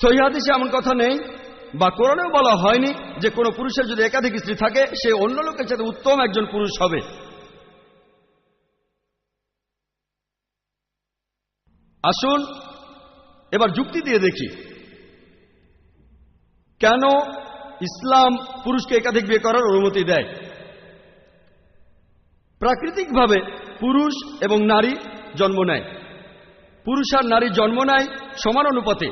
সহিহ হাদিসে এমন কথা নেই বা কোরআনেও বলা হয়নি যে কোনো পুরুষের যদি একাধিক স্ত্রী থাকে সে অন্য লোকের চাইতে উত্তম একজন পুরুষ হবে। আসুন এবার যুক্তি দিয়ে দেখি কেন ইসলাম পুরুষকে একাধিক বিয়ে করার অনুমতি দেয়। প্রাকৃতিকভাবে পুরুষ এবং নারী জন্ম নেয়, পুরুষ আর নারী জন্ম নেয় সমান অনুপাতে।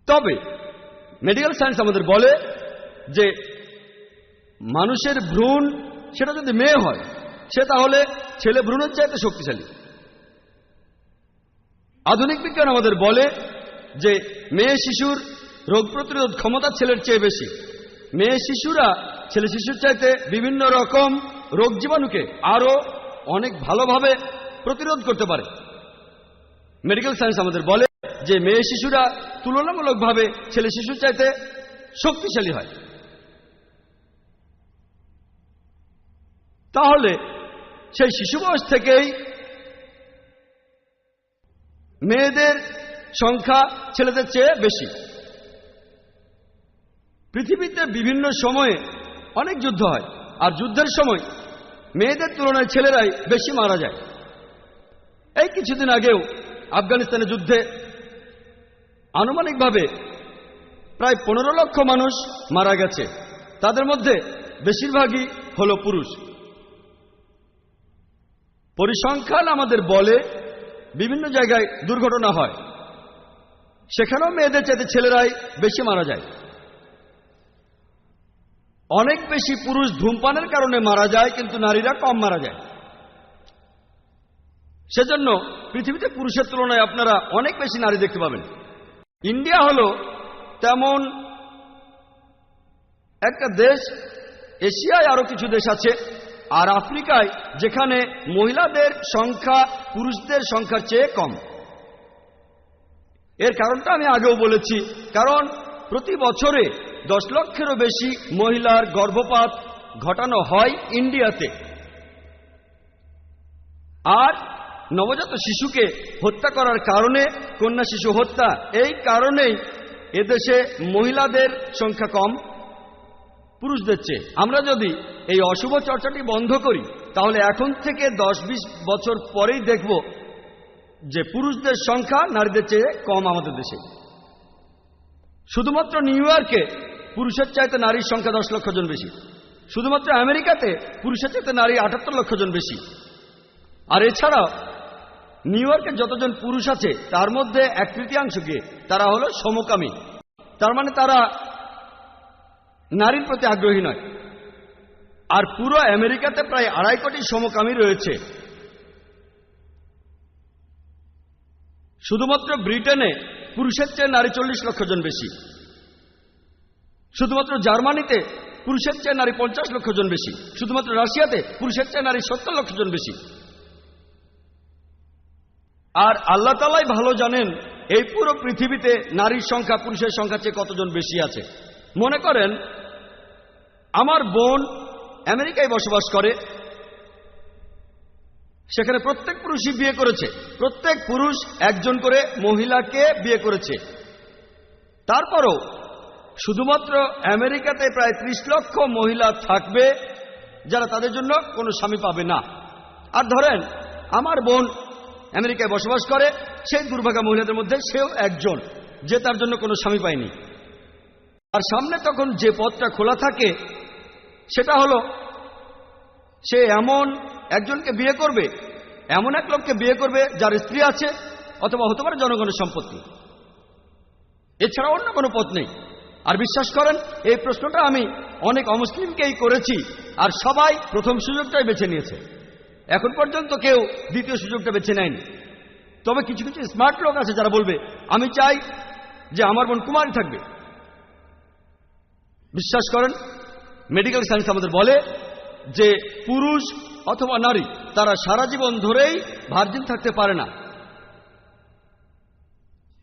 তবে মেডিকেল সায়েন্স আমাদের বলে যে মানুষের ভ্রূণ সেটা যদি মেয়ে হয় সে তাহলে ছেলে ভ্রূণের চাইতে শক্তিশালী। আধুনিক বিজ্ঞান আমাদের বলে যে মেয়ে শিশুর রোগ প্রতিরোধ ক্ষমতা ছেলের চেয়ে বেশি। মেয়ে শিশুরা ছেলে শিশুর চাইতে বিভিন্ন রকম রোগ জীবাণুকে আরো অনেক ভালোভাবে প্রতিরোধ করতে পারে। মেডিকেল সায়েন্স আমাদের বলে যে মেয়ে শিশুরা তুলনামূলকভাবে ছেলে শিশুর চাইতে শক্তিশালী হয়। তাহলে সেই শিশু বয়স থেকেই মেয়েদের সংখ্যা ছেলেদের চেয়ে বেশি। পৃথিবীতে বিভিন্ন সময়ে অনেক যুদ্ধ হয়, আর যুদ্ধের সময় মেয়েদের তুলনায় ছেলেরাই বেশি মারা যায়। এই কিছুদিন আগেও আফগানিস্তানের যুদ্ধে আনুমানিকভাবে প্রায় 15 লক্ষ মানুষ মারা গেছে, তাদের মধ্যে বেশিরভাগই হল পুরুষ। পরিসংখ্যান আমাদের বলে বিভিন্ন জায়গায় দুর্ঘটনা হয়, সেখানেও মেয়েদের চাইতে ছেলেরাই বেশি মারা যায়। অনেক বেশি পুরুষ ধূমপানের কারণে মারা যায়, কিন্তু নারীরা কম মারা যায়। সেজন্য পৃথিবীতে পুরুষের তুলনায় আপনারা অনেক বেশি নারী দেখতে পাবেন। ইন্ডিয়া হলো তেমন একটা দেশ, এশিয়ায় আরো কিছু দেশ আছে, আর আফ্রিকায় যেখানে মহিলাদের সংখ্যা পুরুষদের সংখ্যার চেয়ে কম। এর কারণটা আমি আগেও বলেছি, কারণ প্রতি বছরে 10 লক্ষেরও বেশি মহিলার গর্ভপাত ঘটানো হয় ইন্ডিয়াতে। আর নবজাত শিশুকে হত্যা করার কারণে, কন্যা শিশু হত্যা, এই কারণেই এদেশে মহিলাদের সংখ্যা কম পুরুষদের চেয়ে। আমরা যদি এই অশুভ চর্চাটি বন্ধ করি তাহলে এখন থেকে 10-20 বছর পরেই দেখব যে পুরুষদের সংখ্যা নারীদের চেয়ে কম আমাদের দেশে। শুধুমাত্র নিউ ইয়র্কে পুরুষের চাইতে নারীর সংখ্যা 10 লক্ষ জন বেশি। শুধুমাত্র আমেরিকাতে পুরুষের চাইতে নারী 78 লক্ষ জন বেশি। আর এছাড়াও নিউ ইয়র্কে যতজন পুরুষ আছে তার মধ্যে 1/3 তারা হলো সমকামী। তার মানে তারা নারীর প্রতি আগ্রহী নয়। আর পুরো আমেরিকাতে প্রায় 2.5 কোটি সমকামী রয়েছে। শুধুমাত্র ব্রিটেনে পুরুষের চেয়ে নারী 40 লক্ষ জন বেশি। শুধুমাত্র জার্মানিতে পুরুষের চেয়ে নারী 50 লক্ষ জন বেশি। শুধুমাত্র রাশিয়াতে পুরুষের চেয়ে নারী 70 লক্ষ জন বেশি। আর আল্লাহ তাআলাই ভালো জানেন এই পুরো পৃথিবীতে নারীর সংখ্যা পুরুষের সংখ্যার চেয়ে কতজন বেশি আছে। মনে করেন আমার বোন আমেরিকায় বসবাস করে, সেখানে প্রত্যেক পুরুষই বিয়ে করেছে, প্রত্যেক পুরুষ একজন করে মহিলাকে বিয়ে করেছে। তারপরও শুধুমাত্র আমেরিকাতে প্রায় 30 লক্ষ মহিলা থাকবে যারা তাদের জন্য কোনো স্বামী পাবে না। আর ধরেন আমার বোন আমেরিকায় বসবাস করে, সেই দুর্ভাগা মহিলাদের মধ্যে সেও একজন যে তার জন্য কোনো স্বামী পায়নি। আর সামনে তখন যে পথটা খোলা থাকে সেটা হলো সে এমন একজনকে বিয়ে করবে, এমন এক লোককে বিয়ে করবে যার স্ত্রী আছে অথবা হতে পারে জনগণের সম্পত্তি। এছাড়া অন্য কোনো পথ নেই। আর বিশ্বাস করেন এই প্রশ্নটা আমি অনেক অমুসলিমকেই করেছি, আর সবাই প্রথম সুযোগটাই বেছে নিয়েছে। এখন পর্যন্ত কেউ দ্বিতীয় সুযোগটা বেছে নেয়নি। তবে কিছু কিছু স্মার্ট লোক আছে যারা বলবে আমি চাই যে আমার বোন কুমারী থাকবে। বিশ্বাস করেন মেডিকেল সায়েন্স আমাদের বলে যে পুরুষ অথবা নারী তারা সারা জীবন ধরেই ভার্জিন থাকতে পারে না।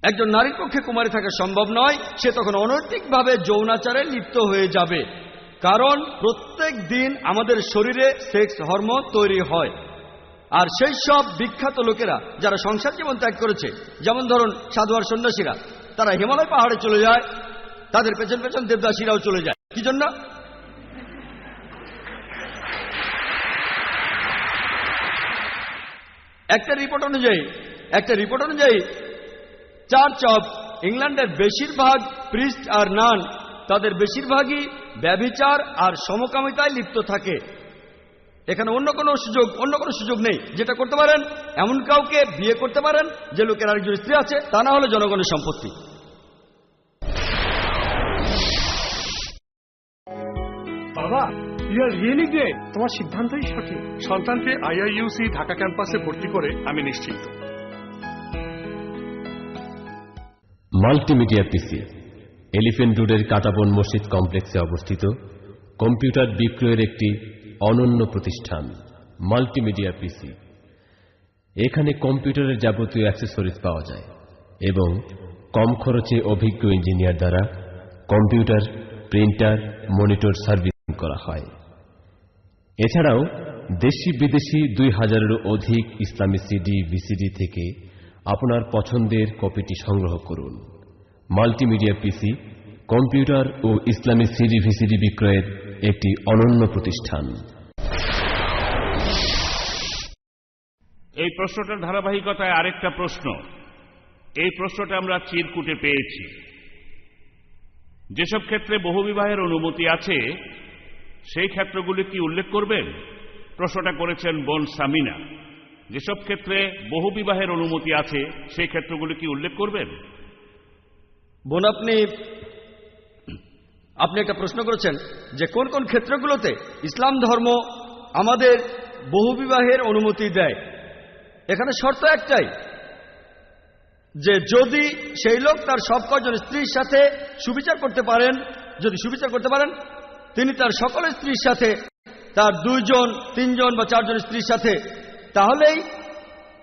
একজন নারীর পক্ষে কুমারী থাকা সম্ভব নয়, সে তখন অনৈতিকভাবে যৌনাচারে লিপ্ত হয়ে যাবে। কারণ প্রত্যেক দিন আমাদের শরীরে সেক্স হরমোন তৈরি হয়। আর সেই সব বিখ্যাত লোকেরা যারা সংসার জীবন ত্যাগ করেছে, যেমন ধরুন সাধু আর সন্ন্যাসীরা, তারা হিমালয় পাহাড়ে চলে যায়, তাদের পেছন পেছন দেবদাসীরাও চলে যায়। কি জন্য? একটা রিপোর্ট অনুযায়ী চার্চ অফ ইংল্যান্ডের বেশিরভাগ প্রিস্ট আর নান, তাদের বেশিরভাগই ব্যভিচার আর সমকামিতায় লিপ্ত থাকে। এখানে অন্য কোনো সুযোগ নেই যেটা করতে পারেন। এমন কাউকে বিয়ে করতে পারেন যে লোকের আরেকজন স্ত্রী আছে, তা না হলে জনগণের সম্পত্তি। বাবা, ইউ আর রিয়েলি গ্রেট। তোমার সিদ্ধান্তই সঠিক। সন্তানকে আইআইইউসি ঢাকা ক্যাম্পাসে ভর্তি করে আমি নিশ্চিত। মাল্টিমিডিয়া পিসি এলিফ্যান্ট রোডের কাটাবন মসজিদ কমপ্লেক্সে অবস্থিত কম্পিউটার বিক্রয়ের একটি অনন্য প্রতিষ্ঠান মাল্টিমিডিয়া পিসি। এখানে কম্পিউটারের যাবতীয় অ্যাক্সেসরিজ পাওয়া যায় এবং কম খরচে অভিজ্ঞ ইঞ্জিনিয়ার দ্বারা কম্পিউটার, প্রিন্টার, মনিটর সার্ভিসিং করা হয়। এছাড়াও দেশি বিদেশি 2000-এরও অধিক ইসলামী সিডি, ভিসিডি থেকে আপনার পছন্দের কপিটি সংগ্রহ করুন। মাল্টিমিডিয়া পিসি কম্পিউটার ও ইসলামী সিডি, ভিসিডি বিক্রয়ের একটি অনন্য প্রতিষ্ঠান। এই প্রশ্নটার ধারাবাহিকতায় আরেকটা প্রশ্ন। এই প্রশ্নটা আমরা চিরকুটে পেয়েছি। যেসব ক্ষেত্রে বহুবিবাহের অনুমতি আছে সেই ক্ষেত্রগুলি কি উল্লেখ করবেন? প্রশ্নটা করেছেন বোন সামিনা। যেসব ক্ষেত্রে বহুবিবাহের অনুমতি আছে সেই ক্ষেত্রগুলি কি উল্লেখ করবেন? বোন, আপনি একটা প্রশ্ন করেছেন যে কোন কোন ক্ষেত্রগুলোতে ইসলাম ধর্ম আমাদের বহুবিবাহের অনুমতি দেয়। এখানে শর্ত একটাই, যে যদি সেই লোক তার সব কজন স্ত্রীর সাথে সুবিচার করতে পারেন, যদি সুবিচার করতে পারেন, তিনি তার সকল স্ত্রীর সাথে, তার 2 জন, 3 জন বা 4 জন স্ত্রীর সাথে, তাহলেই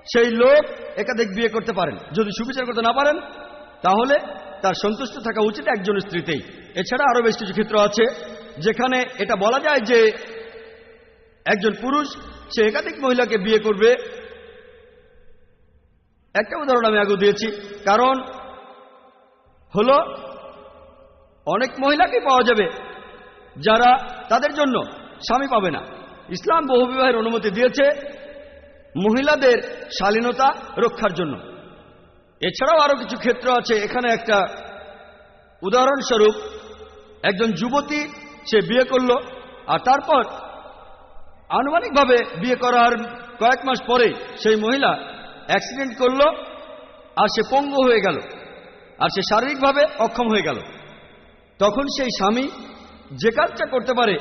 সেই লোক একাধিক বিয়ে করতে পারেন। যদি সুবিচার করতে না পারেন তাহলে তার সন্তুষ্ট থাকা উচিত একজন স্ত্রীতেই। এছাড়া আরো বেশ কিছু ক্ষেত্র আছে যেখানে এটা বলা যায় যে একজন পুরুষ সে একাধিক মহিলাকে বিয়ে করবে। একটা উদাহরণ আমি আগে দিয়েছি, কারণ হলো অনেক মহিলাকে পাওয়া যাবে যারা তাদের জন্য স্বামী পাবে না। ইসলাম বহুবিবাহের অনুমতি দিয়েছে মহিলাদের শালীনতা রক্ষার জন্য। এছাড়াও আরো কিছু ক্ষেত্র আছে। এখানে একটা উদাহরণস্বরূপ, একজন যুবতী সে বিয়ে করল, আর তারপর আনুমানিকভাবে বিয়ে করার কয়েক মাস পরে সেই মহিলা অ্যাক্সিডেন্ট করল, আর সে পঙ্গু হয়ে গেল, আর সে শারীরিকভাবে অক্ষম হয়ে গেল। তখন সেই স্বামী যে কাজটা করতে পারে,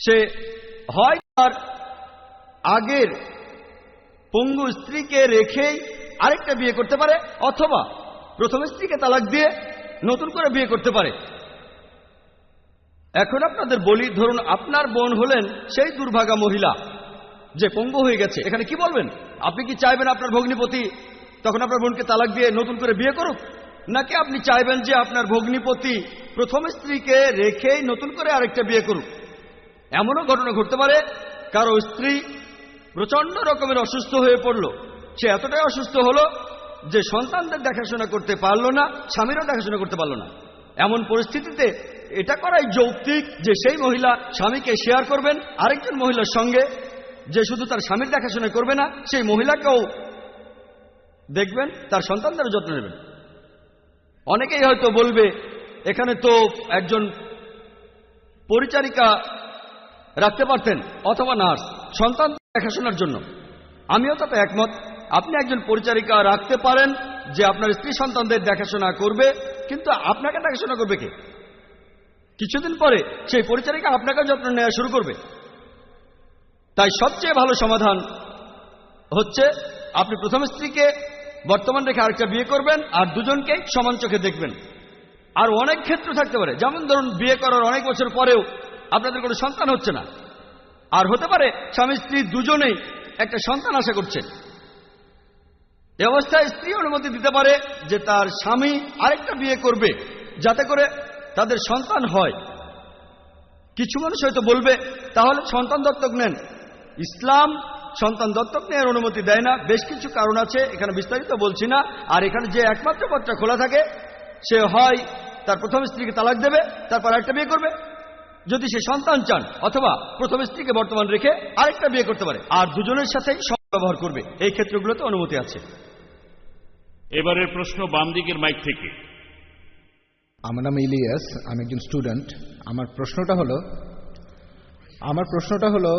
সে হয় তার আগের পঙ্গু স্ত্রীকে রেখেই আরেকটা বিয়ে করতে পারে, অথবা প্রথম স্ত্রীকে তালাক দিয়ে নতুন করে বিয়ে করতে পারে। এখন আপনাদের বলি, ধরুন আপনার বোন হলেন সেই দুর্ভাগা মহিলা যে পঙ্গু হয়ে গেছে। এখানে কি বলবেন? আপনি কি চাইবেন আপনার ভগ্নিপতি তখন আপনার বোনকে তালাক দিয়ে নতুন করে বিয়ে করুক, নাকি আপনি চাইবেন যে আপনার ভগ্নিপতি প্রথম স্ত্রীকে রেখেই নতুন করে আরেকটা বিয়ে করুক? এমনও ঘটনা ঘটতে পারে কারো স্ত্রী প্রচন্ড রকমের অসুস্থ হয়ে পড়ল, সে এতটাই অসুস্থ হলো যে সন্তানদের দেখাশোনা করতে পারল না, স্বামীরও দেখাশোনা করতে পারল না। এমন পরিস্থিতিতে এটা করাই যৌক্তিক যে সেই মহিলা স্বামীকে শেয়ার করবেন আরেকজন মহিলার সঙ্গে, যে শুধু তার স্বামীর দেখাশোনা করবে না, সেই মহিলাকেও দেখবেন, তার সন্তানদের যত্ন নেবেন। অনেকেই হয়তো বলবে এখানে তো একজন পরিচারিকা রাখতে পারতেন অথবা নার্স সন্তান দেখাশোনার জন্য। আমিও তাতে একমত। আপনি একজন পরিচারিকা রাখতে পারেন যে আপনার স্ত্রী সন্তানদের দেখাশোনা করবে, কিন্তু আপনাকে দেখাশোনা করবে কে? কিছুদিন পরে সেই পরিচারিকা আপনাকে যত্ন নেওয়া শুরু করবে। তাই সবচেয়ে ভালো সমাধান হচ্ছে আপনি প্রথম স্ত্রীকে বর্তমান রেখে আরেকটা বিয়ে করবেন, আর দুজনকেই সমান চোখে দেখবেন। আর অনেক ক্ষেত্র থাকতে পারে, যেমন ধরুন বিয়ে করার অনেক বছর পরেও আপনাদের কোনো সন্তান হচ্ছে না, আর হতে পারে স্বামী স্ত্রী দুজনেই একটা সন্তান আশা করছেন। এ অবস্থায় স্ত্রী অনুমতি দিতে পারে যে তার স্বামী আরেকটা বিয়ে করবে যাতে করে তাদের সন্তান হয়। কিছু মানুষ হয়তো বলবে তাহলে সন্তান দত্তক নেন। ইসলাম সন্তান দত্তক নেওয়ার অনুমতি দেয় না। বেশ কিছু কারণ আছে, এখানে বিস্তারিত বলছি না। আর এখানে যে একমাত্র পথটা খোলা থাকে, সে হয় তার প্রথম স্ত্রীকে তালাক দেবে, তারপর আরেকটা বিয়ে করবে যদি সে সন্তান চান, অথবা প্রথম স্ত্রীকে বর্তমান রেখে আরেকটা বিয়ে করতে পারে, আর দুজনের সাথেই ব্যবহার করবে। এই ক্ষেত্রগুলোতে অনুমতি আছে। এবারের প্রশ্ন বাম দিকের মাইক থেকে। আমার নাম ইলিয়াস, আমি একজন স্টুডেন্ট। আমার প্রশ্নটা হলো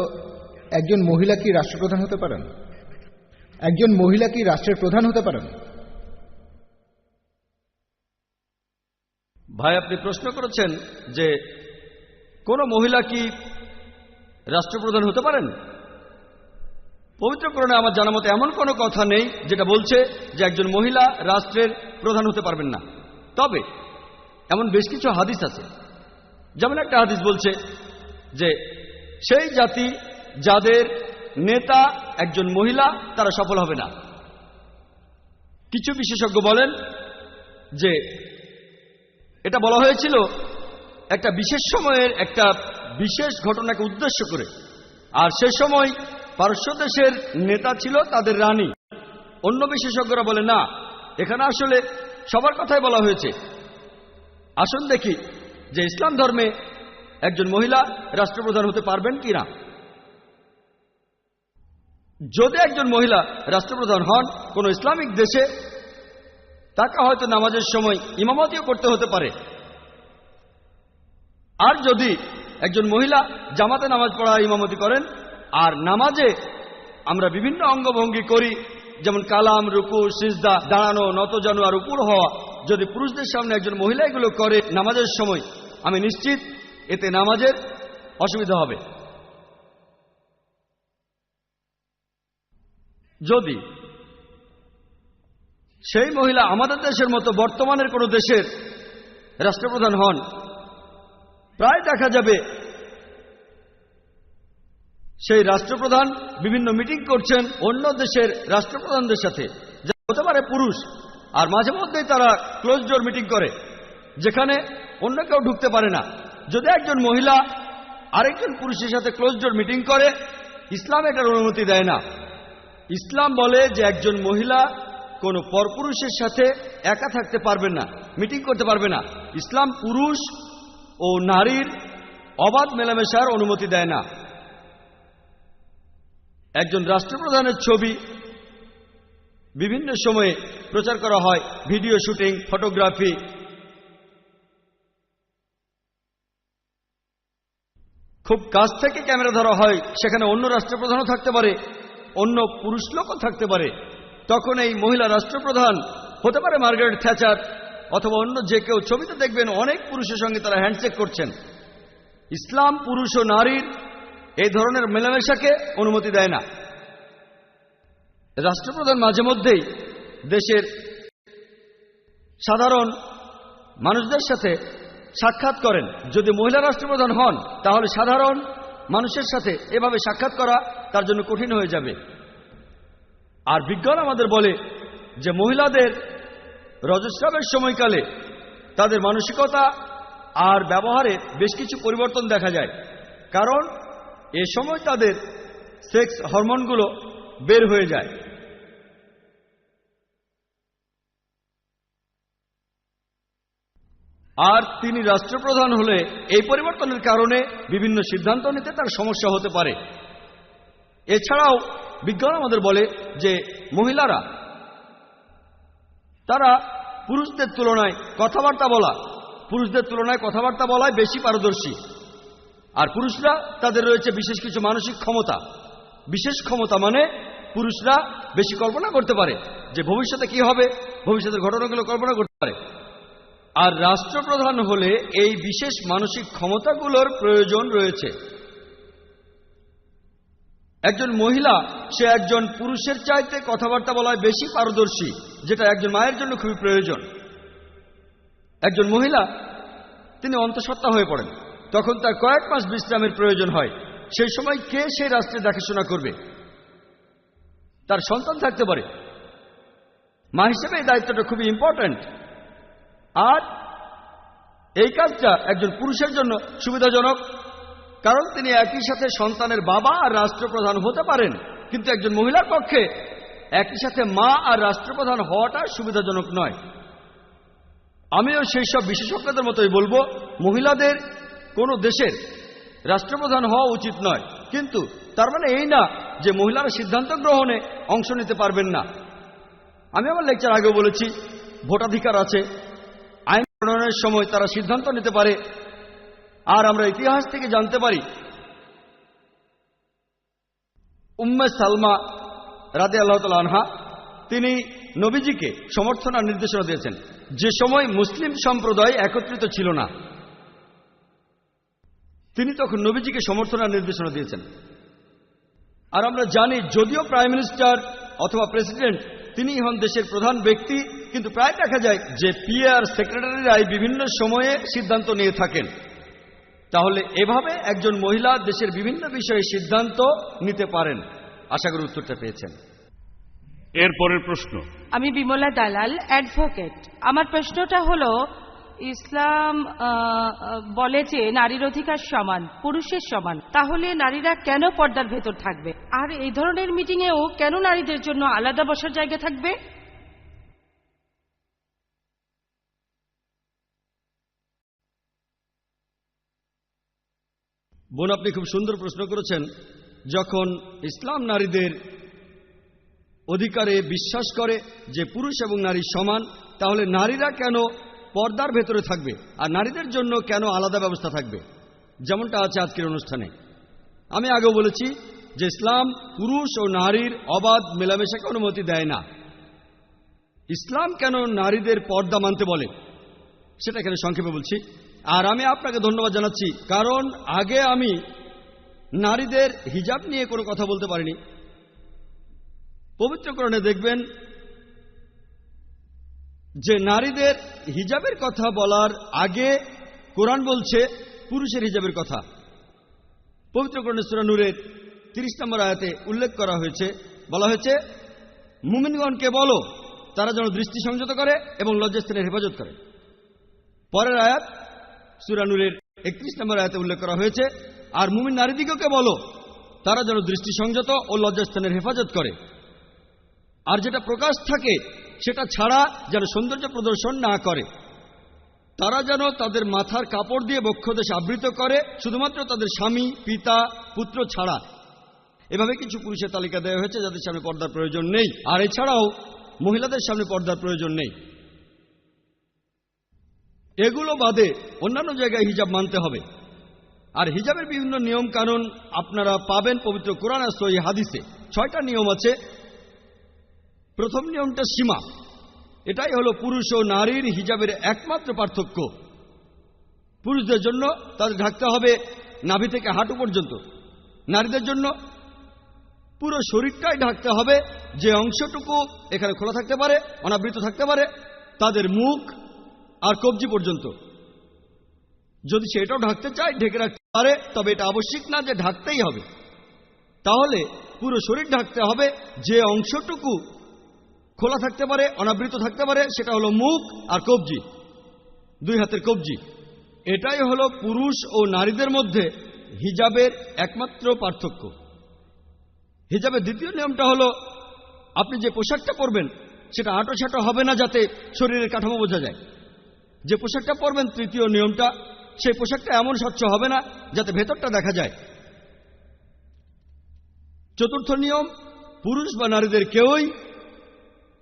একজন মহিলা কি রাষ্ট্রপ্রধান হতে পারেন? একজন মহিলা কি রাষ্ট্রের প্রধান হতে পারেন? ভাই, আপনি প্রশ্ন করেছেন যে কোন মহিলা কি রাষ্ট্রপ্রধান হতে পারেন? পবিত্র কোরআনে আমার জানা মতে এমন কোনো কথা নেই যেটা বলছে যে একজন মহিলা রাষ্ট্রের প্রধান হতে পারবেন না। তবে এমন বেশ কিছু হাদিস আছে। যেমন একটা হাদিস বলছে যে সেই জাতি যাদের নেতা একজন মহিলা, তারা সফল হবে না। কিছু বিশেষজ্ঞ বলেন যে এটা বলা হয়েছিল একটা বিশেষ সময়ের একটা বিশেষ ঘটনাকে উদ্দেশ্য করে, আর সে সময় পারস্য দেশের নেতা ছিল তাদের রানী। অন্য বিশেষজ্ঞরা বলে না, এখানে আসলে সবার কথাই বলা হয়েছে। আসুন দেখি যে ইসলাম ধর্মে একজন মহিলা রাষ্ট্রপ্রধান হতে পারবেন কিনা। যদি একজন মহিলা রাষ্ট্রপ্রধান হন কোন ইসলামিক দেশে, তাকে হয়তো নামাজের সময় ইমামতিও করতে হতে পারে। আর যদি একজন মহিলা জামাতে নামাজ পড়া ইমামতি করেন, আর নামাজে আমরা বিভিন্ন অঙ্গভঙ্গি করি, যেমন কালাম, রুকু, সিজদা, দাঁড়ানো, নতজানু আর উপর হওয়া, যদি পুরুষদের সামনে একজন মহিলা এগুলো করে নামাজের সময়, আমি নিশ্চিত এতে নামাজের অসুবিধা হবে। যদি সেই মহিলা আমাদের দেশের মতো বর্তমানের কোনো দেশের রাষ্ট্রপ্রধান হন, প্রায় দেখা যাবে সেই রাষ্ট্রপ্রধান বিভিন্ন মিটিং করছেন অন্য দেশের রাষ্ট্রপ্রধানদের সাথে, যা হতে পারে পুরুষ। আর মাঝে মধ্যেই তারা ক্লোজ ডোর মিটিং করে, যেখানে অন্য কেউ ঢুকতে পারে না। যদি একজন মহিলা আরেকজন পুরুষের সাথে ক্লোজ ডোর মিটিং করে, ইসলাম এটার অনুমতি দেয় না। ইসলাম বলে যে একজন মহিলা কোনো পরপুরুষের সাথে একা থাকতে পারবেন না, মিটিং করতে পারবে না। ইসলাম পুরুষ ও নারীর অবাধ মেলামেশার অনুমতি দেয় না। একজন রাষ্ট্রপ্রধানের ছবি বিভিন্ন সময়ে প্রচার করা হয়, ভিডিও শুটিং, ফটোগ্রাফি। খুব কাছ থেকে ক্যামেরা ধরা হয়, সেখানে অন্য রাষ্ট্রপ্রধানও থাকতে পারে, অন্য পুরুষ লোকও থাকতে পারে। তখন এই মহিলা রাষ্ট্রপ্রধান হতে পারে মার্গারেট থ্যাচার অথবা অন্য যে কেউ। ছবিতে দেখবেন অনেক পুরুষের সঙ্গে তারা হ্যান্ডশেক করছেন। ইসলাম পুরুষ ও নারীর এই ধরনের মেলামেশাকে অনুমতি দেয় না। রাষ্ট্রপ্রধান মাঝে মধ্যেই দেশের সাধারণ মানুষদের সাথে সাক্ষাৎ করেন। যদি মহিলা রাষ্ট্রপ্রধান হন, তাহলে সাধারণ মানুষের সাথে এভাবে সাক্ষাৎ করা তার জন্য কঠিন হয়ে যাবে। আর বিজ্ঞান আমাদের বলে যে মহিলাদের রজস্রাবের সময়কালে তাদের মানসিকতা আর ব্যবহারে বেশ কিছু পরিবর্তন দেখা যায়, কারণ এ সময় তাদের সেক্স হরমোনগুলো বের হয়ে যায়। আর তিনি রাষ্ট্রপ্রধান হলে এই পরিবর্তনের কারণে বিভিন্ন সিদ্ধান্ত নিতে তার সমস্যা হতে পারে। এছাড়াও বিজ্ঞান আমাদের বলে যে মহিলারা তারা পুরুষদের তুলনায় কথাবার্তা বলায় বেশি পারদর্শী। আর পুরুষরা তাদের রয়েছে বিশেষ কিছু মানসিক ক্ষমতা। বিশেষ ক্ষমতা মানে পুরুষরা বেশি কল্পনা করতে পারে যে ভবিষ্যতে কি হবে, ভবিষ্যতের ঘটনাগুলো কল্পনা করতে পারে। আর রাষ্ট্রপ্রধান হলে এই বিশেষ মানসিক ক্ষমতাগুলোর প্রয়োজন রয়েছে। একজন মহিলা সে একজন পুরুষের চাইতে কথাবার্তা বলায় বেশি পারদর্শী, যেটা একজন মায়ের জন্য খুবই প্রয়োজন। একজন মহিলা তিনি অন্তঃসত্ত্বা হয়ে পড়েন, তখন তার কয়েক মাস বিশ্রামের প্রয়োজন হয়। সেই সময় কে সেই রাষ্ট্রে দেখাশোনা করবে? তার সন্তান থাকতে পারে। মা হিসেবে এই দায়িত্বটা খুবই ইম্পর্ট্যান্ট। আর এই কাজটা একজন পুরুষের জন্য সুবিধাজনক, কারণ তিনি একই সাথে সন্তানের বাবা আর রাষ্ট্রপ্রধান হতে পারেন। কিন্তু একজন মহিলার পক্ষে একই সাথে মা আর রাষ্ট্রপ্রধান হওয়াটা সুবিধাজনক নয়। আমিও সেই সব বিশেষজ্ঞদের মতোই বলবো, মহিলাদের কোনো দেশের রাষ্ট্রপ্রধান হওয়া উচিত নয়, কিন্তু তার মানে এই না যে মহিলারা সিদ্ধান্ত গ্রহণে অংশ নিতে পারবেন না। আমি আমার লেকচার আগেও বলেছি, ভোটাধিকার আছে, আইন প্রণয়নের সময় তারা সিদ্ধান্ত নিতে পারে। আর আমরা ইতিহাস থেকে জানতে পারি, উম্মে সালমা রাদিয়াল্লাহু তাআলা আনহা তিনি নবীজিকে সমর্থন আর নির্দেশনা দিয়েছেন যে সময় মুসলিম সম্প্রদায় একত্রিত ছিল না। তিনি তখন নবীজিকে সমর্থন আর নির্দেশনা দিয়েছেন। আর আমরা জানি, যদিও প্রাইম মিনিস্টার অথবা প্রেসিডেন্ট তিনি হন দেশের প্রধান ব্যক্তি, কিন্তু প্রায় দেখা যায় যে পিএ আর সেক্রেটারিরাই বিভিন্ন সময়ে সিদ্ধান্ত নিয়ে থাকেন। তাহলে এভাবে একজন মহিলা দেশের বিভিন্ন বিষয়ে সিদ্ধান্ত নিতে পারেন। আশা করি উত্তরটা পেয়েছেন। এরপরের প্রশ্ন। আমি বিমলা দালাল, অ্যাডভোকেট। আমার প্রশ্নটা হলো, ইসলাম বলে যে নারীর অধিকার সমান, পুরুষের সমান, তাহলে নারীরা কেন পর্দার ভেতর থাকবে? আর এই ধরনের মিটিংয়েও কেন নারীদের জন্য আলাদা বসার জায়গা থাকবে? বোন, আপনি খুব সুন্দর প্রশ্ন করেছেন। যখন ইসলাম নারীদের অধিকারে বিশ্বাস করে যে পুরুষ এবং নারী সমান, তাহলে নারীরা কেন পর্দার ভেতরে থাকবে আর নারীদের জন্য কেন আলাদা ব্যবস্থা থাকবে, যেমনটা আছে আজকের অনুষ্ঠানে। আমি আগেও বলেছি যে ইসলাম পুরুষ ও নারীর অবাধ মেলামেশাকে অনুমতি দেয় না। ইসলাম কেন নারীদের পর্দা মানতে বলে সেটা এখানে সংক্ষেপে বলছি। আর আমি আপনাকে ধন্যবাদ জানাচ্ছি, কারণ আগে আমি নারীদের হিজাব নিয়ে কোনো কথা বলতে পারিনি। পবিত্র কোরআনে দেখবেন যে নারীদের হিজাবের কথা বলার আগে কোরআন বলছে পুরুষের হিজাবের কথা। পবিত্র কোরআনে সূরা নূরের 30 নম্বর আয়াতে উল্লেখ করা হয়েছে, বলা হয়েছে, মুমিনগণকে বলো তারা যেন দৃষ্টি সংযত করে এবং লজ্জাস্থানের হেফাজত করে। পরের আয়াত সূরা নূরের 31 নম্বর আয়াতে উল্লেখ করা হয়েছে, আর মুমিন নারীদিগকে বলো তারা যেন দৃষ্টি সংযত ও লজ্জাস্থানের হেফাজত করে, আর যেটা প্রকাশ থাকে সেটা ছাড়া যেন সৌন্দর্য প্রদর্শন না করে। তারা যেন তাদের মাথার কাপড় দিয়ে বক্ষদেশ আবৃত করে, শুধুমাত্র তাদের স্বামী, পিতা, পুত্র ছাড়া। এভাবে কিছু পুরুষের তালিকা দেওয়া হয়েছে যাদের সামনে পর্দার প্রয়োজন নেই, আর এছাড়াও মহিলাদের সামনে পর্দার প্রয়োজন নেই। এগুলো বাদে অন্যান্য জায়গায় হিজাব মানতে হবে। আর হিজাবের বিভিন্ন নিয়ম কানুন আপনারা পাবেন পবিত্র কোরআন আর সহিহ হাদিসে। 6টা নিয়ম আছে। প্রথম নিয়মটা সীমা। এটাই হলো পুরুষ ও নারীর হিজাবের একমাত্র পার্থক্য। পুরুষদের জন্য তাদের ঢাকতে হবে নাভি থেকে হাঁটু পর্যন্ত, নারীদের জন্য পুরো শরীরটাই ঢাকতে হবে। যে অংশটুকু এখানে খোলা থাকতে পারে, অনাবৃত থাকতে পারে, তাদের মুখ আর কবজি পর্যন্ত। যদি সে এটাও ঢাকতে চায় ঢেকে রাখতে পারে, তবে এটা আবশ্যিক না যে ঢাকতেই হবে। তাহলে পুরো শরীর ঢাকতে হবে। যে অংশটুকু খোলা থাকতে পারে, অনাবৃত থাকতে পারে, সেটা হলো মুখ আর কবজি, 2 হাতের কবজি। এটাই হলো পুরুষ ও নারীদের মধ্যে হিজাবের একমাত্র পার্থক্য। হিজাবের দ্বিতীয় নিয়মটা হলো আপনি যে পোশাকটা পরবেন সেটা আঁটো-ছাটো হবে না, যাতে শরীরের কাঠামো বোঝা যায়। যে পোশাকটা পরবেন, তৃতীয় নিয়মটা, সেই পোশাকটা এমন স্বচ্ছ হবে না যাতে ভেতরটা দেখা যায়। চতুর্থ নিয়ম, পুরুষ বা নারীদের কেউই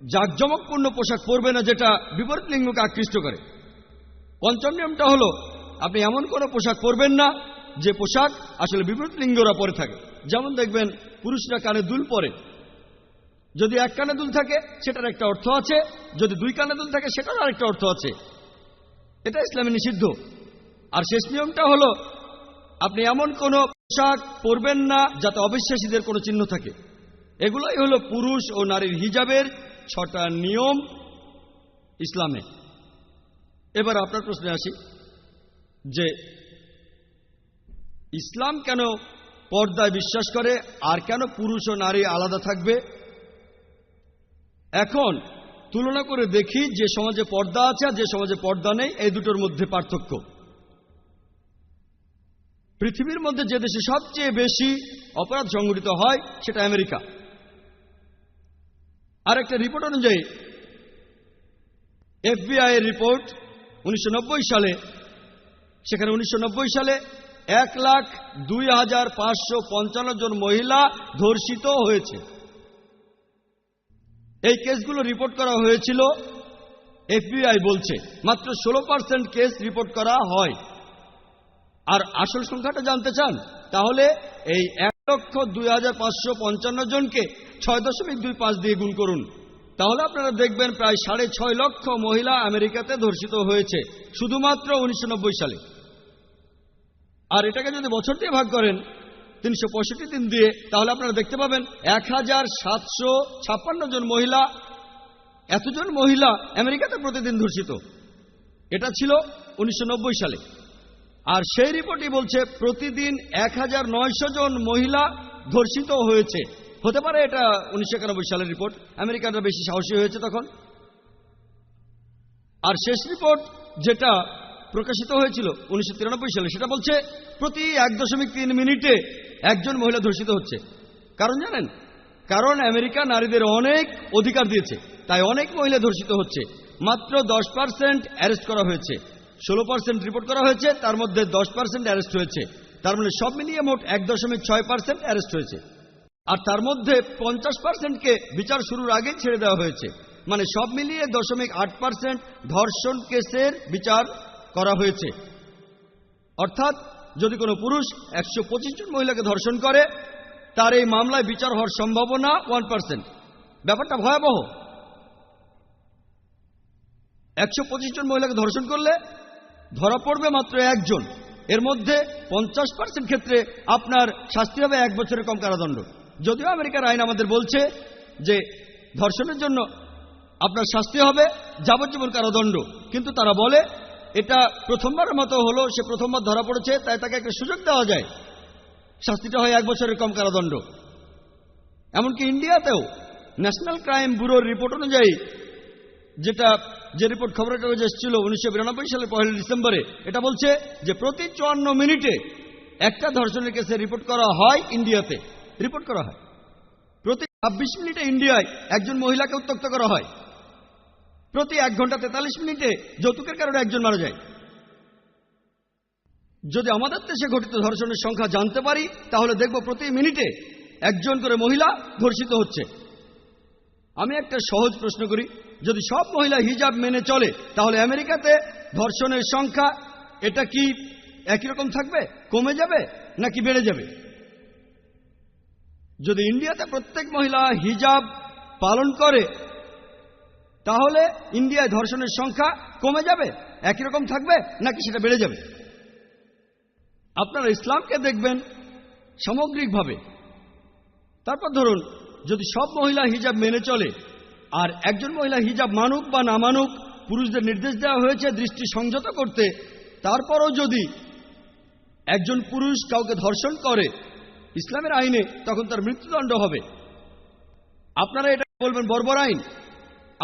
জাঁকজমকপূর্ণ পোশাক পরবে না যেটা বিপরীত লিঙ্গকে আকৃষ্ট করে। পঞ্চম নিয়মটা হলো আপনি এমন কোনো পোশাক পরবেন না যে পোশাক আসলে বিপরীত লিঙ্গরা পরে থাকে। যেমন দেখবেন পুরুষরা কানে দুল পরে, যদি এক কানে দুল থাকে সেটার একটা অর্থ আছে, যদি 2 কানে দুল থাকে সেটার আরেকটা অর্থ আছে। এটা ইসলামে নিষিদ্ধ। আর শেষ নিয়মটা হলো আপনি এমন কোনো পোশাক পরবেন না যাতে অবিশ্বাসীদের কোনো চিহ্ন থাকে। এগুলোই হলো পুরুষ ও নারীর হিজাবের 6টা নিয়ম ইসলামে। এবার আপনার প্রশ্নে আসি যে ইসলাম কেন পর্দায় বিশ্বাস করে আর কেন পুরুষ ও নারী আলাদা থাকবে। এখন তুলনা করে দেখি যে সমাজে পর্দা আছে আর যে সমাজে পর্দা নেই, এই দুটোর মধ্যে পার্থক্য। পৃথিবীর মধ্যে যে দেশে সবচেয়ে বেশি অপরাধ সংঘটিত হয় সেটা আমেরিকা। আর একটা রিপোর্ট অনুযায়ী, FBI এর রিপোর্ট 1990 সালে, সেখানে 1990 সালে 1,02,555 জন মহিলা ধর্ষিত হয়েছে। এই কেসগুলো রিপোর্ট করা হয়েছিল, FBI বলছে মাত্র 16% কেস রিপোর্ট করা হয়। আর আসল সংখ্যাটা জানতে চান? তাহলে এই 1,02,555 জনকে 6.25 দিয়ে গুণ করুন, তাহলে আপনারা দেখবেন প্রায় 6.5 লক্ষ মহিলা আমেরিকাতে ধর্ষিত হয়েছে শুধুমাত্র 1990 সালে। আর এটাকে যদি বছর দিয়ে ভাগ করেন 365 দিন দিয়ে, তাহলে আপনারা দেখতে পাবেন 1,756 জন মহিলা, এতজন মহিলা আমেরিকাতে প্রতিদিন ধর্ষিত। এটা ছিল 1990 সালে। আর সেই রিপোর্টই বলছে প্রতিদিন 1,900 জন মহিলা ধর্ষিত হয়েছে। হতে পারে এটা 1991 সালের রিপোর্ট, আমেরিকানরা বেশি সাহসী হয়েছে তখন। আর শেষ রিপোর্ট যেটা প্রকাশিত হয়েছিল 1993 সালে, সেটা বলছে প্রতি 1.3 মিনিটে একজন মহিলা ধর্ষিত হচ্ছে। কারণ জানেন? কারণ আমেরিকা নারীদের অনেক অধিকার দিয়েছে, তাই অনেক মহিলা ধর্ষিত হচ্ছে। মাত্র 10% অ্যারেস্ট করা হয়েছে, 16% রিপোর্ট করা হয়েছে, তার মধ্যে 10% অ্যারেস্ট হয়েছে। তার মানে সব মিলিয়ে মোট 1.6% অ্যারেস্ট হয়েছে। আর তার মধ্যে 50%কে বিচার শুরুর আগে ছেড়ে দেওয়া হয়েছে। মানে সব মিলিয়ে 0.8% ধর্ষণ কেসের বিচার করা হয়েছে। অর্থাৎ যদি কোনো পুরুষ 125 জন মহিলাকে ধর্ষণ করে, তার এই মামলায় বিচার হওয়ার সম্ভাবনা 1%। ব্যাপারটা ভয়াবহ। 125 জন মহিলাকে ধর্ষণ করলে ধরা পড়বে মাত্র একজন। এর মধ্যে 50% ক্ষেত্রে আপনার শাস্তি হবে 1 বছরের কম কারাদণ্ড। যদিও আমেরিকার আইন আমাদের বলছে যে ধর্ষণের জন্য আপনার শাস্তি হবে যাবজ্জীবন কারাদণ্ড, কিন্তু তারা বলে এটা প্রথমবারের মতো হলো, সে প্রথমবার ধরা পড়েছে, তাই তাকে একটা সুযোগ দেওয়া যায়, শাস্তিটা হয় 1 বছরের কম কারাদণ্ড। এমনকি ইন্ডিয়াতেও ন্যাশনাল ক্রাইম ব্যুরোর রিপোর্ট অনুযায়ী, যে রিপোর্ট খবরের কাগজে এসেছিল 1992 সালের 1 ডিসেম্বরে, এটা বলছে যে প্রতি 54 মিনিটে একটা ধর্ষণের কেসে রিপোর্ট করা হয় ইন্ডিয়াতে। রিপোর্ট করা হয় প্রতি 26 মিনিটে ইন্ডিয়ায় একজন মহিলাকে উত্ত্যক্ত করা হয়। প্রতি 1 ঘন্টা 43 মিনিটে যৌতুকের কারণে একজন মারা যায়। যদি আমাদের দেশে ঘটিত ধর্ষণের সংখ্যা জানতে পারি, তাহলে দেখব প্রতি মিনিটে একজন করে মহিলা ধর্ষিত হচ্ছে। আমি একটা সহজ প্রশ্ন করি, যদি সব মহিলা হিজাব মেনে চলে, তাহলে আমেরিকাতে ধর্ষণের সংখ্যা এটা কি একই রকম থাকবে, কমে যাবে নাকি বেড়ে যাবে? যদি ইন্ডিয়াতে প্রত্যেক মহিলা হিজাব পালন করে, তাহলে ইন্ডিয়ায় ধর্ষণের সংখ্যা কমে যাবে, একই রকম থাকবে নাকি সেটা বেড়ে যাবে? আপনারা ইসলামকে দেখবেন সামগ্রিকভাবে। তারপর ধরুন, যদি সব মহিলা হিজাব মেনে চলে, আর একজন মহিলা হিজাব মানুক বা না মানুক, পুরুষদের নির্দেশ দেওয়া হয়েছে দৃষ্টি সংযত করতে, তারপরও যদি একজন পুরুষ কাউকে ধর্ষণ করে ইসলামের আইনে, তখন তার মৃত্যুদণ্ড হবে। আপনারা এটা বলবেন বর্বর আইন।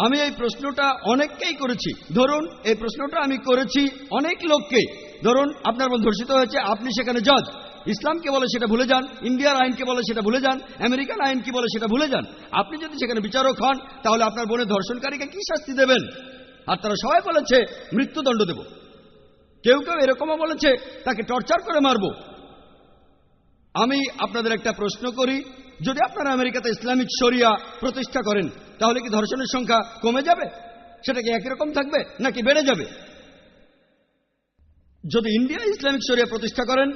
আমি এই প্রশ্নটা অনেককেই করেছি। ধরুন এই প্রশ্নটা আমি করেছি অনেক লোককে। ধরুন আপনার বোন ধর্ষিত হয়েছে, আপনি সেখানে জজ। ইসলাম কে বলে সেটা ভুলে যান, ইন্ডিয়ার আইন কে বলে সেটা ভুলে যান, আমেরিকান আইন কি বলে সেটা ভুলে যান। আপনি যদি সেখানে বিচারক হন, তাহলে আপনার বোনের ধর্ষণকারীকে কি শাস্তি দেবেন? আর তারা সবাই বলেছে মৃত্যুদণ্ড দেব। কেউ কেউ এরকমও বলেছে তাকে টর্চার করে মারব। আমি আপনাদের একটা প্রশ্ন করি, যদি আপনারা আমেরিকাতে ইসলামিক শরিয়া প্রতিষ্ঠা করেন, তাহলে কি ধর্ষণের সংখ্যা কমে যাবে? সেটা কি একই রকম থাকবে নাকি বেড়ে যাবে? যদি ইন্ডিয়ায় ইসলামিক শরিয়া প্রতিষ্ঠা করেন,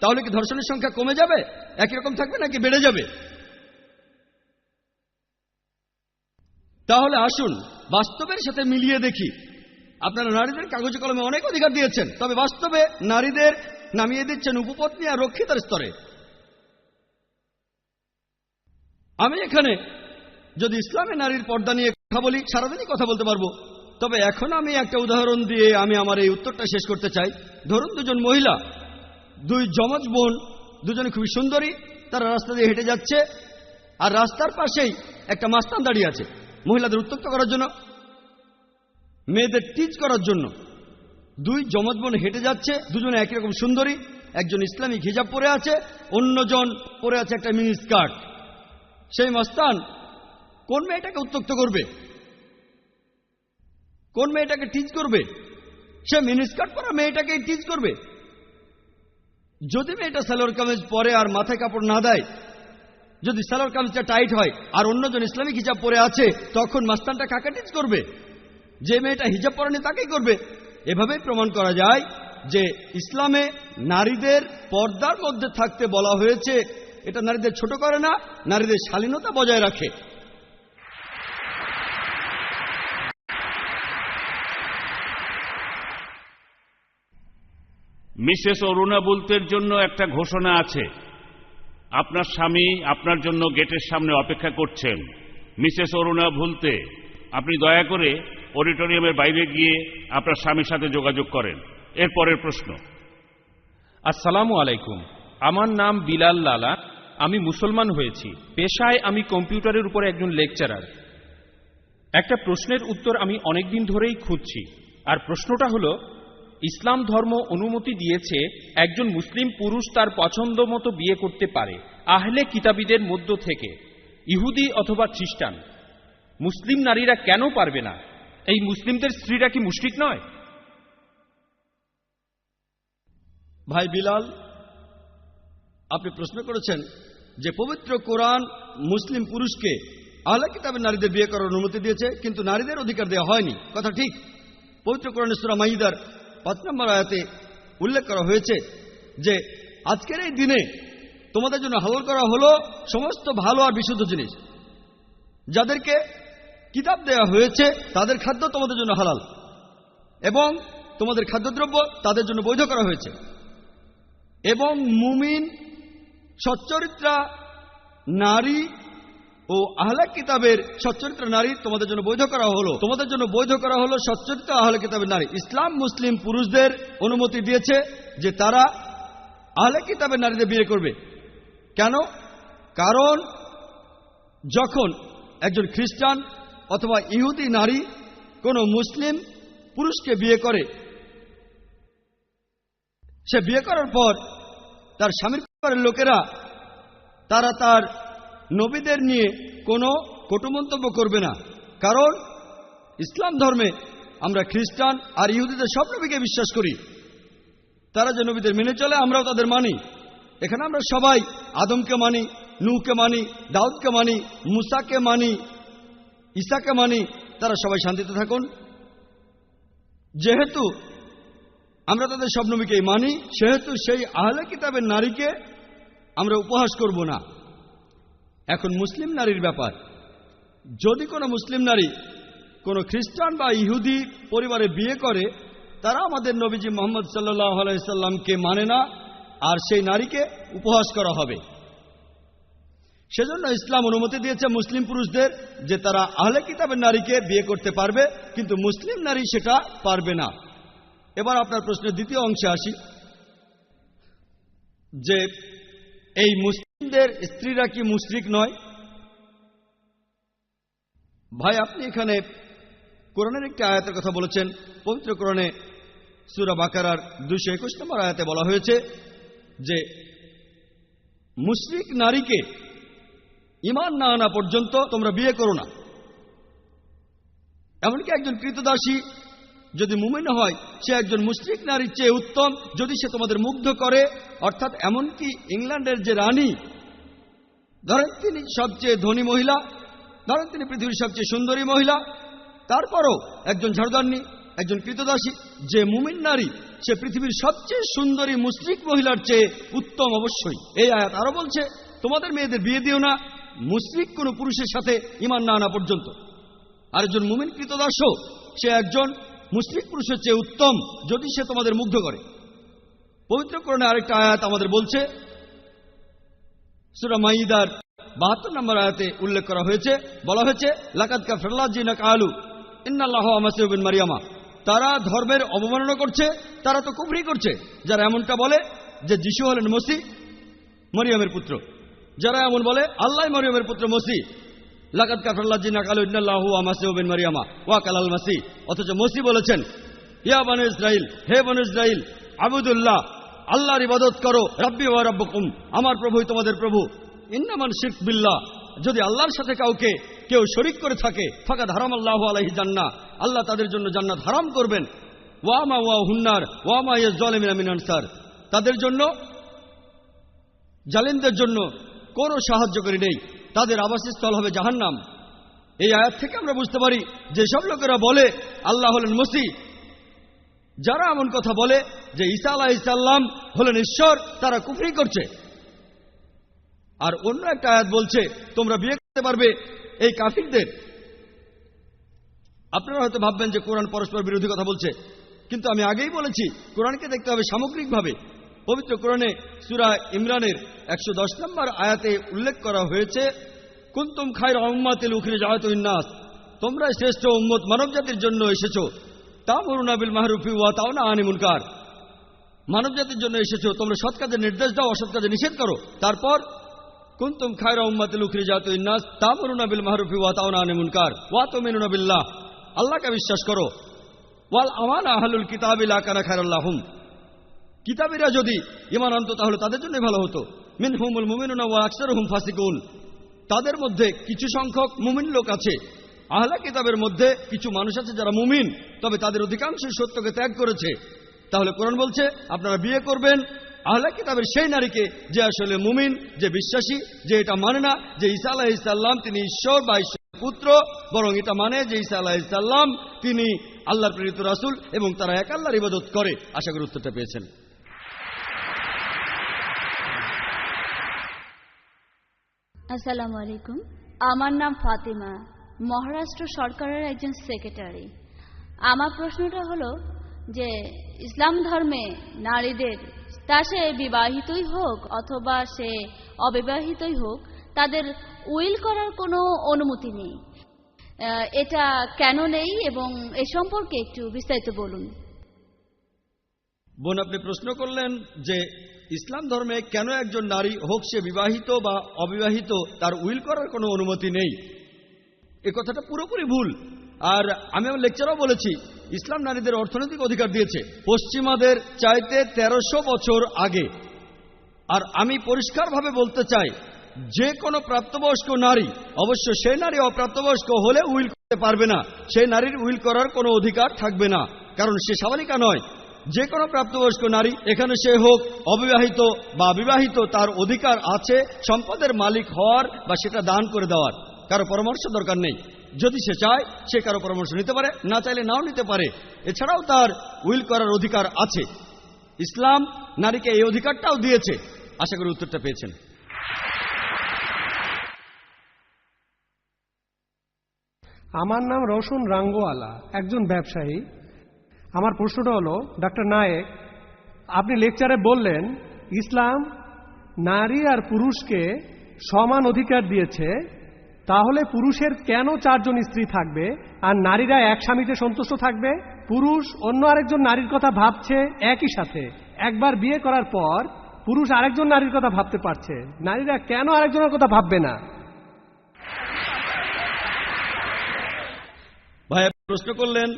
তাহলে কি ধর্ষণের সংখ্যা কমে যাবে, একই রকম থাকবে নাকি বেড়ে যাবে? তাহলে আসুন বাস্তবের সাথে মিলিয়ে দেখি। আপনারা নারীদের কাগজে কলমে অনেক অধিকার দিয়েছেন, তবে বাস্তবে নারীদের নামিয়ে দিচ্ছেন উপপত্নী আর রক্ষিতার স্তরে। আমি এখানে যদি ইসলামে নারীর পর্দা নিয়ে কথা বলি, সারাদিনই কথা বলতে পারবো। তবে এখন আমি একটা উদাহরণ দিয়ে আমি আমার এই উত্তরটা শেষ করতে চাই। ধরুন দুজন মহিলা, দুই যমজ বোন, দুজনে খুবই সুন্দরী, তারা রাস্তা দিয়ে হেঁটে যাচ্ছে, আর রাস্তার পাশেই একটা মাস্তান দাঁড়িয়ে আছে মহিলাদের উত্ত্যক্ত করার জন্য, মেয়েদের টিচ করার জন্য। দুই যমজ বোন হেঁটে যাচ্ছে, দুজনে একই রকম সুন্দরী, একজন ইসলামিক হিজাব পরে আছে, অন্যজন পরে আছে একটা মিনি স্কার্ট। সেই মস্তান কোন মেয়েটাকে উত্ত্যক্ত করবে, কোন মেয়েটাকে টিচ করবে? সে মিনি স্কার্ট পরা মেয়েটাকেই টিচ করবে। যদি মেয়েটা সালোয়ার কামিজ পরে আর মাথায় কাপড় না দেয়, যদি সালোয়ার কামিজটা টাইট হয় আর অন্যজন ইসলামিক হিজাব পরে আছে, তখন মাস্তানটা কাকে টিচ করবে? যে মেয়েটা হিজাব পরেনি তাকেই করবে। এভাবেই প্রমাণ করা যায় যে ইসলামে নারীদের পর্দার মধ্যে থাকতে বলা হয়েছে। এটা নারীদের ছোট করে না, নারীদের শালীনতা বজায় রাখে। মিসেস অরুণা বুলতের জন্য একটা ঘোষণা আছে। আপনার স্বামী আপনার জন্য গেটের সামনে অপেক্ষা করছেন। মিসেস অরুণা ভুলতে, আপনি দয়া করে অডিটোরিয়ামের বাইরে গিয়ে আপনার স্বামীর সাথে যোগাযোগ করেন। এরপরের প্রশ্ন। আসসালামু আলাইকুম, আমার নাম বিলাল লালা। আমি মুসলমান হয়েছি। পেশায় আমি কম্পিউটারের উপর একজন লেকচারার। একটা প্রশ্নের উত্তর আমি অনেকদিন ধরেই খুঁজছি, আর প্রশ্নটা হলো, ইসলাম ধর্ম অনুমতি দিয়েছে একজন মুসলিম পুরুষ তার পছন্দ মতো বিয়ে করতে পারে আহলে কিতাবীদের মধ্য থেকে, ইহুদি অথবা খ্রিস্টান। মুসলিম নারীরা কেন পারবে না? এই মুসলিমদের স্ত্রীরা কি মুশরিক নয়? ভাই বিলাল, আপনি প্রশ্ন করেছেন যে পবিত্র কোরআন মুসলিম পুরুষকে আহলে কিতাবের নারীদের বিয়ে করার অনুমতি দিয়েছে, কিন্তু নারীদের অধিকার দেওয়া হয়নি। কথা ঠিক। পবিত্র কোরআনের সূরা মাইদার ৫ নম্বর আয়াতে উল্লেখ করা হয়েছে যে আজকের এই দিনে তোমাদের জন্য হালাল করা হলো সমস্ত ভালো আর বিশুদ্ধ জিনিস। যাদেরকে কিতাব দেওয়া হয়েছে তাদের খাদ্য তোমাদের জন্য হালাল, এবং তোমাদের খাদ্যদ্রব্য তাদের জন্য বৈধ করা হয়েছে। এবং মুমিন সচ্চরিত্রা নারী ও আহলে কিতাবের সচ্চরিত্রা নারী তোমাদের জন্য বৈধ করা হলো। তোমাদের জন্য বৈধ করা হলো সচ্চরিত্রা আহলে কিতাবের নারী। ইসলাম মুসলিম পুরুষদের অনুমতি দিয়েছে যে তারা আহলে কিতাবের নারীদের বিয়ে করবে। কেন? কারণ যখন একজন খ্রিস্টান অথবা ইহুদি নারী কোনো মুসলিম পুরুষকে বিয়ে করে, সে বিয়ে করার পর তার স্বামীর পরিবারের লোকেরা তারা তার নবীদের নিয়ে কোনো কটু মন্তব্য করবে না। কারণ ইসলাম ধর্মে আমরা খ্রিস্টান আর ইহুদিদের সব নবীকে বিশ্বাস করি। তারা যে নবীদের মেনে চলে আমরাও তাদের মানি। এখানে আমরা সবাই আদমকে মানি, নূহকে মানি, দাউদকে মানি, মুসাকে মানি, ঈসাকে মানি। তারা সবাই শান্তিতে থাকুন। যেহেতু আমরা তাদের সব নবীকেই মানি, সেহেতু সেই আহলে কিতাবের নারীকে আমরা উপহাস করব না। এখন মুসলিম নারীর ব্যাপার। যদি কোনো মুসলিম নারী কোনো খ্রিস্টান বা ইহুদি পরিবারে বিয়ে করে, তারা আমাদের নবীজি মুহাম্মদ সাল্লাল্লাহু আলাইহি সাল্লামকে মানে না, আর সেই নারীকে উপহাস করা হবে। সেজন্য ইসলাম অনুমতি দিয়েছে মুসলিম পুরুষদের যে তারা আহলে কিতাবের নারীকে বিয়ে করতে পারবে, কিন্তু মুসলিম নারী সেটা পারবে না। এবার আপনার প্রশ্নের দ্বিতীয় অংশে আসি, যে এই মুসলিমদের স্ত্রীরা কি মুশরিক নয়? ভাই, আপনি এখানে কোরআনের একটি আয়াতের কথা বলেছেন। পবিত্র কোরআনে সূরা বাকারার 221 নম্বর আয়াতে বলা হয়েছে যে মুশরিক নারীকে ঈমান না আনা পর্যন্ত তোমরা বিয়ে করো না। এমনকি একজন কৃতদাসী যদি মুমিন হয়, সে একজন মুশরিক নারীর চেয়ে উত্তম যদি সে তোমাদের মুগ্ধ করে। অর্থাৎ এমনকি ইংল্যান্ডের যে রানী, ধরেন তিনি সবচেয়ে ধনী মহিলা, ধরেন তিনি পৃথিবীর সবচেয়ে সুন্দরী মহিলা, তারপরও একজন ঝাড়দান্নি, একজন কৃতদাসী যে মুমিন নারী, সে পৃথিবীর সবচেয়ে সুন্দরী মুশরিক মহিলার চেয়ে উত্তম অবশ্যই। এই আয়াত আরো বলছে তোমাদের মেয়েদের বিয়ে দিও না মুশরিক কোন পুরুষের সাথে ঈমান না আনা পর্যন্ত। আর একজন মুমিন কৃতদাসও সে একজন মুশরিক পুরুষের চেয়ে উত্তম যদি সে তোমাদের মুগ্ধ করে। পবিত্র কোরআনে আরেকটা আয়াত আমাদের বলছে, সূরা মাইদার 72 নম্বর আয়াতে উল্লেখ করা হয়েছে, বলা হয়েছে লাকাদ কাফারাল্লাযিনা ক্বালু ইন্নাল্লাহা মাসীহু ইবনে মারইয়ামা। তারা ধর্মের অবমাননা করছে, তারা তো কুফরি করছে যারা এমনটা বলে যে যিশু হলেন মসিহ, মরিয়মের পুত্র। যারা এমন বলে আল্লাহ মরিয়মের পুত্র মসিহ। লাকাদ কাফারাল্লাযিনা ক্বালু ইন্নাল্লাহু মাসীহু ইবনে মারইয়ামা ওয়া কালাল মাসিহ। অথচ মসিহ বলেছেন ইয়া বনী ইসরাইল, হে বনী ইসরাইল, আবুদুল্লাহ, আল্লাহর ইবাদত করো, রাব্বি ওয়া রাব্বুকুম, আমার প্রভুই তোমাদের প্রভু। ইন্নামান শিরক বিল্লাহ, যদি আল্লাহর সাথে কাউকে কেউ শরীক করে থাকে, ফাকাদ হারামাল্লাহু আলাইহি জান্নাহ, আল্লাহ তাদের জন্য জান্নাত হারাম করবেন। ওয়া মা ওয়া হুন্নার ওয়া মা ইয়াযালিমিনা মিন আনসার, তাদের জন্য, জালিমদের জন্য কোনো সাহায্যকারী নেই, তাদের আবাসস্থল হবে জাহান্নাম। এই আয়াত থেকে আমরা বুঝতে পারি যে সব লোকেরা বলে আল্লাহ হলেন মসিহ, যারা এমন কথা বলে যে ঈসা আলাইহিস সালাম হলেন ঈশ্বর, তারা কুফরি করছে। আর অন্য একটা আয়াত বলছে তোমরা বিয়ে করতে পারবে এই কাফিরদের। আপনারা হয়তো ভাববেন যে কোরআন পরস্পর বিরোধী কথা বলছে, কিন্তু আমি আগেই বলেছি কোরআনকে দেখতে হবে সামগ্রিকভাবে। পবিত্র কোরআনে সূরা ইমরানের 110 নম্বর আয়াতে উল্লেখ করা হয়েছে, কুনতুম খায়রা উম্মাতিন উখরিজাত লিন-নাস, তোমরা শ্রেষ্ঠ উম্মত মানব জাতির জন্য এসেছো, তা'মুরুনা বিল মা'রুফি ওয়া তা'নাউনা আনিল মুনকার, মানব জাতির জন্য এসেছো, তোমরা সৎ কাজের নির্দেশ দাও, অসৎ কাজে নিষেধ করো। তারপর কুনতুম খায়রা উম্মাতিন উখরিজাত লিন-নাস তা'মুরুনা বিল মা'রুফি ওয়া তা'নাউনা আনিল মুনকার ওয়া তু'মিনুনা বিল্লাহ, আল্লাহকে বিশ্বাস করো। ওয়াল আমানা আহলুল কিতাবি লা কানা খায়রাল লাহুম, কিতাবীরা যদি ঈমান আনতো তাহলে তাদের জন্যই ভালো হতো। মিনহুমুল মুমিনুনা ওয়া আকসারুহুম ফাসিকুন, তাদের মধ্যে কিছু সংখ্যক মুমিন লোক আছে। আহলে কিতাবের মধ্যে কিছু মানুষ আছে যারা মুমিন, তবে তাদের অধিকাংশই সত্যকে ত্যাগ করেছে। তাহলে কোরআন বলছে আপনারা বিয়ে করবেন আহলে কিতাবের সেই নারীকে যে আসলে মুমিন, যে বিশ্বাসী, যে এটা মানে না যে ঈসা আলাইহিস সালাম তিনি ঈশ্বর বা ঈশ্বরের পুত্র, বরং এটা মানে যে ঈসা আলাইহিস সালাম তিনি আল্লাহর প্রেরিত রাসূল এবং তারা এক আল্লাহর ইবাদত করে। আশা করি উত্তরটা পেয়েছেন। আসসালামু আলাইকুম, আমার নাম ফাতিমা, মহারাষ্ট্র সরকারের একজন সেক্রেটারি। আমার প্রশ্নটা হলো যে ইসলাম ধর্মে নারীদের, তা সে বিবাহিতই হোক অথবা সে অবিবাহিতই হোক, তাদের উইল করার কোনো অনুমতি নেই। এটা কেন নেই এবং এ সম্পর্কে একটু বিস্তারিত বলুন। বোন, আপনি প্রশ্ন করলেন যে ইসলাম ধর্মে কেন একজন নারী, হোক সে বিবাহিত বা অবিবাহিত, তার উইল করার কোনো অনুমতি নেই। এ কথাটা পুরোপুরি ভুল। আর আমি আমার লেকচারও বলেছি ইসলাম নারীদের অর্থনৈতিক অধিকার দিয়েছে পশ্চিমাদের চাইতে 1300 বছর আগে। আর আমি পরিষ্কারভাবে বলতে চাই, যে কোনো প্রাপ্তবয়স্ক নারী, অবশ্য সেই নারী অপ্রাপ্তবয়স্ক হলে উইল করতে পারবে না, সেই নারীর উইল করার কোনো অধিকার থাকবে না, কারণ সে সাবালিকা নয়। যে কোনো প্রাপ্তবয়স্ক নারী, এখানে সে হোক অবিবাহিত বা বিবাহিত, তার অধিকার আছে সম্পদের মালিক হওয়ার বা সেটা দান করে দেওয়ার। কারো পরামর্শ দরকার নেই। যদি সে চায় সে কারো পরামর্শ নিতে পারে, না চাইলে নাও নিতে পারে। এছাড়াও তার উইল করার অধিকার আছে। ইসলাম নারীকে এই অধিকারটাও দিয়েছে। আশা করি উত্তরটা পেয়েছেন। আমার নাম রওশন রাঙ্গোয়ালা, একজন ব্যবসায়ী। আমার প্রশ্নটা হলো, ডক্টর নায়েক, আপনি লেকচারে বললেন ইসলাম নারী আর পুরুষকে সমান অধিকার দিয়েছে, তাহলে পুরুষের কেন 4 জন স্ত্রী থাকবে আর নারীরা এক স্বামীতে সন্তুষ্ট থাকবে? পুরুষ অন্য আরেকজন নারীর কথা ভাবছে একই সাথে, একবার বিয়ে করার পর পুরুষ আরেকজন নারীর কথা ভাবতে পারছে, নারীরা কেন আরেকজনের কথা ভাববে না? ভাই, প্রশ্ন করলেন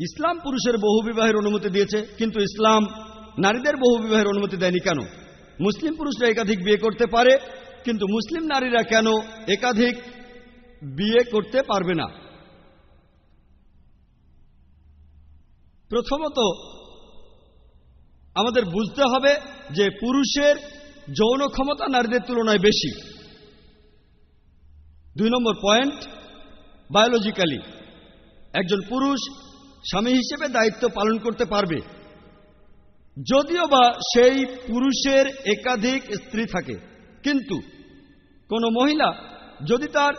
ইসলাম পুরুষের বহু বিবাহের অনুমতি দিয়েছে, কিন্তু ইসলাম নারীদের বহু বিবাহের অনুমতি দেয়নি কেন? মুসলিম পুরুষরা একাধিক বিয়ে করতে পারে, কিন্তু মুসলিম নারীরা কেন একাধিক বিয়ে করতে পারবে না? প্রথমত আমাদের বুঝতে হবে যে পুরুষের যৌন ক্ষমতা নারীদের তুলনায় বেশি। 2 নম্বর পয়েন্ট, বায়োলজিক্যালি একজন পুরুষ স্বামী হিসেবে দায়িত্ব পালন করতে পারবে, যদিও বা সেই পুরুষের একাধিক স্ত্রী থাকে। কিন্তু কোন মহিলা যদি তার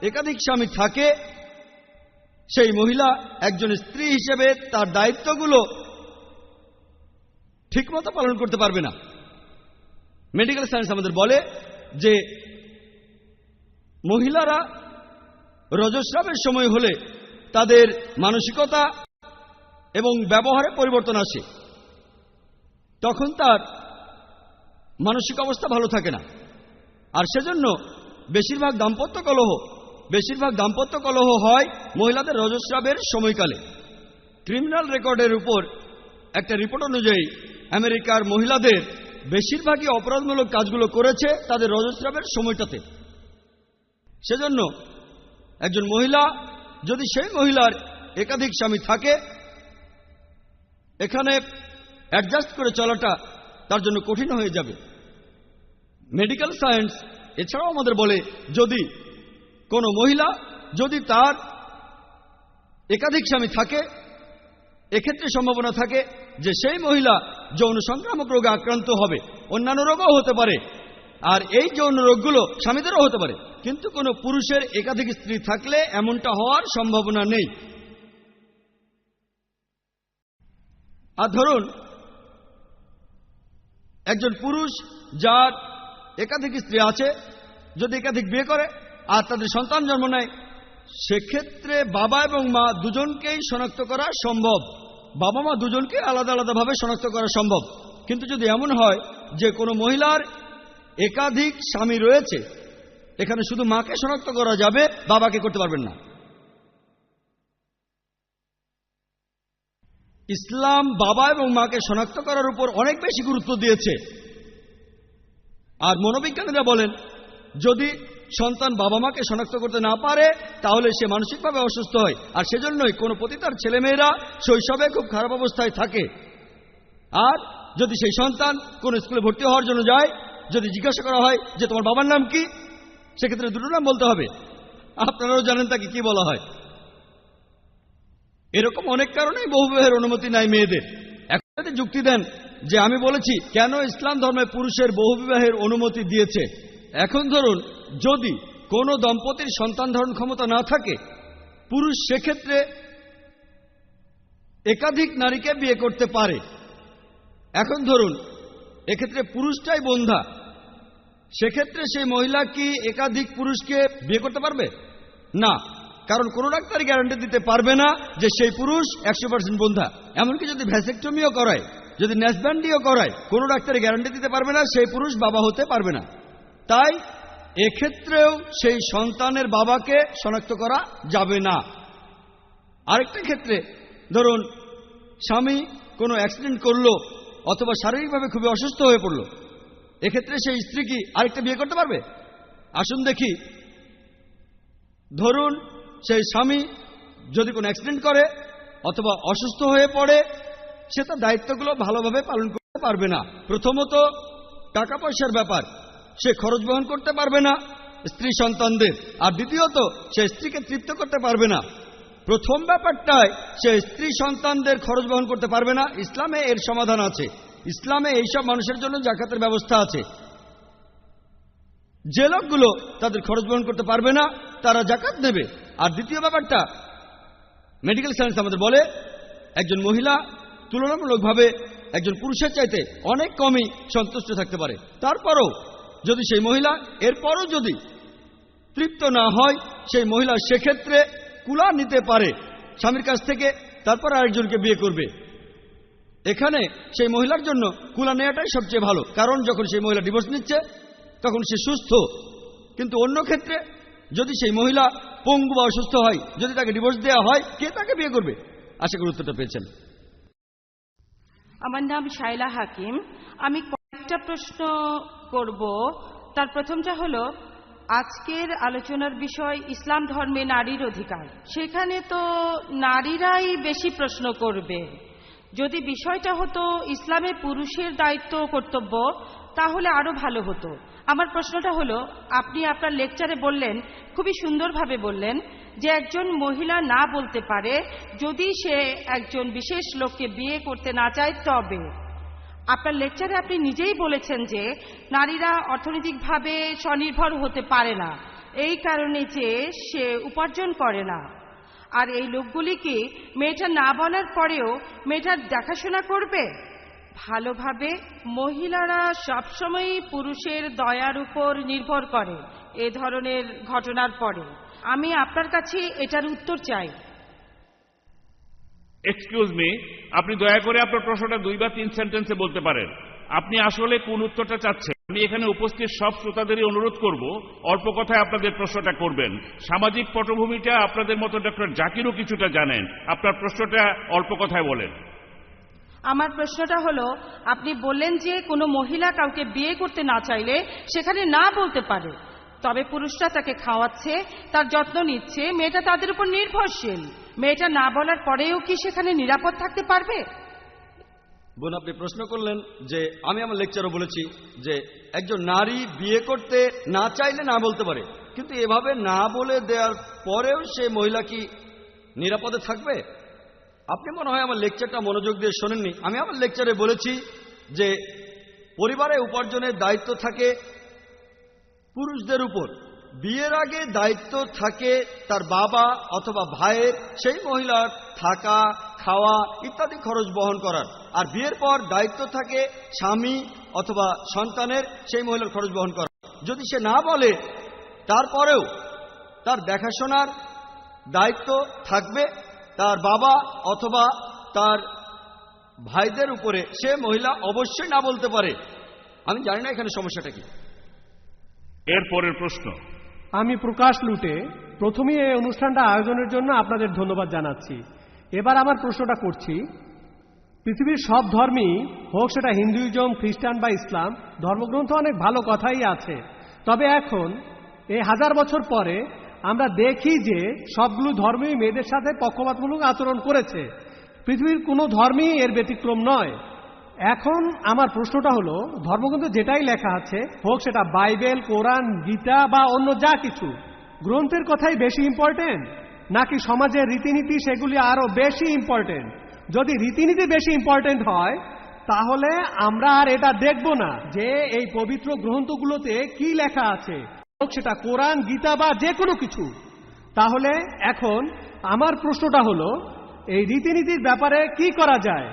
একাধিক স্বামী থাকে, সেই মহিলা একজন স্ত্রী হিসেবে তার দায়িত্বগুলো ঠিকমতো পালন করতে পারবে না। মেডিকেল সায়েন্স আমাদের বলে যে মহিলারা রজস্রাবের সময় হলে তাদের মানসিকতা এবং ব্যবহারে পরিবর্তন আসে, তখন তার মানসিক অবস্থা ভালো থাকে না। আর সেজন্য বেশিরভাগ দাম্পত্য কলহ হয় মহিলাদের রজস্রাবের সময়কালে। ক্রিমিনাল রেকর্ডের উপর একটা রিপোর্ট অনুযায়ী আমেরিকার মহিলাদের বেশিরভাগই অপরাধমূলক কাজগুলো করেছে তাদের রজস্রাবের সময়টাতে। সেজন্য একজন মহিলা, যদি সেই মহিলার একাধিক স্বামী থাকে, এখানে অ্যাডজাস্ট করে চলাটা তার জন্য কঠিন হয়ে যাবে। মেডিকেল সায়েন্স এছাড়াও আমাদের বলে, যদি কোনো মহিলা যদি তার একাধিক স্বামী থাকে, এক্ষেত্রে সম্ভাবনা থাকে যে সেই মহিলা যৌন সংক্রামক রোগে আক্রান্ত হবে। অন্যান্য রোগও হতে পারে, আর এই যৌন রোগগুলো স্বামীদেরও হতে পারে, কিন্তু কোনো পুরুষের একাধিক স্ত্রী থাকলে এমনটা হওয়ার সম্ভাবনা নেই। আর ধরুন একজন পুরুষ যার একাধিক স্ত্রী আছে, যদি একাধিক বিয়ে করে আর তাদের সন্তান জন্ম নেয়, সেক্ষেত্রে বাবা এবং মা দুজনকেই শনাক্ত করা সম্ভব। বাবা মা দুজনকে আলাদা আলাদাভাবে শনাক্ত করা সম্ভব। কিন্তু যদি এমন হয় যে কোনো মহিলার একাধিক স্বামী রয়েছে, এখানে শুধু মাকে শনাক্ত করা যাবে, বাবাকে করতে পারবেন না। ইসলাম বাবা এবং মাকে শনাক্ত করার উপর অনেক বেশি গুরুত্ব দিয়েছে। আর মনোবিজ্ঞানীরা বলেন, যদি সন্তান বাবা মাকে শনাক্ত করতে না পারে তাহলে সে মানসিকভাবে অসুস্থ হয়। আর সেজন্যই কোনো পতিতার ছেলেমেয়েরা শৈশবে খুব খারাপ অবস্থায় থাকে। আর যদি সেই সন্তান কোন স্কুলে ভর্তি হওয়ার জন্য যায়, যদি জিজ্ঞাসা করা হয় যে তোমার বাবার নাম কি, সেক্ষেত্রে দুটো নাম বলতে হবে। আপনারাও জানেন তাকে কি বলা হয়। এরকম অনেক কারণেই বহুবিবাহের অনুমতি নাই মেয়েদের। এখন যদি যুক্তি দেন যে আমি বলেছি কেন ইসলাম ধর্মে পুরুষের বহুবিবাহের অনুমতি দিয়েছে। এখন ধরুন যদি কোনো দম্পতির সন্তান ধারণ ক্ষমতা না থাকে, পুরুষ সেক্ষেত্রে একাধিক নারীকে বিয়ে করতে পারে। এখন ধরুন এক্ষেত্রে পুরুষটাই বন্ধা, সেক্ষেত্রে সেই মহিলা কি একাধিক পুরুষকে বিয়ে করতে পারবে না? কারণ কোনো ডাক্তারই গ্যারান্টি দিতে পারবে না যে সেই পুরুষ 100% বন্ধা। এমনকি যদি ভ্যাসেকটমিও করায়, যদি নেসব্যান্ডিও করায়, কোনো ডাক্তারই গ্যারান্টি দিতে পারবে না সেই পুরুষ বাবা হতে পারবে না। তাই এক্ষেত্রেও সেই সন্তানের বাবাকে শনাক্ত করা যাবে না। আরেকটা ক্ষেত্রে ধরুন স্বামী কোনো অ্যাক্সিডেন্ট করলো অথবা শারীরিকভাবে খুবই অসুস্থ হয়ে পড়ল, এক্ষেত্রে সেই স্ত্রী কি আরেকটা বিয়ে করতে পারবে? আসুন দেখি, ধরুন সেই স্বামী যদি কোনো অ্যাক্সিডেন্ট করে অথবা অসুস্থ হয়ে পড়ে, সে তার দায়িত্বগুলো ভালোভাবে পালন করতে পারবে না। প্রথমত টাকা পয়সার ব্যাপার, সে খরচ বহন করতে পারবে না স্ত্রী সন্তানদের। আর দ্বিতীয়ত সে স্ত্রীকে তৃপ্ত করতে পারবে না। প্রথম ব্যাপারটায় সে স্ত্রী সন্তানদের খরচ বহন করতে পারবে না। ইসলামে এর সমাধান আছে। ইসলামে এইসব মানুষের জন্য জাকাতের ব্যবস্থা আছে। যে লোকগুলো তাদের খরচ বহন করতে পারবে না তারা জাকাত নেবে। আর দ্বিতীয় ব্যাপারটা, মেডিকেল সায়েন্স আমাদের বলে একজন মহিলা তুলনামূলকভাবে একজন পুরুষের চাইতে অনেক কমই সন্তুষ্ট থাকতে পারে। তারপরও যদি সেই মহিলা এরপরও যদি তৃপ্ত না হয়, সেই মহিলা সেক্ষেত্রে কুলা নিতে পারে স্বামীর কাছ থেকে, তারপর আরেকজনকে বিয়ে করবে। এখানে সেই মহিলার জন্য কুলা নেওয়াটাই সবচেয়ে ভালো, কারণ যখন সেই মহিলা ডিভোর্স নিচ্ছে তখন সে সুস্থ। কিন্তু অন্য ক্ষেত্রে যদি সেই মহিলা পঙ্গু বা অসুস্থ হয়, যদি তাকে ডিভোর্স দেওয়া হয়, কে তাকে বিয়ে করবে? আশা করি উত্তরটা পেয়েছেন। আমার নাম শাইলা হাকিম। আমি কয়েকটা প্রশ্ন করব। তার প্রথমটা হলো, আজকের আলোচনার বিষয় ইসলাম ধর্মে নারীর অধিকার। সেখানে তো নারীরাই বেশি প্রশ্ন করবে। যদি বিষয়টা হতো ইসলামে পুরুষের দায়িত্ব ও কর্তব্য, তাহলে আরো ভালো হতো। আমার প্রশ্নটা হলো, আপনি আপনার লেকচারে বললেন, খুবই সুন্দরভাবে বললেন, যে একজন মহিলা না বলতে পারে যদি সে একজন বিশেষ লোককে বিয়ে করতে না চায়। তবে আপনার লেকচারে আপনি নিজেই বলেছেন যে নারীরা অর্থনৈতিকভাবে স্বনির্ভর হতে পারে না, এই কারণে যে সে উপার্জন করে না। আর এই লোকগুলি কি মেয়েটা না বলার পরেও মেয়েটার দেখাশোনা করবে ভালোভাবে? মহিলারা সবসময়ই পুরুষের দয়ার উপর নির্ভর করে এ ধরনের ঘটনার পরে। আমি আপনার কাছে এটার উত্তর চাই। এক্সকিউজ মি, আপনি দয়া করে আপনার প্রশ্নটা 2 বা 3 সেন্টেন্সে বলতে পারেন। আপনি আসলে কোন উত্তরটা চাচ্ছেন? আমি এখানে উপস্থিত সব শ্রোতাদেরই অনুরোধ করব অল্প কথায় আপনাদের প্রশ্নটা করবেন। সামাজিক পটভূমিটা আপনাদের মতো ডক্টর জাকিরও কিছুটা জানেন। আপনার প্রশ্নটা অল্প কথায় বলেন। আমার প্রশ্নটা হলো, আপনি বললেন যে কোনো মহিলা কাউকে বিয়ে করতে না চাইলে সেখানে না বলতে পারে, তবে পুরুষরা তাকে খাওয়াচ্ছে, তার যত্ন নিচ্ছে, মেয়েটা তাদের উপর নির্ভরশীল। মেয়েটা না বলার পরেও কি সেখানে নিরাপদ থাকতে পারবে? বোন, আপনি প্রশ্ন করলেন যে আমি আমার লেকচারও বলেছি যে একজন নারী বিয়ে করতে না চাইলে না বলতে পারে, কিন্তু এভাবে না বলে দেওয়ার পরেও সে মহিলা কি নিরাপদে থাকবে? আপনি মনে হয় আমার লেকচারটা মনোযোগ দিয়ে শোনেননি। আমি আমার লেকচারে বলেছি যে পরিবারে উপার্জনের দায়িত্ব থাকে পুরুষদের উপর, বিয়ের আগে দায়িত্ব থাকে তার বাবা অথবা ভাইয়ের সেই মহিলার থাকা, খাওয়া ইত্যাদি খরচ বহন করার, আর বিয়ের পর দায়িত্ব থাকে স্বামী অথবা সন্তানের সেই মহিলার খরচ বহন করার। যদি সে না বলে তারপরেও তার দেখাশোনার দায়িত্ব থাকবে তার বাবা অথবা তার ভাইদের উপরে, সে মহিলা অবশ্যই না বলতে পারে। আমি জানি না এখানে সমস্যাটা কি। এরপরের প্রশ্ন। আমি প্রকাশ লুটে প্রথমেই এই অনুষ্ঠানটা আয়োজনের জন্য আপনাদের ধন্যবাদ জানাচ্ছি। এবার আমার প্রশ্নটা করছি, পৃথিবীর সব ধর্মই হোক সেটা হিন্দুইজম, খ্রিস্টান বা ইসলাম, ধর্মগ্রন্থ অনেক ভালো কথাই আছে। তবে এখন এই 1000 বছর পরে আমরা দেখি যে সবগুলো ধর্মই মেয়েদের সাথে পক্ষপাতমূলক আচরণ করেছে। পৃথিবীর কোনো ধর্মই এর ব্যতিক্রম নয়। এখন আমার প্রশ্নটা হলো, ধর্মগ্রন্থে যেটাই লেখা আছে, হোক সেটা বাইবেল, কোরআন, গীতা বা অন্য যা কিছু, গ্রন্থের কথাই বেশি ইম্পর্টেন্ট নাকি সমাজের রীতিনীতি সেগুলি আরো বেশি ইম্পর্টেন্ট? যদি রীতিনীতি বেশি ইম্পর্টেন্ট হয় তাহলে আমরা আর এটা দেখব না যে এই পবিত্র গ্রন্থগুলোতে কি লেখা আছে, হোক সেটা কোরআন, গীতা বা যে কোনো কিছু। তাহলে এখন আমার প্রশ্নটা হলো, এই রীতিনীতির ব্যাপারে কি করা যায়?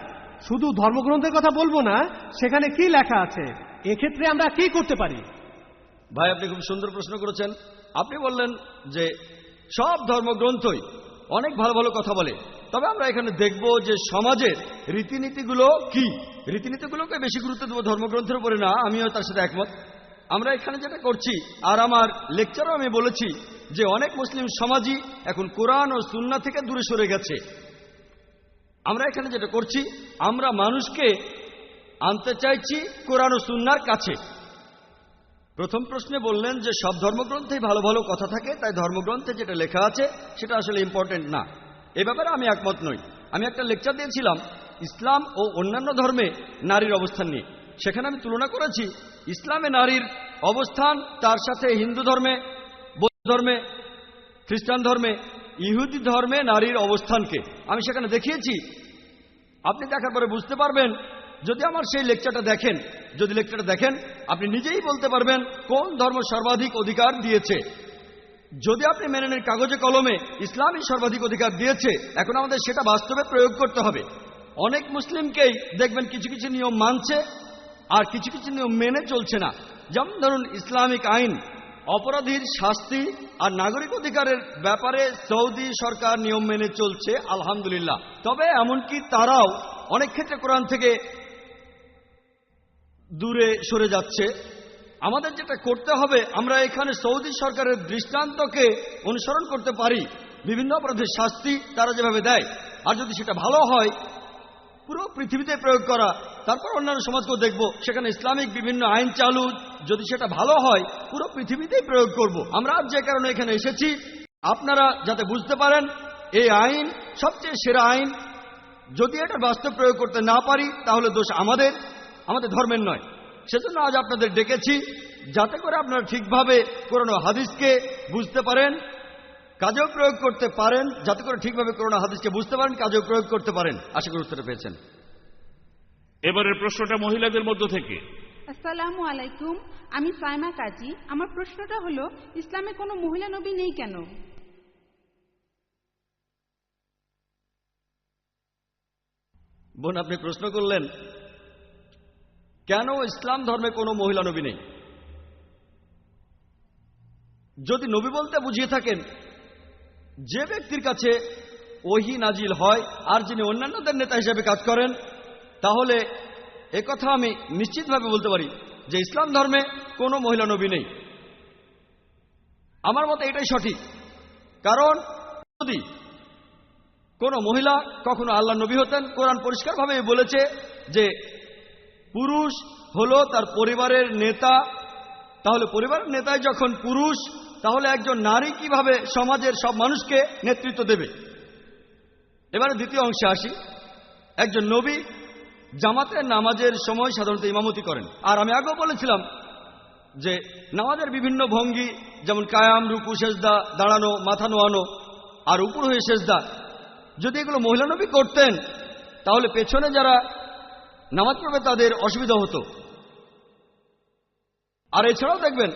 শুধু ধর্মগ্রন্থের কথা বলবো না, সেখানে কি লেখা আছে, এক্ষেত্রে আমরা কি করতে পারি? ভাই, আপনি খুব সুন্দর প্রশ্ন করেছেন। আপনি বললেন যে সব ধর্মগ্রন্থই অনেক ভালো ভালো কথা বলে, তবে আমরা এখানে দেখব যে সমাজের রীতিনীতিগুলো কি। রীতিনীতিগুলোকে বেশি গুরুত্ব দেবো ধর্মগ্রন্থের উপরে না, আমিও তার সাথে একমত। আমরা এখানে যেটা করছি, আর আমার লেকচারও আমি বলেছি যে অনেক মুসলিম সমাজই এখন কোরআন ও সুন্নাহ থেকে দূরে সরে গেছে। আমরা এখানে যেটা করছি, আমরা মানুষকে আনতে চাইছি কোরআন ও সুন্নাহর কাছে। প্রথম প্রশ্নে বললেন যে সব ধর্মগ্রন্থেই ভালো ভালো কথা থাকে, তাই ধর্মগ্রন্থে যেটা লেখা আছে সেটা আসলে ইম্পর্টেন্ট না। এ ব্যাপারে আমি একমত নই। আমি একটা লেকচার দিয়েছিলাম ইসলাম ও অন্যান্য ধর্মে নারীর অবস্থান নিয়ে। সেখানে আমি তুলনা করেছি ইসলামে নারীর অবস্থান তার সাথে হিন্দু ধর্মে, বৌদ্ধ ধর্মে, খ্রিস্টান ধর্মে, ইহুদি ধর্মে নারীর অবস্থানকে আমি সেখানে দেখিয়েছি। আপনি দেখার পরে বুঝতে পারবেন, যদি আমার সেই লেকচারটা দেখেন, যদি লেকচারটা দেখেন আপনি নিজেই বলতে পারবেন কোন ধর্ম সর্বাধিক অধিকার দিয়েছে। যদি আপনি মেনে নেন কাগজে কলমে ইসলামই সর্বাধিক অধিকার দিয়েছে, এখন আমাদের সেটা বাস্তবে প্রয়োগ করতে হবে। অনেক মুসলিমকেই দেখবেন কিছু কিছু নিয়ম মানছে আর কিছু কিছু নিয়ম মেনে চলছে না। যেমন ধরুন ইসলামিক আইন, অপরাধীর শাস্তি আর নাগরিক অধিকারের ব্যাপারে সৌদি সরকার নিয়ম মেনে চলছে, আলহামদুলিল্লাহ। তবে এমনকি তারাও অনেক ক্ষেত্রে কোরআন থেকে দূরে সরে যাচ্ছে। আমাদের যেটা করতে হবে, আমরা এখানে সৌদি সরকারের দৃষ্টান্তকে অনুসরণ করতে পারি। বিভিন্ন অপরাধের শাস্তি তারা যেভাবে দেয়, আর যদি সেটা ভালো হয় পুরো পৃথিবীতে প্রয়োগ করা, তারপর অন্যান্য সমাজকেও দেখব সেখানে ইসলামিক বিভিন্ন আইন চালু, যদি সেটা ভালো হয় পুরো পৃথিবীতেই প্রয়োগ করব। আমরা আজ যে কারণে এখানে এসেছি, আপনারা যাতে বুঝতে পারেন এই আইন সবচেয়ে সেরা আইন। যদি এটা বাস্তব প্রয়োগ করতে না পারি তাহলে দোষ আমাদের ধর্মের নয়। সেজন্য আজ আপনাদের ডেকেছি যাতে করে আপনারা ঠিকভাবে কোরআন ও হাদিসকে বুঝতে পারেন, কাজেও প্রয়োগ করতে পারেন, যাতে করে ঠিকভাবে কোরআন ও হাদিসকে বুঝতে পারেন, কাজেও প্রয়োগ করতে পারেন। আশা করি উত্তরটা পেয়েছেন। এবারের প্রশ্নটা মহিলাদের মধ্য থেকে। আসসালামু আলাইকুম, আমি সাইমা কাজী। আমার প্রশ্নটা হলো, ইসলামে কোনো মহিলা নবী নেই কেন? বোন, আপনি প্রশ্ন করলেন কেন ইসলাম ধর্মে কোনো মহিলা নবী নেই। যদি নবী বলতে বুঝিয়ে থাকেন যে ব্যক্তির কাছে ওহী নাজিল হয় আর যিনি অন্যান্যদের নেতা হিসেবে কাজ করেন, তাহলে একথা আমি নিশ্চিতভাবে বলতে পারি যে ইসলাম ধর্মে কোনো মহিলা নবী নেই। আমার মতে এটাই সঠিক। কারণ যদি কোন মহিলা কখনো আল্লাহ নবী হতেন? কোরআন পরিষ্কারভাবে বলেছে যে পুরুষ হলো তার পরিবারের নেতা। তাহলে পরিবারের নেতায় যখন পুরুষ, তাহলে একজন নারী কিভাবে সমাজের সব মানুষকে নেতৃত্ব দেবে? এবারে দ্বিতীয় অংশে আসি। একজন নবী জামাতের নামাজের সময় সাধারণত ইমামতি করেন। আর আমি আগেও বলেছিলাম যে নামাজের বিভিন্ন ভঙ্গি, যেমন কায়াম, রুকু, সেজদা, দাঁড়ানো, মাথা নোয়ানো আর উপর হয়ে সেজদা, যদি এগুলো মহিলা নবী করতেন তাহলে পেছনে যারা নামাজ পড়বে তাদের অসুবিধা হতো। আর এছাড়াও দেখবেন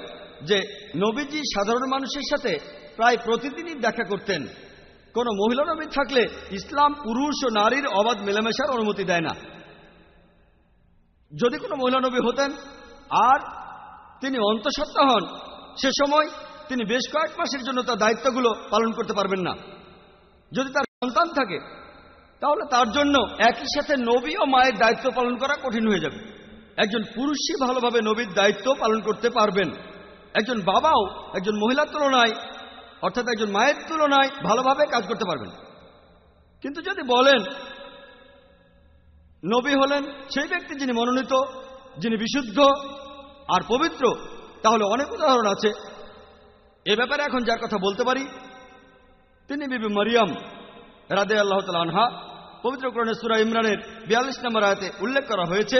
যে নবীজি সাধারণ মানুষের সাথে প্রায় প্রতিদিনই দেখা করতেন। কোন মহিলা নবী থাকলে ইসলাম পুরুষ ও নারীর অবাধ মেলামেশার অনুমতি দেয় না। যদি কোনো মহিলা নবী হতেন আর তিনি অন্তঃসত্ত্বা হন, সে সময় তিনি বেশ কয়েক মাসের জন্য তার দায়িত্বগুলো পালন করতে পারবেন না। যদি তার সন্তান থাকে তাহলে তার জন্য একই সাথে নবী ও মায়ের দায়িত্ব পালন করা কঠিন হয়ে যাবে। একজন পুরুষই ভালোভাবে নবীর দায়িত্ব পালন করতে পারবেন। একজন বাবাও একজন মহিলার তুলনায়, অর্থাৎ একজন মায়ের তুলনায় ভালোভাবে কাজ করতে পারবেন। কিন্তু যদি বলেন নবী হলেন সেই ব্যক্তি যিনি মনোনীত, যিনি বিশুদ্ধ আর পবিত্র, তাহলে অনেক উদাহরণ আছে। এ ব্যাপারে এখন যার কথা বলতে পারি তিনি বিবি মরিয়ম রাদিয়াল্লাহু তাআলা আনহা। পবিত্র কোরআনে সূরা ইমরানের 42 নম্বর আয়াতে উল্লেখ করা হয়েছে,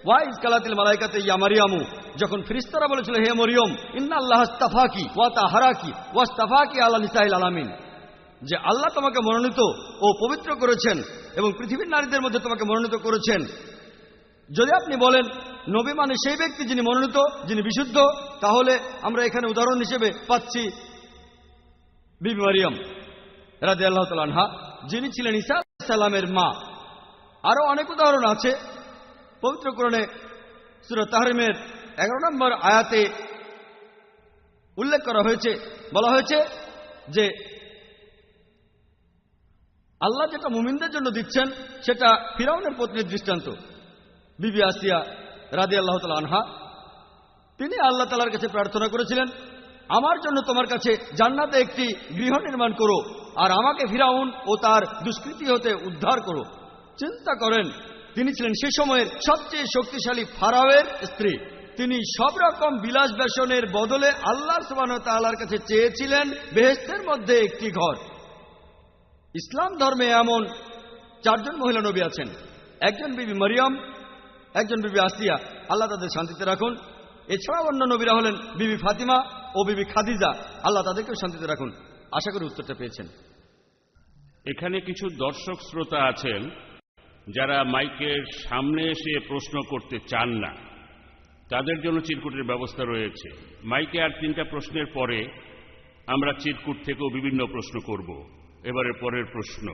ওয়াইজ কালাতিল মালাইকাতে ইয়া মারিয়ামু, যখন ফেরেশতারা বলেছিল হে মরিয়ম, ইন্নাল্লাহ আস্তাফাকি ওয়া তাহারাকি ওয়াস্তাফাকি আলা নিসাইল আলামিন, যে আল্লাহ তোমাকে মনোনীত ও পবিত্র করেছেন এবং পৃথিবীর নারীদের মধ্যে তোমাকে মনোনীত করেছেন। যদি আপনি বলেন নবী মানে সেই ব্যক্তি যিনি মনোনীত, যিনি বিশুদ্ধ, তাহলে আমরা এখানে উদাহরণ হিসেবে পাচ্ছি বিবি মরিয়ম রাদিয়াল্লাহু তাআলা আনহা, যিনি ছিলেন ঈসা আলাইহিস সালামের মা। আরো অনেক উদাহরণ আছে। পবিত্র কোরআনে সূরা তাহরিমের 11 নম্বর আয়াতে উল্লেখ করা হয়েছে, বলা হয়েছে যে আল্লাহ যেটা মুমিনদের জন্য দিচ্ছেন সেটা ফিরাউনের পত্নীর দৃষ্টান্ত। বিবি আসিয়া রাদিয়াল্লাহু তাআলা আনহা, তিনি আল্লাহ তাআলার কাছে প্রার্থনা করেছিলেন, আমার জন্য তোমার কাছে জান্নাতে একটি গৃহ নির্মাণ করো আর আমাকে ফিরাউন ও তার দুষ্কৃতি হতে উদ্ধার করো। চিন্তা করেন, তিনি ছিলেন সে সময়ের সবচেয়ে শক্তিশালী ফারাওয়ের স্ত্রী। তিনি সব রকম বিলাস বেশনের বদলে আল্লাহ সুবহানাহু ওয়া তাআলার কাছে চেয়েছিলেন বেহেশতের মধ্যে একটি ঘর। ইসলাম ধর্মে এমন 4 জন মহিলা নবী আছেন। একজন বিবি মরিয়ম, একজন বিবি আসিয়া, আল্লাহ তাদের শান্তিতে রাখুন। এছাড়াও অন্য নবীরা হলেন বিবি ফাতিমা ও বিবি খাদিজা, আল্লাহ তাদেরকেও শান্তিতে রাখুন। আশা করি উত্তরটা পেয়েছেন। এখানে কিছু দর্শক শ্রোতা আছেন যারা মাইকের সামনে এসে প্রশ্ন করতে চান না, তাদের জন্য চিরকুটের ব্যবস্থা রয়েছে। মাইকে আর 3টা প্রশ্নের পরে আমরা চিরকুট থেকেও বিভিন্ন প্রশ্ন করব। এবারে পরের প্রশ্ন।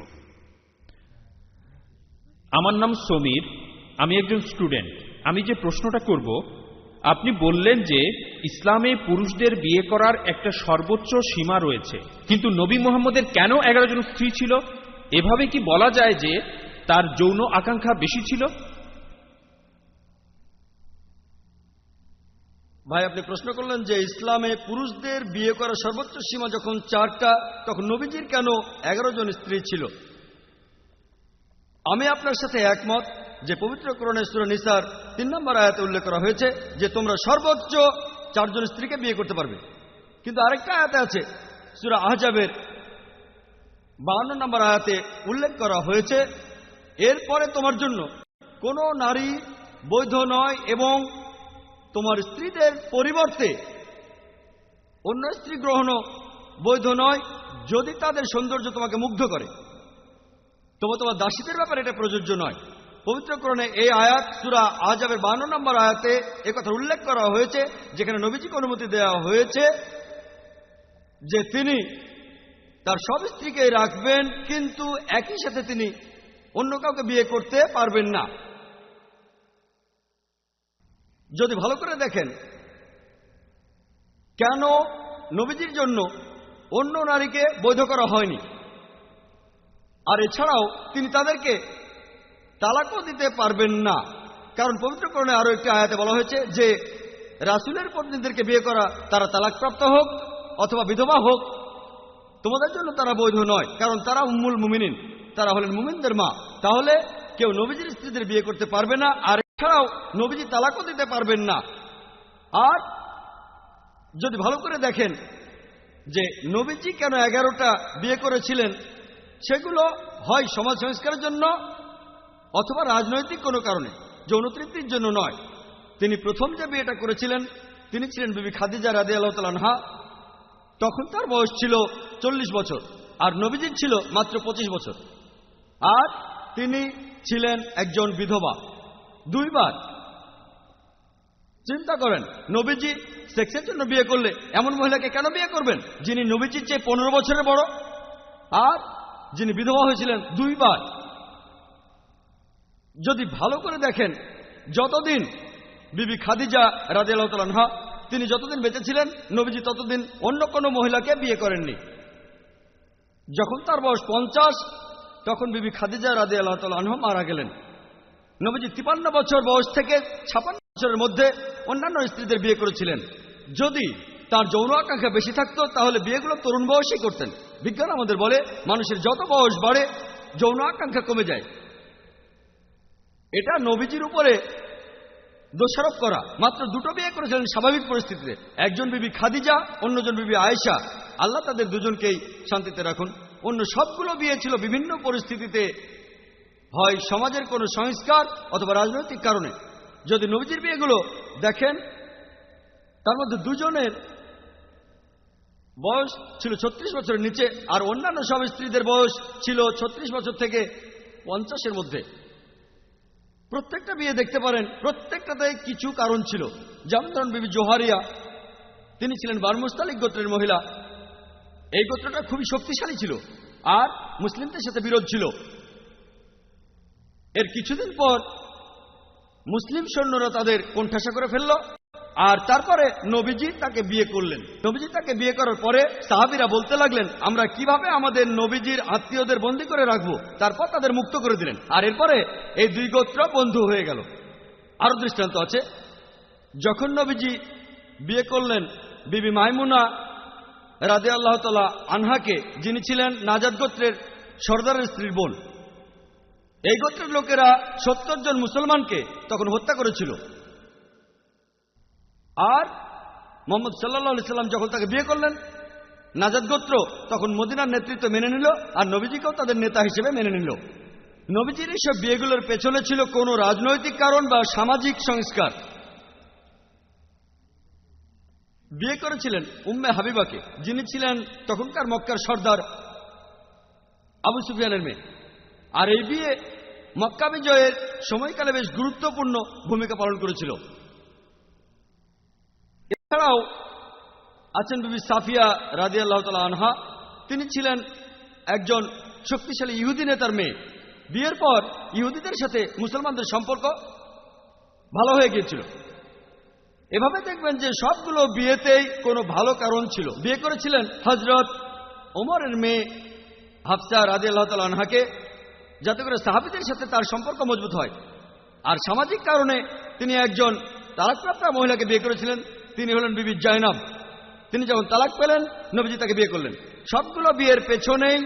আমার নাম সমীর, আমি একজন স্টুডেন্ট। আমি যে প্রশ্নটা করব, আপনি বললেন যে ইসলামে পুরুষদের বিয়ে করার একটা সর্বোচ্চ সীমা রয়েছে, কিন্তু নবী মুহাম্মদের কেন 11 জন স্ত্রী ছিল? এভাবে কি বলা যায় যে তার যৌন আকাঙ্ক্ষা বেশি ছিল? ভাই, আপনি প্রশ্ন করলেন যে ইসলামে পুরুষদের বিয়ে করার সর্বোচ্চ সীমা যখন 4টা, তখন নবীজির কেন 11 জন স্ত্রী ছিল? আমি আপনার সাথে একমত যে পবিত্র কোরআনে সূরা নিসার 3 নম্বর আয়াতে উল্লেখ করা হয়েছে যে তোমরা সর্বোচ্চ 4 জন স্ত্রীকে বিয়ে করতে পারবে। কিন্তু আরেকটা আয়াতে আছে সূরা আহজাবের 52 নম্বর আয়াতে উল্লেখ করা হয়েছে, এরপরে তোমার জন্য কোনো নারী বৈধ নয় এবং তোমার স্ত্রীদের পরিবর্তে অন্য স্ত্রী গ্রহণও বৈধ নয় যদি তাদের সৌন্দর্য তোমাকে মুগ্ধ করে। তোমার দাসীদের ব্যাপারে এটা প্রযোজ্য নয়। পবিত্র কোরআনে এই আয়াত সূরা আহজাবের 52 নম্বর আয়াতে একথা উল্লেখ করা হয়েছে, যেখানে নবীজিকে অনুমতি দেওয়া হয়েছে যে তিনি তার সব স্ত্রীকে রাখবেন, কিন্তু একই সাথে তিনি অন্য কাউকে বিয়ে করতে পারবেন না। যদি ভালো করে দেখেন কেন নবীজির জন্য অন্য নারীকে বৈধ করা হয়নি, আর এছাড়াও তিনি তাদেরকে তালাকও দিতে পারবেন না, কারণ পবিত্র কোরআনে আরো একটি আয়াতে বলা হয়েছে যে রাসূলের পত্নীদেরকে বিয়ে করা, তারা তালাকপ্রাপ্ত হোক অথবা বিধবা হোক, তোমাদের জন্য তারা বৈধ নয়, কারণ তারা উম্মুল মুমিনিন। তারা হলেন মুমিনদের মা। তাহলে কেউ নবীজির স্ত্রীদের বিয়ে করতে পারবে না, আর এছাড়াও নবীজি তালাকও দিতে পারবেন না। আর যদি ভালো করে দেখেন যে নবীজি কেন 11টা বিয়ে করেছিলেন, সেগুলো হয় সমাজ সংস্কারের জন্য অথবা রাজনৈতিক কোনো কারণে, যৌন তৃপ্তির জন্য নয়। তিনি প্রথম যে বিয়েটা করেছিলেন তিনি ছিলেন বিবি খাদিজা রাদিয়াল্লাহু তাআলা আনহা। তখন তার বয়স ছিল 40 বছর আর নবীজির ছিল মাত্র 25 বছর। আর তিনি ছিলেন একজন বিধবা। 2 বার। চিন্তা করেন, নবীজি সেক্সের জন্য বিয়ে করলে এমন মহিলাকে কেন বিয়ে করবেন যিনি নবীজির চেয়ে 15 বছরের বড় আর যিনি বিধবা হয়েছিলেন 2 বার? যদি ভালো করে দেখেন, যতদিন বিবি খাদিজা রাদিয়াল্লাহু তাআলা আনহা তিনি যতদিন বেঁচে ছিলেন, নবীজি ততদিন অন্য কোনো মহিলাকে বিয়ে করেননি। যখন তার বয়স 50, তখন বিবি খাদিজা রাদিয়াল্লাহু তাআলা আনহা মারা গেলেন। নবীজি 53 বছর বয়স থেকে 56 বছরের মধ্যে অন্যান্য স্ত্রীদের বিয়ে করেছিলেন। যদি তার যৌন আকাঙ্ক্ষা বেশি থাকতো তাহলে বিয়েগুলো তরুণ বয়সেই করতেন। বিজ্ঞান আমাদের বলে মানুষের যত বয়স বাড়ে যৌন আকাঙ্ক্ষা কমে যায়। এটা নবীজির উপরে দোষারোপ করা। মাত্র 2টো বিয়ে করেছিলেন স্বাভাবিক পরিস্থিতিতে, একজন বিবি খাদিজা, অন্যজন বিবি আয়েশা। আল্লাহ তাদের দুজনকেই শান্তিতে রাখুন। অন্য সবগুলো বিয়ে ছিল বিভিন্ন পরিস্থিতিতে, হয় সমাজের কোনো সংস্কার অথবা রাজনৈতিক কারণে। যদি নবীজির বিয়েগুলো দেখেন, তার মধ্যে 2 জনের বয়স ছিল 36 বছরের নিচে, আর অন্যান্য সব স্ত্রীদের বয়স ছিল 36 বছর থেকে 50-এর মধ্যে। প্রত্যেকটা বিয়ে দেখতে পারেন, প্রত্যেকটাতে কিছু কারণ ছিল। যেমন ধরুন বিবি জোহারিয়া, তিনি ছিলেন বানু মুস্তালিক গোত্রের মহিলা। এই গোত্রটা খুবই শক্তিশালী ছিল আর মুসলিমদের সাথে বিরোধ ছিল। এর কিছুদিন পর মুসলিম সৈন্যরা তাদের কোণঠাসা করে ফেলল, আর তারপরে নবীজি তাকে বিয়ে করলেন। নবীজি তাকে বিয়ে করার পরে সাহাবীরা বলতে লাগলেন, আমরা কিভাবে আমাদের নবীজির আত্মীয়দের বন্দী করে রাখবো। তারপর তাদের মুক্ত করে দিলেন, আর এরপরে এই 2 গোত্র বন্ধু হয়ে গেল। আরো দৃষ্টান্ত আছে। যখন নবীজি বিয়ে করলেন বিবি মাইমুনা রাদিয়াল্লাহু তাআলা আনহাকে, যিনি ছিলেন নাজাদ গোত্রের সর্দারের স্ত্রীর বোন, এই গোত্রের লোকেরা 70 জন মুসলমানকে তখন হত্যা করেছিল। আর মুহাম্মদ সাল্লাল্লাহু আলাইহি সাল্লাম যখন তাকে বিয়ে করলেন, নাজাদ গোত্র তখন মদিনার নেতৃত্ব মেনে নিল আর নবীজিকেও তাদের নেতা হিসেবে মেনে নিল। নবীজির এইসব বিয়েগুলোর পেছনে ছিল কোনো রাজনৈতিক কারণ বা সামাজিক সংস্কার। বিয়ে করেছিলেন উম্মে হাবিবাকে, যিনি ছিলেন তখনকার মক্কার সর্দার আবু সুফিয়ানের মেয়ে। আর এই বিয়ে মক্কা বিজয়ের সময়কালে বেশ গুরুত্বপূর্ণ ভূমিকা পালন করেছিল। এছাড়াও আছেন বিবি সাফিয়া রাদিয়াল্লাহু তাআলা আনহা, তিনি ছিলেন একজন শক্তিশালী ইহুদি নেতার মেয়ে। বিয়ের পর ইহুদিদের সাথে মুসলমানদের সম্পর্ক ভালো হয়ে গিয়েছিল। এভাবে দেখবেন যে সবগুলো বিয়েতেই কোনো ভালো কারণ ছিল। বিয়ে করেছিলেন হযরত ওমরের মেয়ে হাফসা রাদিয়াল্লাহু তাআলা আনহাকে, যাতে করে সাহাবীদের সাথে তার সম্পর্ক মজবুত হয়। আর সামাজিক কারণে তিনি একজন তালাকপ্রাপ্তা মহিলাকে বিয়ে করেছিলেন, তিনি হলেন বিবি জায়নাব। তিনি যখন তালাক পেলেন, নবীজি তাকে বিয়ে করলেন। সবগুলো বিয়ের পেছনেই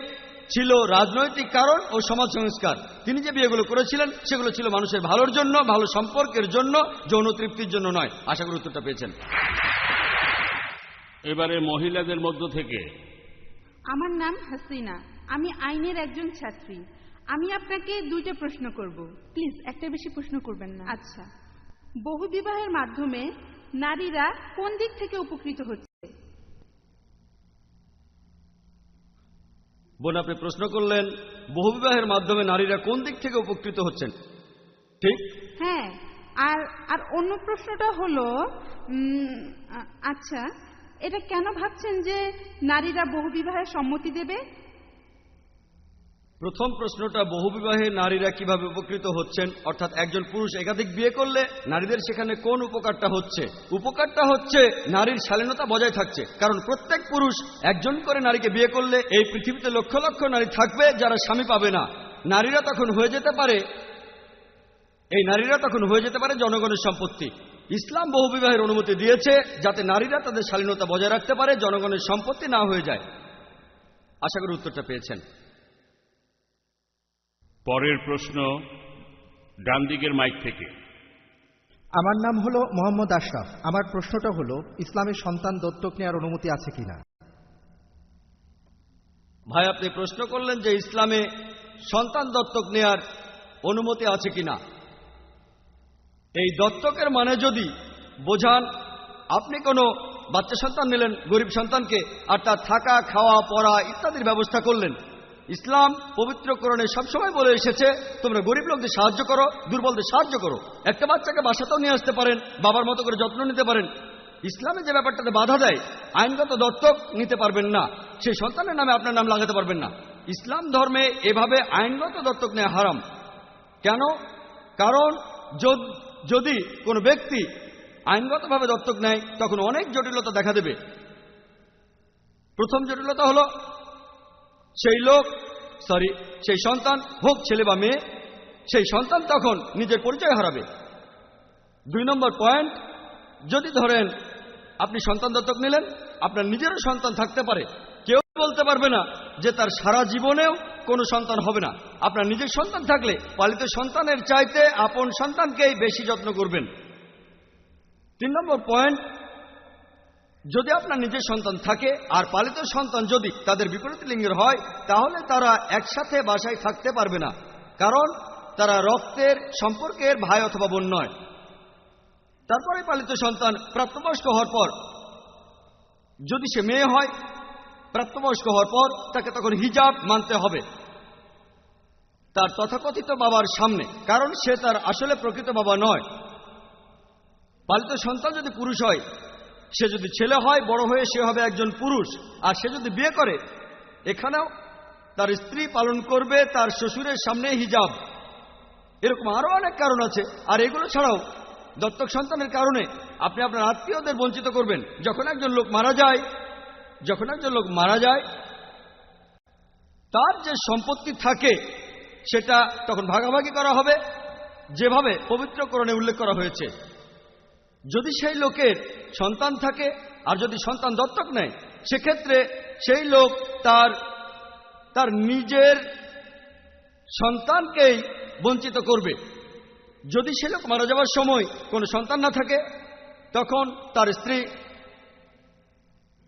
ছিল রাজনৈতিক কারণ ও সমাজ সংস্কার। তিনি যে বিয়েগুলো করেছিলেন সেগুলো ছিল মানুষের ভালোর জন্য, ভালো সম্পর্কের জন্য, যৌন তৃপ্তির জন্য নয়। আশা করি উত্তরটা পেয়েছেন। এবারে মহিলাদের মধ্য থেকে। আমার নাম হাসিনা, আমি আইনের একজন ছাত্রী। আমি আপনাকে 2টা প্রশ্ন করব, প্লিজ একটা বেশি প্রশ্ন করবেন না। আচ্ছা, বহুবিবাহের মাধ্যমে নারীরা কোন দিক থেকে উপকৃত হচ্ছে? বোন, আপনি প্রশ্ন করলেন বহুবিবাহের মাধ্যমে নারীরা কোন দিক থেকে উপকৃত হচ্ছেন, ঠিক? হ্যাঁ, আর অন্য প্রশ্নটা হলো, আচ্ছা, এটা কেন ভাবছেন যে নারীরা বহুবিবাহের সম্মতি দেবে? প্রথম প্রশ্নটা বহুবিবাহে নারীরা কিভাবে উপকৃত হচ্ছেন, অর্থাৎ একজন পুরুষ একাধিক বিয়ে করলে নারীদের সেখানে কোন উপকারটা হচ্ছে। উপকারটা হচ্ছে নারীর শালীনতা বজায় থাকছে, কারণ প্রত্যেক পুরুষ একজন করে নারীকে বিয়ে করলে এই পৃথিবীতে লক্ষ লক্ষ নারী থাকবে যারা স্বামী পাবে না। নারীরা তখন হয়ে যেতে পারে জনগণের সম্পত্তি। ইসলাম বহুবিবাহের অনুমতি দিয়েছে যাতে নারীরা তাদের শালীনতা বজায় রাখতে পারে, জনগণের সম্পত্তি না হয়ে যায়। আশা করি উত্তরটা পেয়েছেন। পরের প্রশ্ন ডান দিকের মাইক থেকে। আমার নাম হলো মোহাম্মদ আশরাফ। আমার প্রশ্নটা হলো ইসলামে সন্তান দত্তক নেওয়ার অনুমতি আছে কিনা। ভাই, আপনি প্রশ্ন করলেন যে ইসলামে সন্তান দত্তক নেয়ার অনুমতি আছে কিনা। এই দত্তকের মানে যদি বোঝান আপনি কোনো বাচ্চা সন্তান নিলেন, গরিব সন্তানকে, আর তার থাকা, খাওয়া, পড়া ইত্যাদির ব্যবস্থা করলেন। ইসলাম পবিত্র কোরআনে সবসময় বলে এসেছে তোমরা গরিব লোকদের সাহায্য করো, দুর্বলদের সাহায্য করো। একটা বাচ্চাকে বাসাতেও নিয়ে আসতে পারেন, বাবার মতো করে যত্ন নিতে পারেন। ইসলামে যে ব্যাপারটাতে বাধা দেয়, আইনগত দত্তক নিতে পারবেন না, সেই সন্তানের নামে আপনার নাম লাগাতে পারবেন না। ইসলাম ধর্মে এভাবে আইনগত দত্তক নেওয়া হারাম। কেন? কারণ যদি কোনো ব্যক্তি আইনগতভাবে দত্তক নেয় তখন অনেক জটিলতা দেখা দেবে। প্রথম জটিলতা হলো সেই সন্তান হোক ছেলে বা মেয়ে, সেই সন্তান তখন নিজের পরিচয় হারাবে। 2 নম্বর পয়েন্ট, যদি ধরেন আপনি সন্তান দত্তক নিলেন, আপনার নিজেরও সন্তান থাকতে পারে, কেউ বলতে পারবে না যে তার সারা জীবনেও কোনো সন্তান হবে না। আপনার নিজের সন্তান থাকলে পালিত সন্তানের চাইতে আপন সন্তানকেই বেশি যত্ন করবেন। 3 নম্বর পয়েন্ট, যদি আপনার নিজের সন্তান থাকে আর পালিত সন্তান যদি তাদের বিপরীত লিঙ্গের হয়, তাহলে তারা একসাথে বাসায় থাকতে পারবে না, কারণ তারা রক্তের সম্পর্কের ভাই অথবা বোন নয়। তারপরে পালিত সন্তান প্রাপ্তবয়স্ক হওয়ার পর, যদি সে মেয়ে হয়, প্রাপ্তবয়স্ক হওয়ার পর তাকে তখন হিজাব মানতে হবে তার তথাকথিত বাবার সামনে, কারণ সে তার আসলে প্রকৃত বাবা নয়। পালিত সন্তান যদি পুরুষ হয়, সে যদি ছেলে হয়, বড় হয়ে সে হবে একজন পুরুষ। আর সে যদি বিয়ে করে, এখানেও তার স্ত্রী পালন করবে তার শ্বশুরের সামনে হিজাব। এরকম আরো অনেক কারণ আছে। আর এগুলো ছাড়াও দত্তক সন্তানের কারণে আপনি আপনার আত্মীয়দের বঞ্চিত করবেন। যখন একজন লোক মারা যায় তার যে সম্পত্তি থাকে সেটা তখন ভাগাভাগি করা হবে, যেভাবে পবিত্র কোরআনে উল্লেখ করা হয়েছে। যদি সেই লোকের সন্তান থাকে আর যদি সন্তান দত্তক নেয়, সেক্ষেত্রে সেই লোক তার নিজের সন্তানকেই বঞ্চিত করবে। যদি সে লোক মারা যাওয়ার সময় কোনো সন্তান না থাকে, তখন তার স্ত্রী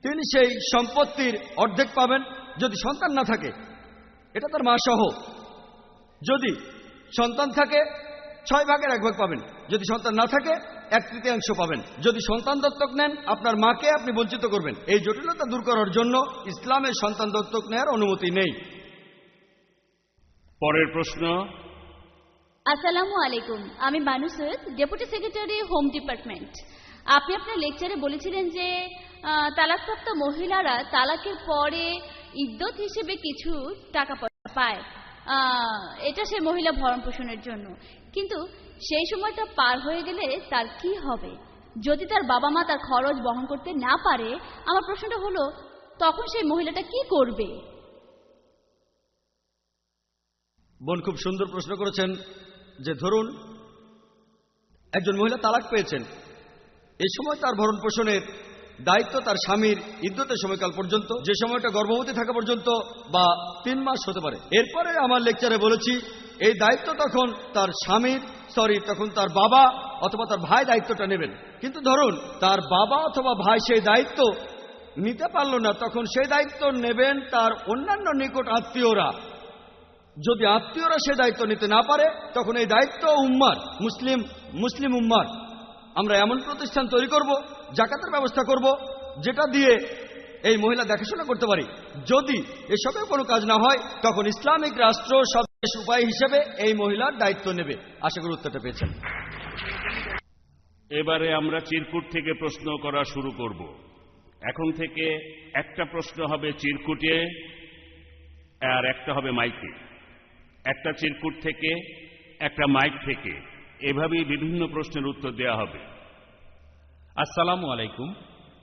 তিনি সেই সম্পত্তির অর্ধেক পাবেন। যদি সন্তান না থাকে, এটা তার মা সহ। যদি সন্তান থাকে 6 ভাগের 1 ভাগ পাবেন, যদি সন্তান না থাকে 1/3 পাবেন। যদি সন্তান দত্তক নেন, আপনার মাকে আপনি বঞ্চিত করবেন। এই জটিলতা দূর করার জন্য ইসলামে সন্তান দত্তক নেওয়ার অনুমতি নেই। পরের প্রশ্ন। আসসালামু আলাইকুম, আমি Banu Syed, deputy secretary, home department. আপনি আপনার লেকচারে বলেছিলেন যে তালাকপ্রাপ্ত মহিলারা তালাকের পরে ইদ্যত হিসেবে কিছু টাকা পয়সা পায়, এটা সে মহিলা ভরণ পোষণের জন্য। কিন্তু সেই সময়টা পার হয়ে গেলে তার কি হবে? যদি তার বাবা মা তার খরচ বহন করতে না পারে, আমার প্রশ্নটা হলো তখন সেই মহিলাটা কি করবে? বোন খুব সুন্দর প্রশ্ন করেছেন। যে ধরুন একজন মহিলা তালাক পেয়েছেন, এই সময় তার ভরণ পোষণের দায়িত্ব তার স্বামীর ইদ্যতের সময়কাল পর্যন্ত, যে সময়টা গর্ভবতী থাকা পর্যন্ত বা 3 মাস হতে পারে। এরপরে আমার লেকচারে বলেছি এই দায়িত্ব তখন তার স্বামীর তখন তার বাবা অথবা তার ভাই দায়িত্বটা নেবেন। কিন্তু ধরুন তার বাবা অথবা ভাই সেই দায়িত্ব নিতে পারল না, তখন সেই দায়িত্ব নেবেন তার অন্যান্য নিকট আত্মীয়রা। যদি আত্মীয়রা সে দায়িত্ব নিতে না পারে, তখন এই দায়িত্ব উম্মার, মুসলিম উম্মার। আমরা এমন প্রতিষ্ঠান তৈরি করব, জাকাতের ব্যবস্থা করব, যেটা দিয়ে এই মহিলা দেখাশোনা করতে পারি। যদি এসবে কোনো কাজ না হয়, তখন ইসলামিক রাষ্ট্র সবশেষ উপায় হিসেবে এই মহিলার দায়িত্ব নেবে। আশা করি উত্তরটা পেয়েছেন। এবারে আমরা চিরকুট থেকে প্রশ্ন করা শুরু করব। এখন থেকে একটা প্রশ্ন হবে চিরকুটে আর একটা হবে মাইকে। একটা চিরকুট থেকে, একটা মাইক থেকে, এভাবেই বিভিন্ন প্রশ্নের উত্তর দেওয়া হবে। আসসালামু আলাইকুম,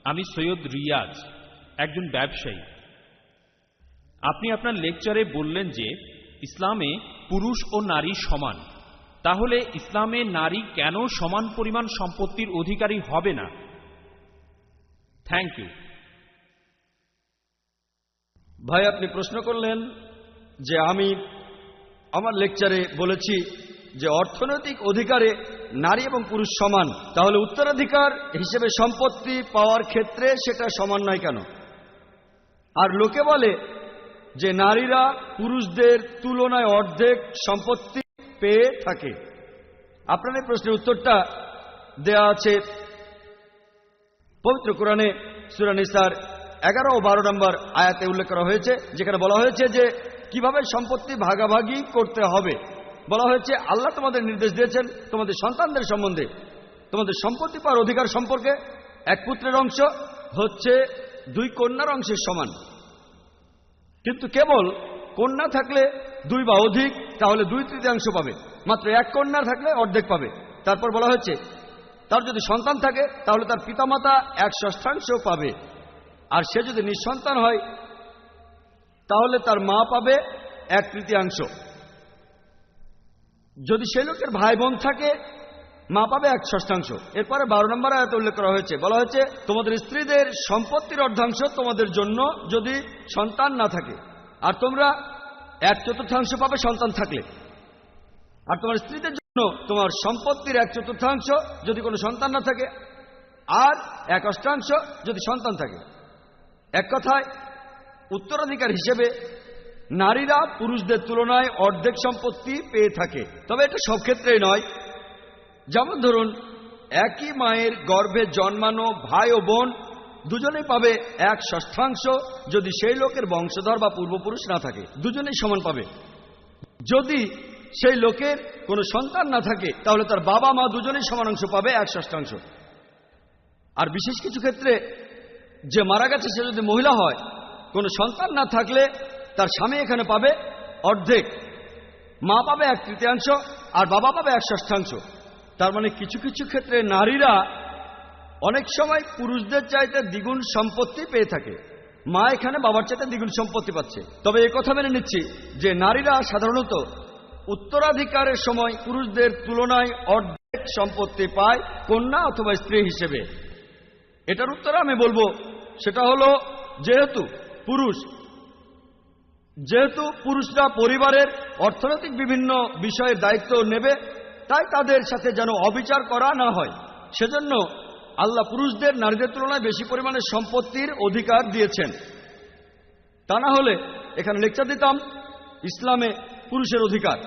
আমি সৈয়দ রিয়াজ, একজন ব্যবসায়ী। আপনি আপনার লেকচারে বললেন যে ইসলামে পুরুষ ও নারী সমান। তাহলে ইসলামে নারী কেন সমান পরিমাণ সম্পত্তির অধিকারী হবে না? Thank you. ভাই, আপনি প্রশ্ন করলেন যে আমি আমার লেকচারে বলেছি যে অর্থনৈতিক অধিকারে নারী এবং পুরুষ সমান, তাহলে উত্তরাধিকার হিসেবে সম্পত্তি পাওয়ার ক্ষেত্রে সেটা সমান নয় কেন? আর লোকে বলে যে নারীরা পুরুষদের তুলনায় অর্ধেক সম্পত্তি পেয়ে থাকে। আপনার এই প্রশ্নের উত্তরটা দেয়া আছে পবিত্র কোরআনে সূরা নিসার 11 ও 12 নম্বর আয়াতে উল্লেখ করা হয়েছে, যেখানে বলা হয়েছে যে কিভাবে সম্পত্তি ভাগাভাগি করতে হবে। বলা হয়েছে আল্লাহ তোমাদের নির্দেশ দিয়েছেন তোমাদের সন্তানদের সম্বন্ধে, তোমাদের সম্পত্তি পাওয়ার অধিকার সম্পর্কে এক পুত্রের অংশ হচ্ছে 2 কন্যার অংশের সমান। কিন্তু কেবল কন্যা থাকলে 2 বা অধিক তাহলে 2/3 পাবে, মাত্র 1 কন্যা থাকলে অর্ধেক পাবে। তারপর বলা হয়েছে তার যদি সন্তান থাকে তাহলে তার পিতামাতা 1/6 পাবে, আর সে যদি নিঃসন্তান হয় তাহলে তার মা পাবে 1/3। যদি সেই লোকের ভাই বোন থাকে মা পাবে 1/6। এরপরে 12 নম্বর আয়াতে উল্লেখ করা হয়েছে, বলা হয়েছে তোমাদের স্ত্রীদের সম্পত্তির অর্ধাংশ তোমাদের জন্য যদি সন্তান না থাকে, আর তোমরা 1/4 পাবে সন্তান থাকলে। আর তোমার স্ত্রীদের জন্য তোমার সম্পত্তির 1/4 যদি কোনো সন্তান না থাকে, আর 1/8 যদি সন্তান থাকে। এক কথায় উত্তরাধিকার হিসেবে নারীরা পুরুষদের তুলনায় অর্ধেক সম্পত্তি পেয়ে থাকে। তবে এটা সব ক্ষেত্রেই নয়। যেমন ধরুন একই মায়ের গর্ভে জন্মানো ভাই ও বোন দুজনেই পাবে 1/6 যদি সেই লোকের বংশধর বা পূর্বপুরুষ না থাকে, দুজনেই সমান পাবে। যদি সেই লোকের কোনো সন্তান না থাকে তাহলে তার বাবা মা দুজনেই সমান অংশ পাবে 1/6। আর বিশেষ কিছু ক্ষেত্রে যে মারা গেছে সে যদি মহিলা হয়, কোনো সন্তান না থাকলে তার স্বামী এখানে পাবে অর্ধেক, মা পাবে 1/3 আর বাবা পাবে 1/6। তার মানে কিছু কিছু ক্ষেত্রে নারীরা অনেক সময় পুরুষদের চাইতে দ্বিগুণ সম্পত্তি পেয়ে থাকে। মা এখানে বাবার চাইতে দ্বিগুণ সম্পত্তি পাচ্ছে। তবে এই কথা মেনে নিচ্ছি যে নারীরা সাধারণত উত্তরাধিকারের সময় পুরুষদের তুলনায় অর্ধেক সম্পত্তি পায় কন্যা অথবা স্ত্রী হিসেবে। এটার উত্তর আমি বলবো সেটা হলো যেহেতু পুরুষরা পরিবারের অর্থনৈতিক বিভিন্ন বিষয়ের দায়িত্ব নেবে, তাই তাদের সাথে যেন অবিচার করা না হয়, সেজন্য আল্লাহ পুরুষদের নারীদের তুলনায় বেশি পরিমাণে সম্পত্তির অধিকার দিয়েছেন। তা না হলে এখানে লেকচার দিতাম ইসলামে পুরুষের অধিকার।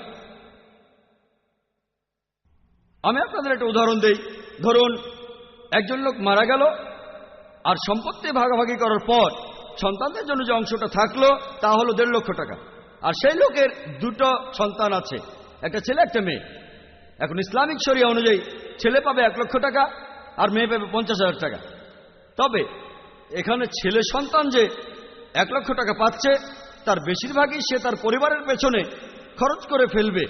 আমি আপনাদের একটা উদাহরণ দেই। ধরুন একজন লোক মারা গেল, আর সম্পত্তি ভাগাভাগি করার পর সন্তানদের জন্য যে অংশটা থাকলো তা হলো 1.5 লক্ষ টাকা। আর সেই লোকের 2 সন্তান আছে, একটা ছেলে একটা মেয়ে। এখন ইসলামিক শরিয়া অনুযায়ী ছেলে পাবে 1 লক্ষ টাকা আর মেয়ে পাবে 50,000 টাকা। তবে এখানে ছেলে সন্তান যে 1 লক্ষ টাকা পাচ্ছে তার বেশিরভাগই সে তার পরিবারের পেছনে খরচ করে ফেলবে।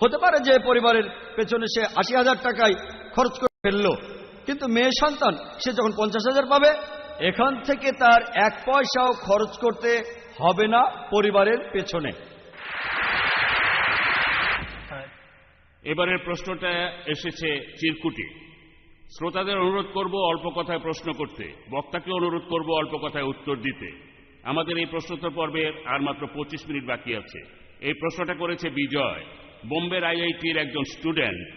হতে পারে যে পরিবারের পেছনে সে 80,000 টাকায় খরচ করে ফেললো, কিন্তু মেয়ে সন্তান সে যখন 50,000 পাবে এখান থেকে তার 1 পয়সাও খরচ করতে হবে না পরিবারের পেছনে। এবারের প্রশ্নটা এসেছে চিরকুটে। শ্রোতাদের অনুরোধ করব অল্প কথায় প্রশ্ন করতে, বক্তাকে অনুরোধ করব অল্প কথায় উত্তর দিতে। আমাদের এই প্রশ্নোত্তর পর্বের আর মাত্র 25 মিনিট বাকি আছে। এই প্রশ্নটা করেছে বিজয়, বোম্বের আইআইটির একজন স্টুডেন্ট।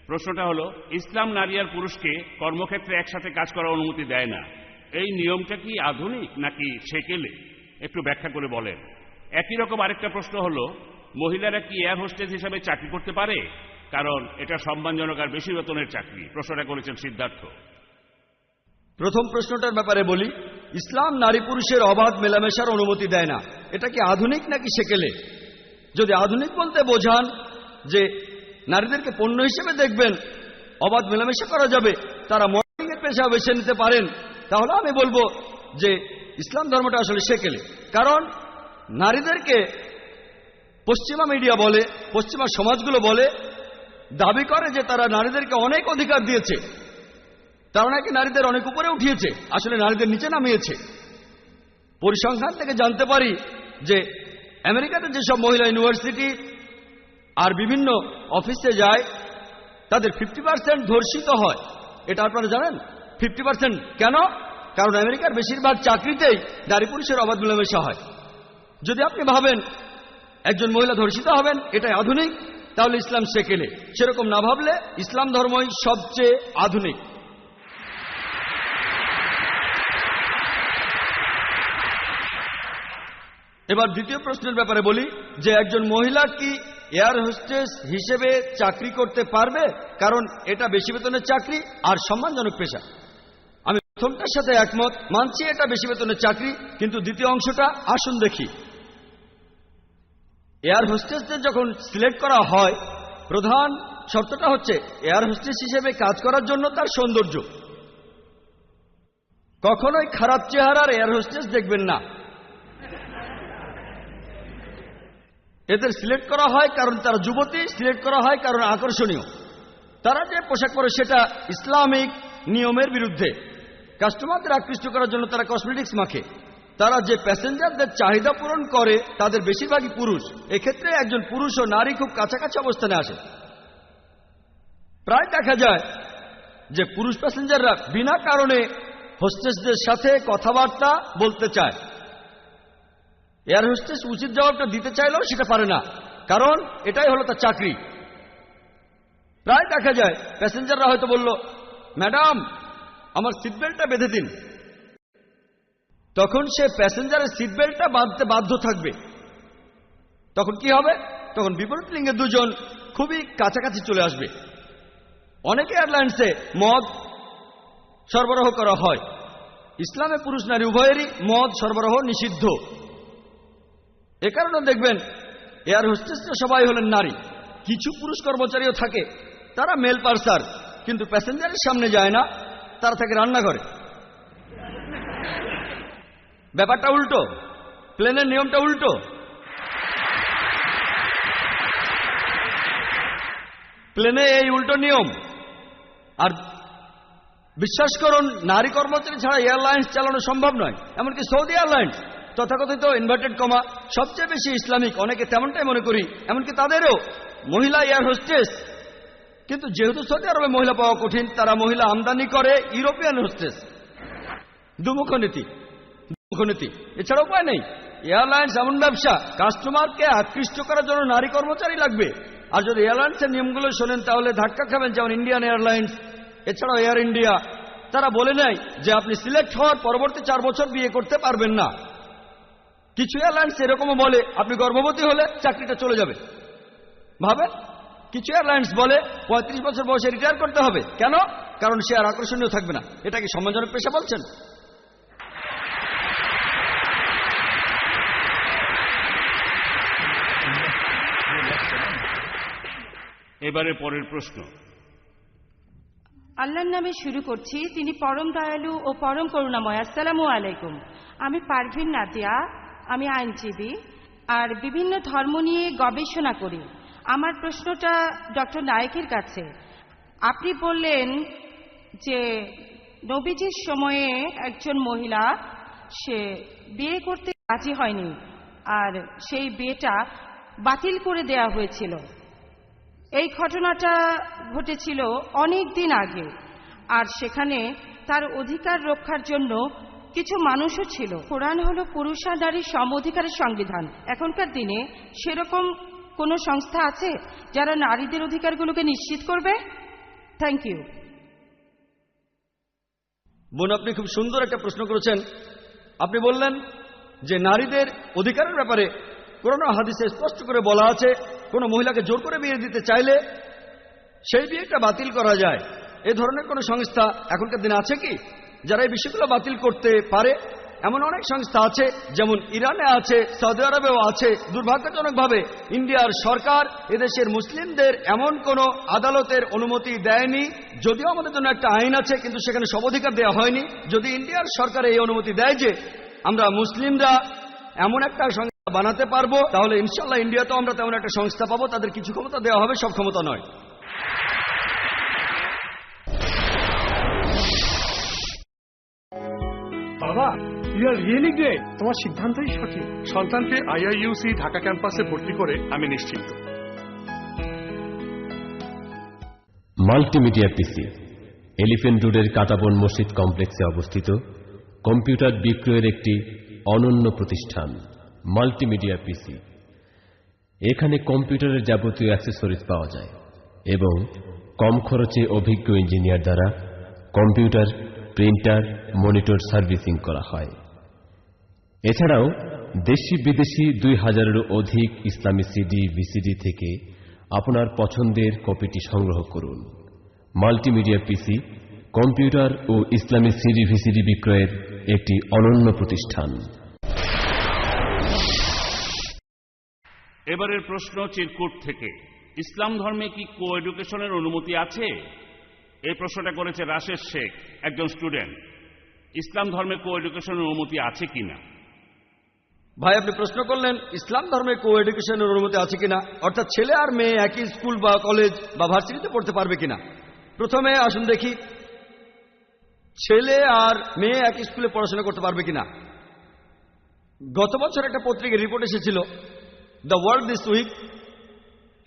প্রশ্নটা হলো, ইসলাম নারী আর পুরুষকে কর্মক্ষেত্রে একসাথে কাজ করার অনুমতি দেয় না। এই নিয়মটা কি আধুনিক নাকি সেকেলে? একটু ব্যাখ্যা করে বলেন। একই রকম আরেকটা প্রশ্ন হলো, মহিলারা কি এয়ার হোস্টেস হিসাবে চাকরি করতে পারে? কারণ এটা সম্মানজনক আর বেশি বেতনের চাকরি। প্রশ্নটা করেছেন সিদ্ধার্থ। প্রথম প্রশ্নটার ব্যাপারে বলি, ইসলাম নারী পুরুষের অবাধ মেলামেশার অনুমতি দেয় না। এটা কি আধুনিক নাকি সেকেলে? যদি আধুনিক বলতে বোঝান যে নারীদেরকে পণ্য হিসেবে দেখবেন, অবাধ মেলামেশা করা যাবে, তারা মডেলিংয়ের পেশা বেছে নিতে পারেন, তাহলে আমি বলবো যে ইসলাম ধর্মটা আসলে সেকেলে। কারণ নারীদেরকে পশ্চিমা মিডিয়া বলে, পশ্চিমা সমাজগুলো বলে, দাবি করে যে তারা নারীদেরকে অনেক অধিকার দিয়েছে, তারা নাকি নারীদের অনেক উপরে উঠিয়েছে, আসলে নারীদের নিচে নামিয়েছে। পরিসংখ্যান থেকে জানতে পারি যে আমেরিকাতে যেসব মহিলা ইউনিভার্সিটি আর বিভিন্ন অফিসে যায় তাদের 50% ধর্ষিত হয়। এটা আপনারা জানেন? 50%। কেন? কারণ আমেরিকার বেশিরভাগ চাকরিতেই নারী পুরুষের অবাধ মেলামেশা হয়। যদি আপনি ভাবেন একজন মহিলা ধর্ষিত হবেন, এটাই আধুনিক, তাহলে ইসলাম সেকেলে। সেরকম না ভাবলে ইসলাম ধর্মই সবচেয়ে আধুনিক। এবার দ্বিতীয় প্রশ্নের ব্যাপারে বলি যে একজন মহিলা কি এয়ার হোস্টেস হিসেবে চাকরি করতে পারবে, কারণ এটা বেশি বেতনের চাকরি আর সম্মানজনক পেশা। আমি প্রথমটার সাথে একমত, মানছি এটা বেশি বেতনের চাকরি, কিন্তু দ্বিতীয় অংশটা আসুন দেখি। এয়ার হোস্টেসদের যখন সিলেক্ট করা হয়, প্রধান শর্তটা হচ্ছে এয়ার হোস্টেস হিসেবে কাজ করার জন্য তার সৌন্দর্য। কখনোই খারাপ চেহারার এয়ার হোস্টেস দেখবেন না। এদের সিলেক্ট করা হয় কারণ তারা যুবতী, সিলেক্ট করা হয় কারণ আকর্ষণীয়। তারা যে পোশাক পরে সেটা ইসলামিক নিয়মের বিরুদ্ধে। কাস্টমারদের আকৃষ্ট করার জন্য তারা কসমেটিক্স মাখে। তারা যে প্যাসেঞ্জারদের চাহিদা পূরণ করে তাদের বেশিরভাগই পুরুষ। এক্ষেত্রে একজন পুরুষ ও নারী খুব কাছাকাছি অবস্থানে আসে। প্রায় দেখা যায় যে পুরুষ প্যাসেঞ্জাররা বিনা কারণে হোস্টেসদের সাথে কথাবার্তা বলতে চায়। এয়ার হোস্টেস উচিত জবাবটা দিতে চাইলেও সেটা পারে না, কারণ এটাই হলো তার চাকরি। প্রায় দেখা যায় প্যাসেঞ্জাররা হয়তো বলল, ম্যাডাম আমার সিট বেল্টটা বেঁধে দিন। তখন সে প্যাসেঞ্জারের সিট বেল্টটা বাঁধতে বাধ্য থাকবে। তখন কি হবে? তখন বিপরীত লিঙ্গের দুজন খুবই কাছাকাছি চলে আসবে। অনেক এয়ারলাইন্সে মদ সরবরাহ করা হয়। ইসলামে পুরুষ নারী উভয়েরই মদ সরবরাহ নিষিদ্ধ। এ কারণে দেখবেন এয়ার হোস্টেসরা সবাই হলেন নারী। কিছু পুরুষ কর্মচারীও থাকে, তারা মেল পার্সার, কিন্তু প্যাসেঞ্জারের সামনে যায় না, তারা থাকে রান্নাঘরে। ব্যাপারটা উল্টো, প্লেনের নিয়মটা উল্টো। প্লেনে এই উল্টো নিয়ম। আর বিশ্বাস করুন, নারী কর্মচারী ছাড়া এয়ারলাইন্স চালানো সম্ভব নয়। এমনকি সৌদি এয়ারলাইন্স, তথাকথিত ইনভার্টেড কমা সবচেয়ে বেশি ইসলামিক, অনেকে তেমনটাই মনে করি, এমনকি তাদেরও মহিলা এয়ার হোস্টেস। কিন্তু যেহেতু সৌদি আরবে মহিলা পাওয়া কঠিন, তারা মহিলা আমদানি করে ইউরোপিয়ান হোস্টেস। দুমুখ নীতি। এছাড়া উপায় নেই। এয়ারলাইন্স এমন ব্যবসা, কাস্টমারকে আকৃষ্ট করার জন্য নারী কর্মচারী লাগবে। আর যদি এয়ারলাইন্সের নিয়মগুলো শোনেন তাহলে ধাক্কা খাবেন, যেমন ইন্ডিয়ান এয়ারলাইন্স, এছাড়াও এয়ার ইন্ডিয়া। তারা বলে নেয় যে আপনি সিলেক্ট হওয়ার পরবর্তী 4 বছর বিয়ে করতে পারবেন না। কিছু এয়ারলাইন্স এরকমও বলে আপনি গর্ভবতী হলে চাকরিটা চলে যাবে। ভাবেন, কিছু এয়ারলাইন্স বলে 35 বছর বয়সে রিটায়ার করতে হবে। কেন? কারণ সে আর আকর্ষণীয় থাকবে না। এটা কি সম্মানজনক পেশা বলছেন? এবারে পরের প্রশ্ন। আল্লাহর নামে শুরু করছি, তিনি পরম দয়ালু ও পরম করুণাময়। আসসালামু আলাইকুম। আমি পারভিন নাদিয়া, আমি আইনজীবী আর বিভিন্ন ধর্ম নিয়ে গবেষণা করি। আমার প্রশ্নটা ডক্টর নায়েকের কাছে। আপনি বললেন যে নবীজির সময়ে একজন মহিলা সে বিয়ে করতে রাজি হয়নি, আর সেই বিয়েটা বাতিল করে দেয়া হয়েছিল। এই ঘটনাটা ঘটেছিল অনেক দিন আগে, আর সেখানে তার অধিকার রক্ষার জন্য কিছু মানুষও ছিল। কোরআন হলো পুরুষ আর নারীর সম অধিকারের সংবিধান। এখনকার দিনে সেরকম কোনো সংস্থা আছে যারা নারীদের অধিকারগুলোকে নিশ্চিত করবে? Thank you. বোন, আপনি খুব সুন্দর একটা প্রশ্ন করেছেন। আপনি বললেন যে নারীদের অধিকারের ব্যাপারে কোরআন ও হাদিসে স্পষ্ট করে বলা আছে, কোনো মহিলাকে জোর করে বিয়ে দিতে চাইলে সেই বিয়েটা বাতিল করা যায়। এই ধরনের কোনো সংস্থা এখনকার দিনে আছে কি যারা এই বিষয়গুলো বাতিল করতে পারে? এমন অনেক সংস্থা আছে, যেমন ইরানে আছে, সৌদি আরবেও আছে। দুর্ভাগ্যজনকভাবে ইন্ডিয়ার সরকার এদেশের মুসলিমদের এমন কোনো আদালতের অনুমতি দেয়নি। যদিও আমাদের জন্য একটা আইন আছে, কিন্তু সেখানে সব অধিকার দেওয়া হয়নি। যদি ইন্ডিয়ার সরকার এই অনুমতি দেয় যে আমরা মুসলিমরা এমন একটা সংস্থা বানাতে পারবো, তাহলে ইনশাল্লাহ ইন্ডিয়াতেও আমরা তেমন একটা সংস্থা পাবো। তাদের কিছু ক্ষমতা দেওয়া হবে, সব ক্ষমতা নয়। বাবা, ইউ আর রিয়েলি গ্রেট। তোমার সিদ্ধান্তই সঠিক। সন্তানকে আইআইইউসি ঢাকা ক্যাম্পাসে ভর্তি করে আমি নিশ্চিন্ত। মাল্টিমিডিয়া পিসি এলিফ্যান্ট রোডের কাটাবন মসজিদ কমপ্লেক্সে অবস্থিত কম্পিউটার বিক্রয়ের একটি অনন্য প্রতিষ্ঠান মাল্টিমিডিয়া পিসি। এখানে কম্পিউটারের যাবতীয় অ্যাক্সেসরিজ পাওয়া যায় এবং কম খরচে অভিজ্ঞ ইঞ্জিনিয়ার দ্বারা কম্পিউটার, প্রিন্টার, মনিটর সার্ভিসিং করা হয়। এছাড়াও দেশি বিদেশি 2000-এরও অধিক ইসলামী সিডি, ভিসিডি থেকে আপনার পছন্দের কপিটি সংগ্রহ করুন। মাল্টিমিডিয়া পিসি কম্পিউটার ও ইসলামী সিডি, ভিসিডি বিক্রয়ের একটি অনন্য প্রতিষ্ঠান। এবারের প্রশ্ন চিরকুট থেকে, ইসলাম ধর্মে কি কো এডুকেশনের অনুমতি আছে? এই প্রশ্নটা করেছে রাশেদ শেখ, একজন স্টুডেন্ট। ইসলাম ধর্মে কো এডুকেশনের অনুমতি আছে কিনা? ভাই, আপনি প্রশ্ন করলেন ইসলাম ধর্মে কো এডুকেশনের অনুমতি আছে কিনা, অর্থাৎ ছেলে আর মেয়ে একই স্কুল বা কলেজ বা ভার্সিটিতে পড়তে পারবে কিনা। প্রথমে আসুন দেখি ছেলে আর মেয়ে একই স্কুলে পড়াশোনা করতে পারবে কিনা। গত বছর একটা পত্রিকার রিপোর্ট এসেছিল, দ্য ওয়ার্ল্ড দিস উইক।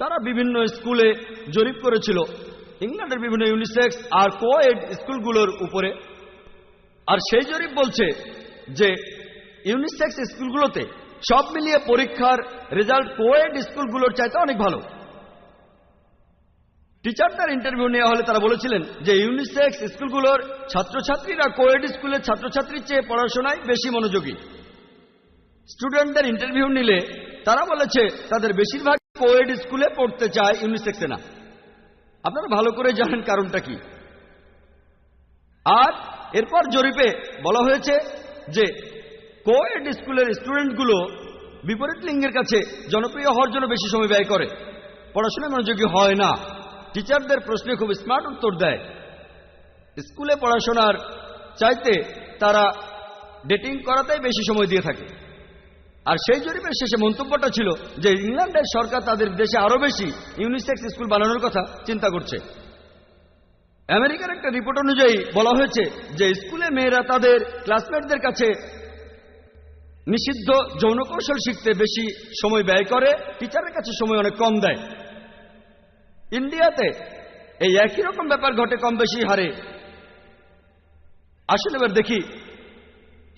তারা বিভিন্ন স্কুলে জরিপ করেছিল ইংল্যান্ডের বিভিন্ন ইউনিসেক্স আর কোয়েড স্কুলগুলোর উপরে। আর সেই জরিপ বলছে যে ইউনিসেক্স স্কুলগুলোতে সব মিলিয়ে পরীক্ষার রেজাল্ট কোয়েড স্কুলগুলোর চাইতে অনেক ভালো। টিচারদের ইন্টারভিউ নেওয়া হলে তারা বলেছিলেন যে ইউনিসেক্স স্কুলগুলোর ছাত্রছাত্রীরা কোয়েড স্কুলের ছাত্রছাত্রীর চেয়ে পড়াশোনায় বেশি মনোযোগী। স্টুডেন্টদের ইন্টারভিউ নিলে তারা বলেছে তাদের বেশিরভাগ কোয়েড স্কুলে পড়তে চায়, ইউনিসেক্সে না। আপনারা ভালো করে জানেন কারণটা কি। আর এরপর জরিপে বলা হয়েছে যে কোয়েড স্কুলের স্টুডেন্টগুলো বিপরীত লিঙ্গের কাছে জনপ্রিয় হওয়ার জন্য বেশি সময় ব্যয় করে, পড়াশোনায় মনোযোগী হয় না। টিচারদের প্রশ্নে খুব স্মার্ট উত্তর দেয়। স্কুলে পড়াশোনার চাইতে তারা ডেটিং করাতেই বেশি সময় দিয়ে থাকে। আর সেই জরিপের শেষে মন্তব্যটা ছিল যে ইংল্যান্ডের সরকার তাদের দেশে আরো বেশি ইউনিসেক্স স্কুল বানানোর কথা চিন্তা করছে। আমেরিকার একটা রিপোর্ট অনুযায়ী বলা হয়েছে যে স্কুলে মেয়েরা তাদের ক্লাসমেটদের কাছে নিষিদ্ধ যৌন কৌশল শিখতে বেশি সময় ব্যয় করে, টিচারের কাছে সময় অনেক কম দেয়। ইন্ডিয়াতে এই একই রকম ব্যাপার ঘটে কম বেশি হারে। আসুন এবার দেখি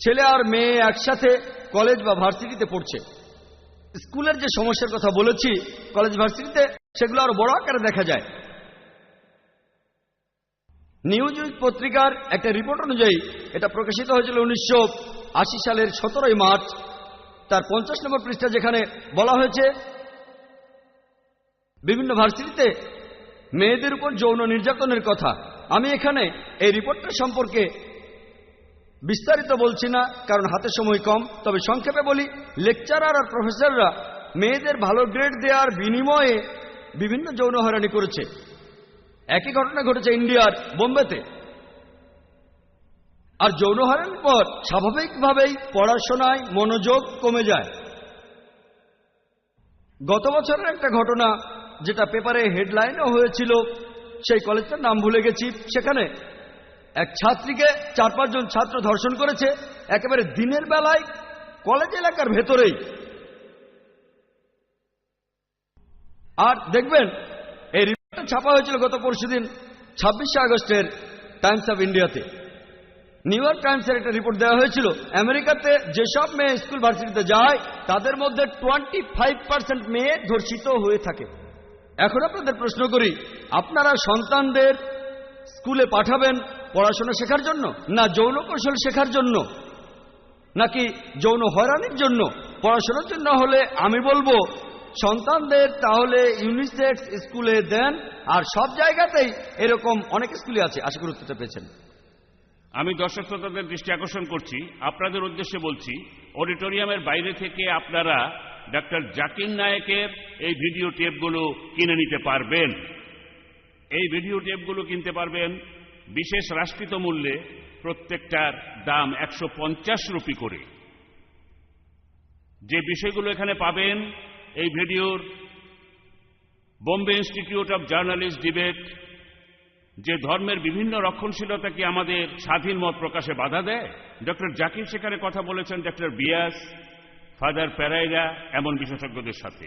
ছেলে আর মেয়ে একসাথে কলেজ বা ভার্সিটিতে পড়ছে। স্কুলের যে সমস্যার কথা বলেছি কলেজ ভার্সিটিতে সেগুলো আরো বড় আকারে দেখা যায়। নিউজ উইক পত্রিকার একটা রিপোর্ট অনুযায়ী, এটা প্রকাশিত হয়েছিল 1980 সালের 17 মার্চ, তার 50 নম্বর পৃষ্ঠা, যেখানে বলা হয়েছে বিভিন্ন ভার্সিটিতে মেয়েদের উপর যৌন নির্যাতনের কথা। আমি এখানে এই রিপোর্টটা সম্পর্কে বিস্তারিত বলছি না, কারণ হাতে সময় কম। তবে সংক্ষেপে বলি, লেকচারার আর প্রফেসররা মেয়েদের ভালো গ্রেড দেওয়ার বিনিময়ে বিভিন্ন যৌন হয়রানি করেছে। একই ঘটনা ঘটেছে ইন্ডিয়ার বোম্বেতে। আর যৌন হয়রানির পর স্বাভাবিকভাবেই পড়াশোনায় মনোযোগ কমে যায়। গত বছরের একটা ঘটনা যেটা পেপারে হেডলাইনও হয়েছিল, সেই কলেজটার নাম ভুলে গেছি, সেখানে এক ছাত্রীকে 4-5 জন ছাত্র ধর্ষণ করেছে একেবারে দিনের বেলায় কলেজ এলাকার ভেতরেই। আর দেখবেন এই রিপোর্টটা ছাপা হয়েছিল গত পরশুদিন 26 আগস্টের টাইমস অফ ইন্ডিয়াতে। নিউ ইয়র্ক টাইমসের একটা রিপোর্ট দেওয়া হয়েছিল, আমেরিকাতে যেসব মেয়ে স্কুল ভার্সিটিতে যায় তাদের মধ্যে 25% মেয়ে ধর্ষিত হয়ে থাকে। এখন আপনাদের প্রশ্ন করি, আপনারা সন্তানদের স্কুলে পাঠাবেন পড়াশোনা শেখার জন্য, না যৌন কৌশল শেখার জন্য, নাকি যৌন হয়রানির জন্য? পড়াশোনার জন্য হলে আমি বলবো সন্তানদের তাহলে ইউনিসেক্স স্কুলে দেন। আর সব জায়গাতেই এরকম অনেক স্কুলে আছে। আশা করি উত্তরটা পেয়েছেন। আমি দর্শক শ্রোতাদের দৃষ্টি আকর্ষণ করছি, আপনাদের উদ্দেশ্যে বলছি, অডিটোরিয়ামের বাইরে থেকে আপনারা ডক্টর জাকির নায়েকের এই ভিডিও টেপগুলো কিনে নিতে পারবেন। এই ভিডিও টেপগুলো কিনতে পারবেন বিশেষ হ্রাসকৃত মূল্যে, প্রত্যেকটার দাম 150 রুপি করে। যে বিষয়গুলো এখানে পাবেন এই ভিডিওর, Bombay institute of journalist debate, যে ধর্মের বিভিন্ন রক্ষণশীলতাকে আমাদের স্বাধীন মত প্রকাশে বাধা দেয়, ডক্টর জাকির সেখানে কথা বলেছেন ডক্টর বিয়াস, ফাদার প্যারাইরা, এমন বিশেষজ্ঞদের সাথে।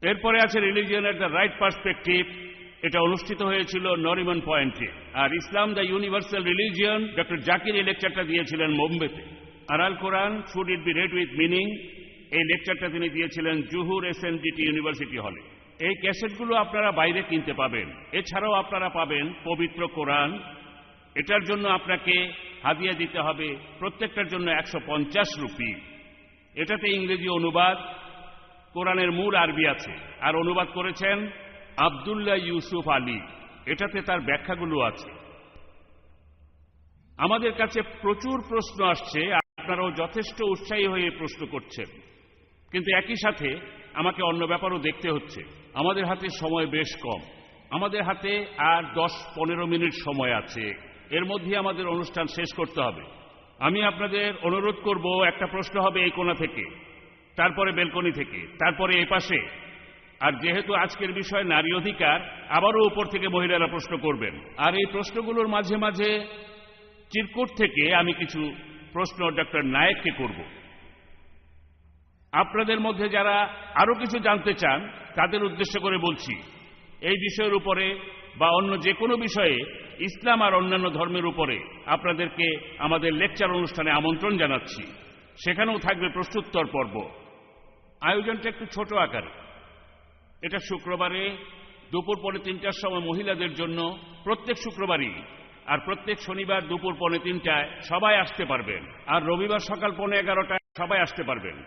এরপরে আছে religion at the right perspective, এটা অনুষ্ঠিত হয়েছিল নরিমন পয়েন্টে। আর Islam the universal religion, doctor Zakir এই লেকচারটা দিয়েছিলেন বোম্বেতে। আর Al Quran, should it be read with meaning, এই লেকচারটা তিনি দিয়েছিলেন জুহুর SNDT ইউনিভার্সিটি হলে। এই ক্যাসেটগুলো আপনারা বাইরে কিনতে পাবেন। এছাড়াও আপনারা পাবেন পবিত্র কোরআন। এটার জন্য আপনাকে হাদিয়া দিতে হবে প্রত্যেকটার জন্য 150 রুপি। এটাতে ইংরেজি অনুবাদ, কোরআনের মূল আরবি আছে, আর অনুবাদ করেছেন আব্দুল্লাহ ইউসুফ আলী। এটাতে তার ব্যাখ্যাগুলো আছে। আমাদের কাছে প্রচুর প্রশ্ন আসছে, আপনারাও যথেষ্ট উৎসাহী হয়ে প্রশ্ন করছেন, কিন্তু একই সাথে আমাকে অন্য ব্যাপারও দেখতে হচ্ছে। আমাদের হাতে সময় বেশ কম, আমাদের হাতে আর 10-15 মিনিট সময় আছে। এর মধ্যে আমাদের অনুষ্ঠান শেষ করতে হবে। আমি আপনাদের অনুরোধ করব, একটা প্রশ্ন হবে এই কোণা থেকে, তারপরে বেলকনি থেকে, তারপরে এই পাশে। আর যেহেতু আজকের বিষয় নারী অধিকার, আবারও উপর থেকে মহিলারা প্রশ্ন করবেন। আর এই প্রশ্নগুলোর মাঝে মাঝে চিরকুট থেকে আমি কিছু প্রশ্ন ডক্টর নায়েককে করব। আপনাদের মধ্যে যারা আরো কিছু জানতে চান তাদের উদ্দেশ্য করে বলছি, এই বিষয়ের উপরে বা অন্য যে কোনো বিষয়ে, ইসলাম আর অন্যান্য ধর্মের উপরে আপনাদেরকে আমাদের লেকচার অনুষ্ঠানে আমন্ত্রণ জানাচ্ছি। সেখানেও থাকবে প্রশ্নোত্তর পর্ব। আয়োজনটা একটু ছোট আকারে। এটা শুক্রবারে দুপুর 3:15টার সময় মহিলাদের জন্য, প্রত্যেক শুক্রবারই, আর প্রত্যেক শনিবার দুপুর 3:15টায় সবাই আসতে পারবেন। আর রবিবার সকাল 11:30টায় সবাই আসতে পারবেন।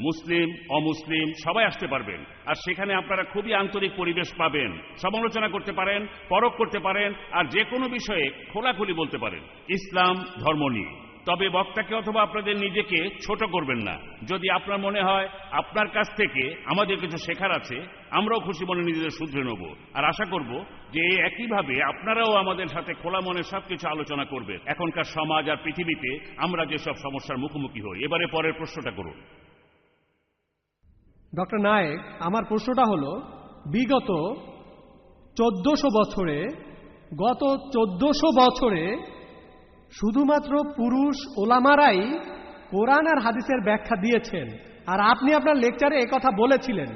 মুসলিম অমুসলিম সবাই আসতে পারবেন। আর সেখানে আপনারা খুবই আন্তরিক পরিবেশ পাবেন। সমালোচনা করতে পারেন, পরখ করতে পারেন, আর যে কোনো বিষয়ে খোলাখুলি বলতে পারেন ইসলাম ধর্ম নিয়ে। তবে বক্তাকে অথবা আপনাদের নিজেকে ছোট করবেন না। যদি আপনার মনে হয় আপনার কাছ থেকে আমাদের কিছু শেখার আছে, আমরাও খুশি মনে নিজেদের শুধরে নেব। আর আশা করব যে একইভাবে আপনারাও আমাদের সাথে খোলা মনে সবকিছু আলোচনা করবেন। এখনকার সমাজ আর পৃথিবীতে আমরা যেসব সমস্যার মুখোমুখি হই। এবারে পরের প্রশ্নটা করুন। ডক্টর নায়েক, আমার প্রশ্নটা হলো, বিগত 1400 বছরে শুধুমাত্র পুরুষ ওলামারাই কোরআন আর হাদিসের ব্যাখ্যা দিয়েছেন। আর আপনি আপনার লেকচারে একথা বলেছিলেন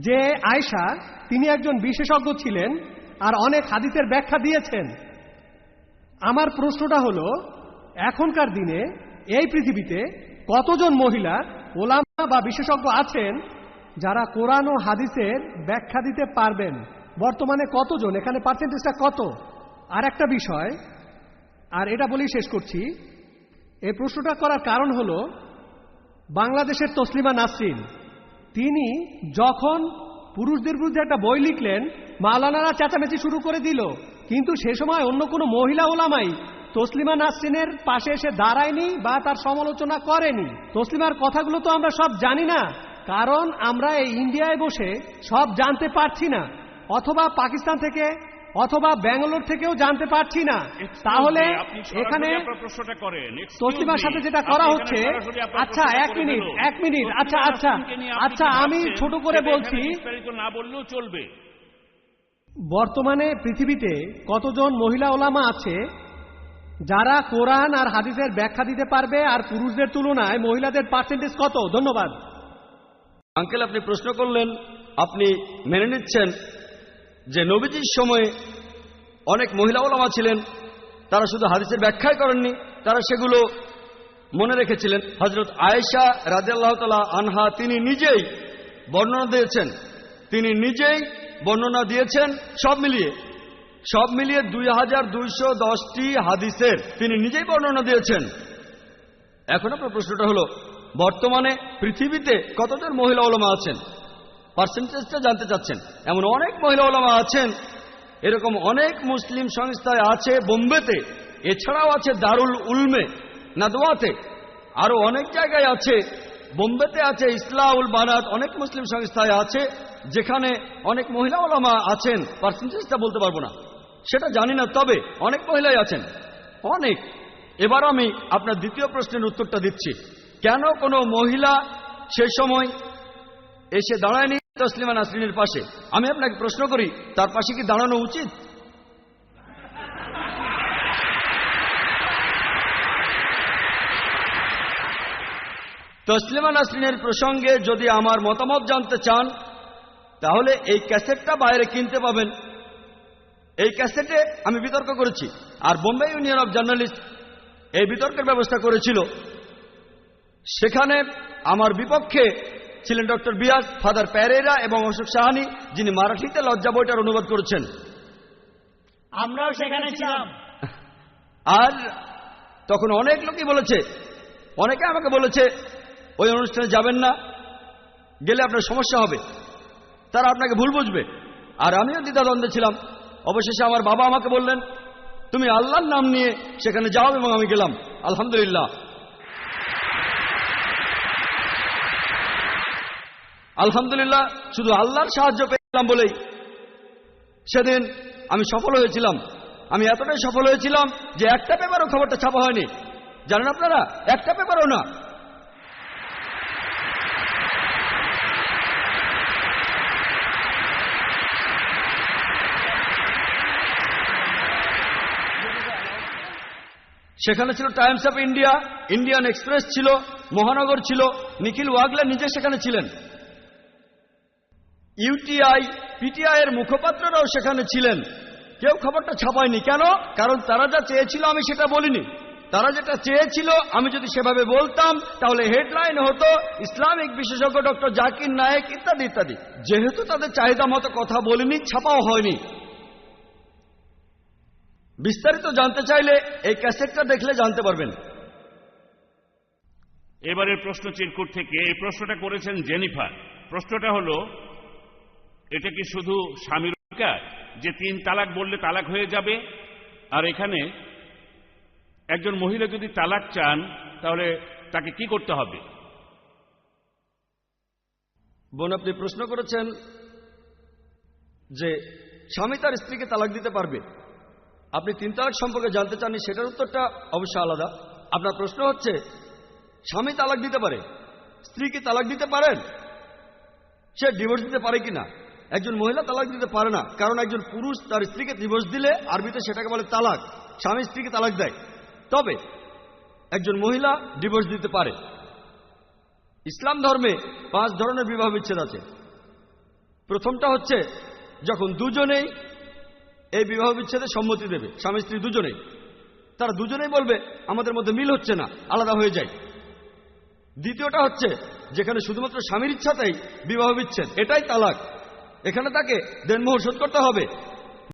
যে আয়েশা তিনি একজন বিশেষজ্ঞ ছিলেন আর অনেক হাদিসের ব্যাখ্যা দিয়েছেন। আমার প্রশ্নটা হলো, এখনকার দিনে এই পৃথিবীতে কতজন মহিলা ওলামা বা বিশেষজ্ঞ আছেন যারা কোরআন ও হাদিসের ব্যাখ্যা দিতে পারবেন? বর্তমানে কতজন? এখানে পার্সেন্টেজটা কত? আর একটা বিষয়, আর এটা বলেই শেষ করছি, এই প্রশ্নটা করার কারণ হলো, বাংলাদেশের তসলিমা নাসরিন তিনি যখন পুরুষদের বিরুদ্ধে একটা বই লিখলেন, মাওলানারা চেঁচামেচি শুরু করে দিল, কিন্তু সে সময় অন্য কোনো মহিলা ওলামাই তসলিমা নাসরিনের পাশে এসে দাঁড়ায়নি বা তার সমালোচনা করেনি। তসলিমার কথাগুলো তো আমরা সব জানি না, কারণ আমরা এই ইন্ডিয়ায় বসে সব জানতে পারছি না, অথবা পাকিস্তান থেকে অথবা ব্যাঙ্গালোর থেকেও জানতে পারছি না। তাহলে এখানে তসলিমার সাথে যেটা করা হচ্ছে, আচ্ছা এক মিনিট, আচ্ছা আমি ছোট করে বলছি, না বললেও চলবে। বর্তমানে পৃথিবীতে কতজন মহিলা ওলামা আছে যারা কোরআন আর হাদিসের ব্যাখ্যা দিতে পারবে, আর পুরুষদের তুলনায় মহিলাদের পার্সেন্টেজ কত? ধন্যবাদ। আঙ্কেল, আপনি প্রশ্ন করলেন, আপনি মেনে নিচ্ছেন যে নবীজির সময়ে অনেক মহিলা ওলামা ছিলেন, তারা শুধু হাদিসের ব্যাখ্যাই করেননি, তারা সেগুলো মনে রেখেছিলেন। হযরত আয়েশা রাদিয়াল্লাহু তাআলা আনহা তিনি নিজেই বর্ণনা দিয়েছেন সব মিলিয়ে 2210টি হাদিসের তিনি নিজেই বর্ণনা দিয়েছেন। এখন আপনার প্রশ্নটা হলো, বর্তমানে পৃথিবীতে কতজন মহিলা ওলামা আছেন? পার্সেন্টেজটা জানতে চাচ্ছেন। এমন অনেক মহিলা ওলামা আছেন, এরকম অনেক মুসলিম সংস্থায় আছে বোম্বেতে, এছাড়াও আছে দারুল উলমে নাদওয়াতে, আরো অনেক জায়গায় আছে। বোম্বেতে আছে ইসলাহুল বানাত, অনেক মুসলিম সংস্থায় আছে যেখানে অনেক মহিলা ওলামা আছেন। পার্সেন্টেজটা বলতে পারবো না, সেটা জানি না, তবে অনেক মহিলাই আছেন, অনেক। এবার আমি আপনার দ্বিতীয় প্রশ্নের উত্তরটা দিচ্ছি। কেন কোনো মহিলা সে সময় এসে দাঁড়ায়নি তসলিমা নাসরিনের পাশে? আমি আপনাকে প্রশ্ন করি, তার পাশে কি দাঁড়ানো উচিত? তসলিমা নাসরিনের প্রসঙ্গে যদি আমার মতামত জানতে চান, তাহলে এই ক্যাসেটটা বাইরে কিনতে পাবেন। এই ক্যাসেটে আমি বিতর্ক করেছি, আর বোম্বে ইউনিয়ন অব জার্নালিস্ট এই বিতর্কের ব্যবস্থা করেছিল। সেখানে আমার বিপক্ষে ছিলেন ডক্টর বিয়াস, ফাদার প্যারেরা এবং অশোক সাহানি, যিনি মারাঠিতে লজ্জা বইটার অনুবাদ করেছেন। আমরাও সেখানে ছিলাম। আর তখন অনেক লোকই বলেছে, অনেকে আমাকে বলেছে ওই অনুষ্ঠানে যাবেন না, গেলে আপনার সমস্যা হবে, তারা আপনাকে ভুল বুঝবে। আর আমিও দ্বিধাদ্বন্দ্বে ছিলাম। অবশেষে আমার বাবা আমাকে বললেন, তুমি আল্লাহর নাম নিয়ে সেখানে যাও, এবং আমি গেলাম। আলহামদুলিল্লাহ, আলহামদুলিল্লাহ, শুধু আল্লাহর সাহায্য পেলাম বলেই সেদিন আমি সফল হয়েছিলাম। আমি এতটাই সফল হয়েছিলাম যে একটা পেপারও খবরটা ছাপা হয়নি। জানেন আপনারা, একটা পেপারও না। সেখানে ছিল Times of India, Indian express ছিল, মহানগর ছিল, নিখিল ওয়াগলে নিজে সেখানে ছিলেন, ইউটিআই, পিটিআই এর মুখপাত্ররাও সেখানে ছিলেন। কেউ খবরটা ছাপায়নি। কেন? কারণ তারা যা চেয়েছিল আমি সেটা বলিনি। তারা যেটা চেয়েছিল আমি যদি সেভাবে বলতাম তাহলে হেডলাইন হতো ইসলামিক বিশেষজ্ঞ ডক্টর জাকির নায়েক ইত্যাদি ইত্যাদি। যেহেতু তাদের চাহিদা মতো কথা বলিনি, ছাপাও হয়নি। বিস্তারিত জানতে চাইলে এই ক্যাসেটটা দেখলে জানতে পারবেন। এবারের প্রশ্ন চিরকুট থেকে এই প্রশ্নটা করেছেন জেনিফার। প্রশ্নটা হলো, এটা কি শুধু স্বামীর অধিকার যে 3 তালাক বললে তালাক হয়ে যাবে? আর এখানে একজন মহিলা যদি তালাক চান তাহলে তাকে কি করতে হবে? বোন, আপনি প্রশ্ন করেছেন যে স্বামী তার স্ত্রীকে তালাক দিতে পারবে। আপনি 3 তালাক সম্পর্কে জানতে চাননি, সেটার উত্তরটা অবশ্য আলাদা। আপনার প্রশ্ন হচ্ছে স্বামী তালাক দিতে পারে, স্ত্রী কি তালাক দিতে পারেন? সে ডিভোর্স দিতে পারে কিনা? একজন মহিলা তালাক দিতে পারে না, কারণ একজন পুরুষ তার স্ত্রীকে ডিভোর্স দিলে আরবিতে সেটাকে বলে তালাক। স্বামী স্ত্রীকে তালাক দেয়। তবে একজন মহিলা ডিভোর্স দিতে পারে। ইসলাম ধর্মে 5 ধরনের বিবাহ বিচ্ছেদ আছে। প্রথমটা হচ্ছে যখন দুজনেই এই বিবাহ বিচ্ছেদে সম্মতি দেবে, স্বামী স্ত্রী দুজনেই। তারা দুজনেই বলবে আমাদের মধ্যে মিল হচ্ছে না, আলাদা হয়ে যায়। দ্বিতীয়টা হচ্ছে যেখানে শুধুমাত্র স্বামীর ইচ্ছাতেই বিবাহ বিচ্ছেদ, এটাই তালাক। এখানে তাকে দেনমোহর শোধ করতে হবে,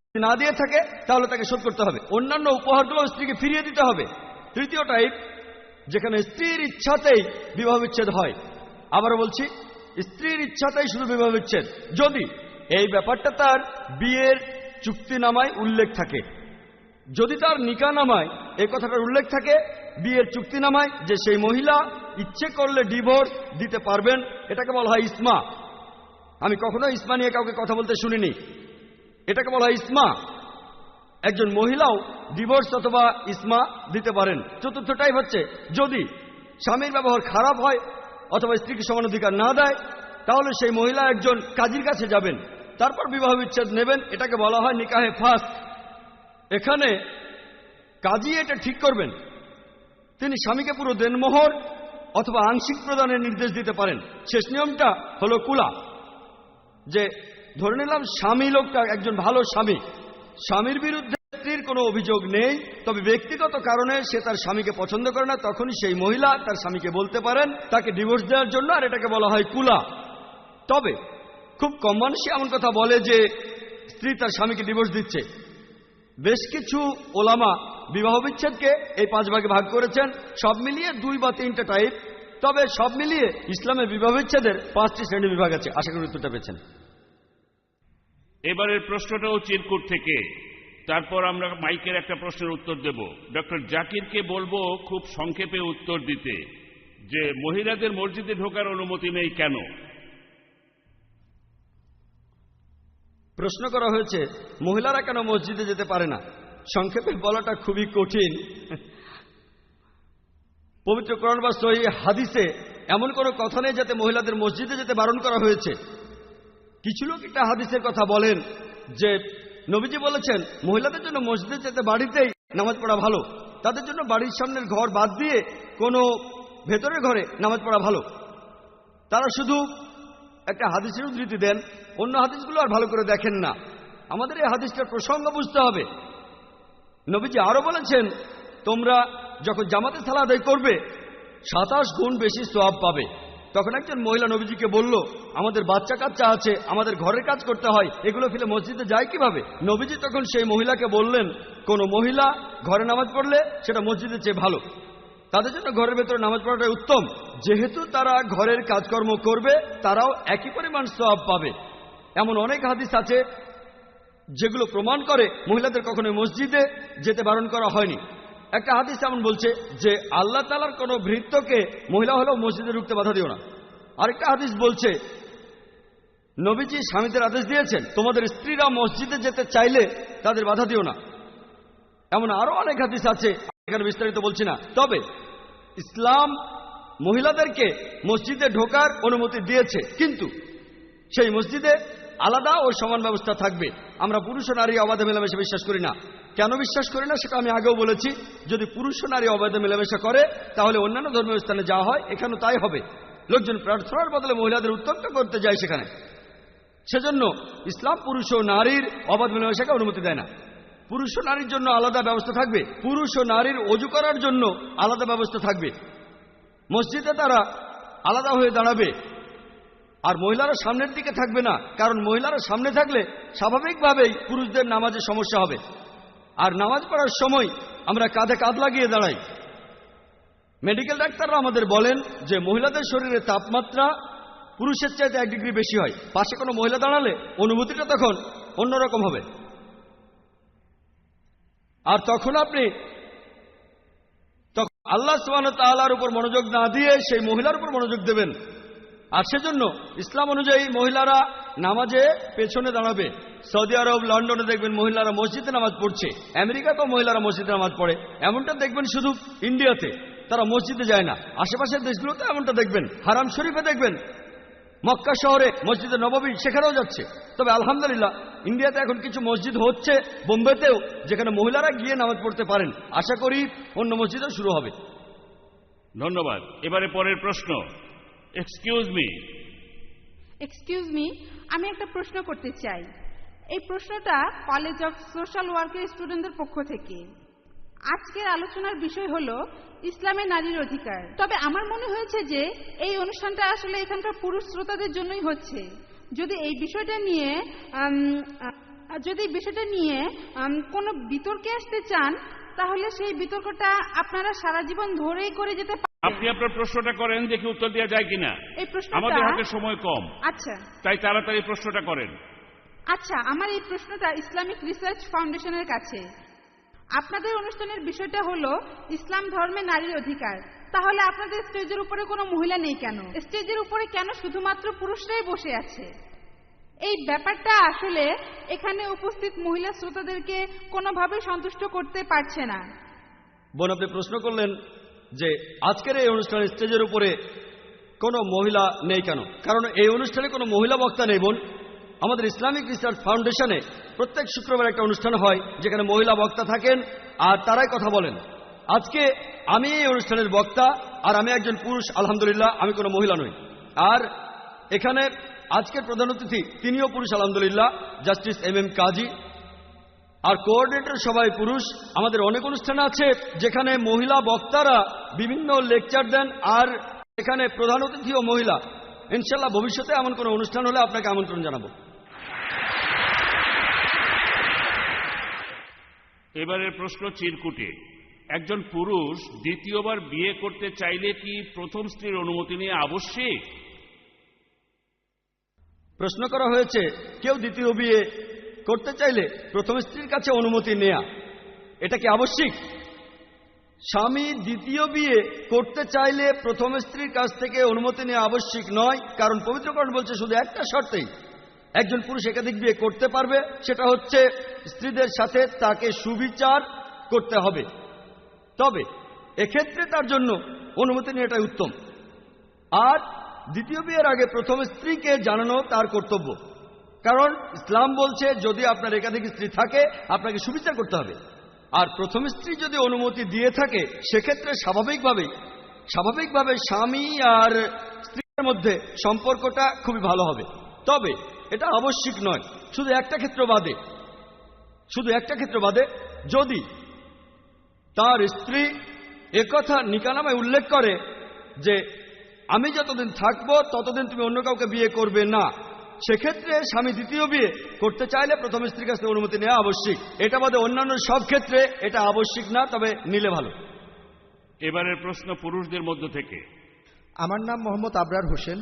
যদি না দিয়ে থাকে তাহলে তাকে শোধ করতে হবে। অন্যান্য উপহারগুলো স্ত্রীকে ফিরিয়ে দিতে হবে। তৃতীয় টাইপ, যেখানে স্ত্রীর ইচ্ছাতেই বিবাহ বিচ্ছেদ হয়। আবারও বলছি, স্ত্রীর ইচ্ছাতেই শুধু বিবাহ বিচ্ছেদ, যদি এই ব্যাপারটা তার বিয়ের চুক্তিনামায় উল্লেখ থাকে। যদি তার নিকাহনামায় এই কথাটার উল্লেখ থাকে, বিয়ের চুক্তিনামায়, যে সেই মহিলা ইচ্ছে করলে ডিভোর্স দিতে পারবেন, এটাকে বলা হয় ইসমা। আমি কখনো ইসমা নিয়ে কাউকে কথা বলতে শুনিনি, এটাকে বলা হয় ইসমা। একজন মহিলাও ডিভোর্স অথবা ইসমা দিতে পারেন। চতুর্থ টাইপ হচ্ছে যদি স্বামীর ব্যবহার খারাপ হয় অথবা স্ত্রীকে সমান অধিকার না দেয়, তাহলে সেই মহিলা একজন কাজীর কাছে যাবেন, তারপর বিবাহ বিচ্ছেদ নেবেন। এটাকে বলা হয় নিকাহে ফাস্ক। এখানে কাজী এটা ঠিক করবেন, তিনি স্বামীকে পুরো দেনমোহর অথবা আংশিক প্রদানের নির্দেশ দিতে পারেন। শেষ নিয়মটা হলো কুলা, যে ধরে নিলাম স্বামী লোকটা একজন ভালো স্বামী, স্বামীর বিরুদ্ধে স্ত্রীর কোনো অভিযোগ নেই, তবে ব্যক্তিগত কারণে সে তার স্বামীকে পছন্দ করে না, তখনই সেই মহিলা তার স্বামীকে বলতে পারেন তাকে ডিভোর্স দেওয়ার জন্য, আর এটাকে বলা হয় কুলা। তবে খুব কম মানুষই এমন কথা বলে যে স্ত্রী তার স্বামীকে ডিভোর্স দিচ্ছে। বেশ কিছু ওলামা বিবাহ বিচ্ছেদকে এই 5 ভাগে ভাগ করেছেন, সব মিলিয়ে 2 বা 3টা টাইপ। তবে সব মিলিয়ে ইসলামের বিবাহ বিচ্ছেদের 5টি শ্রেণী বিভাগ আছে। আশা করি উত্তরটা পেয়েছেন। এবারের প্রশ্নটাও চিরকুট থেকে। তারপর আমরা মাইকের একটা প্রশ্নের উত্তর দেব। ডক্টর জাকিরকে বলবো খুব সংক্ষেপে উত্তর দিতে, যে মহিলাদের মসজিদে ঢোকার অনুমতি নেই কেন? প্রশ্ন করা হয়েছে মহিলারা কেন মসজিদে যেতে পারে না। সংক্ষেপে বলাটা খুবই কঠিন। পবিত্র কোরআন বা সহিহ হাদিসে এমন কোনো কথা নেই যাতে মহিলাদের মসজিদে যেতে বারণ করা হয়েছে। কিছু লোক একটা হাদিসের কথা বলেন যে নবীজি বলেছেন মহিলাদের জন্য মসজিদে যেতে বাড়িতেই নামাজ পড়া ভালো, তাদের জন্য বাড়ির সামনের ঘর বাদ দিয়ে কোনো ভেতরের ঘরে নামাজ পড়া ভালো। তারা শুধু একটা হাদিসের উদ্ধৃতি দেন, অন্য হাদিসগুলো আর ভালো করে দেখেন না। আমাদের এই হাদিসটার প্রসঙ্গ বুঝতে হবে। নবীজি আরো বলেছেন তোমরা যখন জামাতে সালাত আদায় করবে 27 গুণ বেশি সওয়াব পাবে। তখন একজন মহিলা নবীজিকে বলল, আমাদের বাচ্চা কাচ্চা আছে, আমাদের ঘরের কাজ করতে হয়, এগুলো ফেলে মসজিদে যায় কিভাবে? নবীজি তখন সেই মহিলাকে বললেন, কোনো মহিলা ঘরে নামাজ পড়লে সেটা মসজিদের চেয়ে ভালো, তাদের জন্য ঘরের ভেতরে নামাজ পড়াটাই উত্তম। যেহেতু তারা ঘরের কাজকর্ম করবে, তারাও একই পরিমাণ সওয়াব পাবে। এমন অনেক হাদিস আছে যেগুলো প্রমাণ করে মহিলাদের কখনো মসজিদে যেতে বারণ করা হয়নি। একটা হাদিস এমন বলছে যে আল্লাহ তাআলার কোনো ভৃত্যকে মহিলা হলেও মসজিদে ঢুকতে বাধা দিও না। আরেকটা হাদিস বলছে নবীজি স্বামীদের আদেশ দিয়েছেন, তোমাদের স্ত্রীরা মসজিদে যেতে চাইলে তাদের বাধা দিও না। এমন আরো অনেক হাদিস আছে, এখানে বিস্তারিত বলছি না। তবে ইসলাম মহিলাদেরকে মসজিদে ঢোকার অনুমতি দিয়েছে, কিন্তু সেই মসজিদে আলাদা ও সমান ব্যবস্থা থাকবে। আমরা পুরুষ ও নারী অবাধে মেলামেশা বিশ্বাস করি না। কেন বিশ্বাস করি না সেটা আমি আগেও বলেছি। যদি পুরুষ ও নারী অবাধে মেলামেশা করে তাহলে অন্যান্য ধর্মীয় স্থানে যাওয়া হয়, এখানেও তাই হবে। লোকজন প্রার্থনার বদলে মহিলাদের উত্তপ্ত করতে যায় সেখানে। সেজন্য ইসলাম পুরুষ ও নারীর অবাধ মেলামেশাকে অনুমতি দেয় না। পুরুষ ও নারীর জন্য আলাদা ব্যবস্থা থাকবে, পুরুষ ও নারীর ওযু করার জন্য আলাদা ব্যবস্থা থাকবে। মসজিদে তারা আলাদা হয়ে দাঁড়াবে, আর মহিলারা সামনের দিকে থাকবে না, কারণ মহিলারা সামনে থাকলে স্বাভাবিকভাবেই পুরুষদের নামাজে সমস্যা হবে। আর নামাজ পড়ার সময় আমরা কাঁধে কাঁধ লাগিয়ে দাঁড়াই। মেডিকেল ডাক্তাররা আমাদের বলেন যে মহিলাদের শরীরে তাপমাত্রা পুরুষের চাইতে 1 ডিগ্রি বেশি হয়। পাশে কোনো মহিলা দাঁড়ালে অনুভূতিটা তখন অন্যরকম হবে। আর তখন আপনি আল্লাহ সুবহানাহু ওয়া তাআলার উপর মনোযোগ না দিয়ে সেই মহিলার উপর মনোযোগ দেবেন। আর সেজন্য ইসলাম অনুযায়ী মহিলারা নামাজে পেছনে দাঁড়াবে। সৌদি আরব, লন্ডনে দেখবেন মহিলারা মসজিদে নামাজ পড়ছে, আমেরিকাতেও মহিলারা মসজিদে নামাজ পড়ে। এমনটা দেখবেন শুধু ইন্ডিয়াতে, তারা মসজিদে যায় না। আশেপাশের দেশগুলোতে এমনটা দেখবেন, হারাম শরীফে দেখবেন, মক্কা শহরে মসজিদে নববী সেখানেও যাচ্ছে। তবে আলহামদুলিল্লাহ ইন্ডিয়াতে এখন কিছু মসজিদ হচ্ছে, বোম্বেতেও, যেখানে মহিলারা গিয়ে নামাজ পড়তে পারেন। আশা করি অন্য মসজিদও শুরু হবে। ধন্যবাদ। এবারে পরের প্রশ্ন। এক্সকিউজ মি, আমি একটা প্রশ্ন করতে চাই। এই প্রশ্নটা কলেজ অফ সোশ্যাল ওয়ার্কের স্টুডেন্টদের পক্ষ থেকে। আজকের আলোচনার বিষয় হলো ইসলামে নারীর অধিকার। তবে আমার মনে হয়েছে যে এই অনুষ্ঠানটা আসলে এখানকার পুরুষ শ্রোতাদের জন্যই হচ্ছে। যদি এই বিষয়টা নিয়ে কোনো বিতর্কে আসতে চান, তাহলে সেই বিতর্কটা আপনারা সারা জীবন ধরেই করে যেতে পারেন। আপনি আপনার প্রশ্নটা করেন, দেখি উত্তর দেওয়া যায় কিনা। এই প্রশ্নটা, আমাদের হাতে সময় কম। আচ্ছা, তাই তাড়াতাড়ি প্রশ্নটা করেন। আচ্ছা, আমার এই প্রশ্নটা ইসলামিক রিসার্চ ফাউন্ডেশনের কাছে। আপনাদের অনুষ্ঠানের বিষয়টা হলো ইসলাম ধর্মে নারীর অধিকার। তাহলে আপনাদের স্টেজের উপরে কোনো মহিলা নেই কেন? স্টেজের উপরে কেন শুধুমাত্র পুরুষরাই বসে আছে? এই ব্যাপারটা আসলে এখানে উপস্থিত মহিলা শ্রোতাদেরকে কোনোভাবেই সন্তুষ্ট করতে পারছে না। বোন, আপনি প্রশ্ন করলেন যে আজকের এই অনুষ্ঠানের স্টেজের উপরে কোনো মহিলা নেই কেন? কারণ এই অনুষ্ঠানে কোনো মহিলা বক্তা নেই বোন। আমাদের ইসলামিক রিসার্চ ফাউন্ডেশনে প্রত্যেক শুক্রবার একটা অনুষ্ঠান হয় যেখানে মহিলা বক্তা থাকেন আর তারাই কথা বলেন। আজকে আমি এই অনুষ্ঠানের বক্তা, আর আমি একজন পুরুষ। আলহামদুলিল্লাহ, আমি কোনো মহিলা নই। আর এখানে আজকের প্রধান অতিথি তিনিও পুরুষ, আলহামদুলিল্লাহ, জাস্টিস এম কাজী। আর কোঅর্ডিনেটর সবাই পুরুষ। আমাদের অনেক অনুষ্ঠান আছে যেখানে মহিলা বক্তারা বিভিন্ন লেকচার দেন, আর এখানে প্রধান অতিথিও মহিলা। ইনশাল্লাহ ভবিষ্যতে এমন কোনো অনুষ্ঠান হলে আপনাকে আমন্ত্রণ জানাবো। এবারের প্রশ্ন চিরকুটে। একজন পুরুষ দ্বিতীয়বার বিয়ে করতে চাইলে কি প্রথম স্ত্রীর অনুমতি নিয়ে আবশ্যিক? প্রশ্ন করা হয়েছে কেউ দ্বিতীয় বিয়ে করতে চাইলে প্রথম স্ত্রীর কাছে অনুমতি নেয়া, এটা কি আবশ্যিক? স্বামী দ্বিতীয় বিয়ে করতে চাইলে প্রথম স্ত্রীর কাছ থেকে অনুমতি নেওয়া আবশ্যিক নয়, কারণ পবিত্রকরণ বলছে শুধু একটা শর্তেই একজন পুরুষ একাধিক বিয়ে করতে পারবে, সেটা হচ্ছে স্ত্রীদের সাথে তাকে সুবিচার করতে হবে। তবে এক্ষেত্রে তার জন্য অনুমতি নেওয়াটাই উত্তম। আর দ্বিতীয় বিয়ের আগে প্রথম স্ত্রীকে জানানো তার কর্তব্য, কারণ ইসলাম বলছে যদি আপনার একাধিক স্ত্রী থাকে আপনাকে সুবিচার করতে হবে। আর প্রথম স্ত্রী যদি অনুমতি দিয়ে থাকে সেক্ষেত্রে স্বাভাবিকভাবে স্বামী আর স্ত্রীর মধ্যে সম্পর্কটা খুবই ভালো হবে। তবে এটা আবশ্যিক নয়, শুধু একটা ক্ষেত্র বাদে, যদি তার স্ত্রী একথা নিকানামায় উল্লেখ করে যে আমি যতদিন থাকবো ততদিন তুমি অন্য কাউকে বিয়ে করবে না। সেক্ষেত্রে স্বামী দ্বিতীয় বিয়ে করতে চাইলে প্রথম স্ত্রীর কাছ থেকে অনুমতি নেওয়া আবশ্যিক। এটা বাদে অন্যান্য সব ক্ষেত্রে এটা আবশ্যিক না, তবে নিলে ভালো। এবারের প্রশ্ন পুরুষদের মধ্য থেকে। আমার নাম মোহাম্মদ আবরার হোসেন।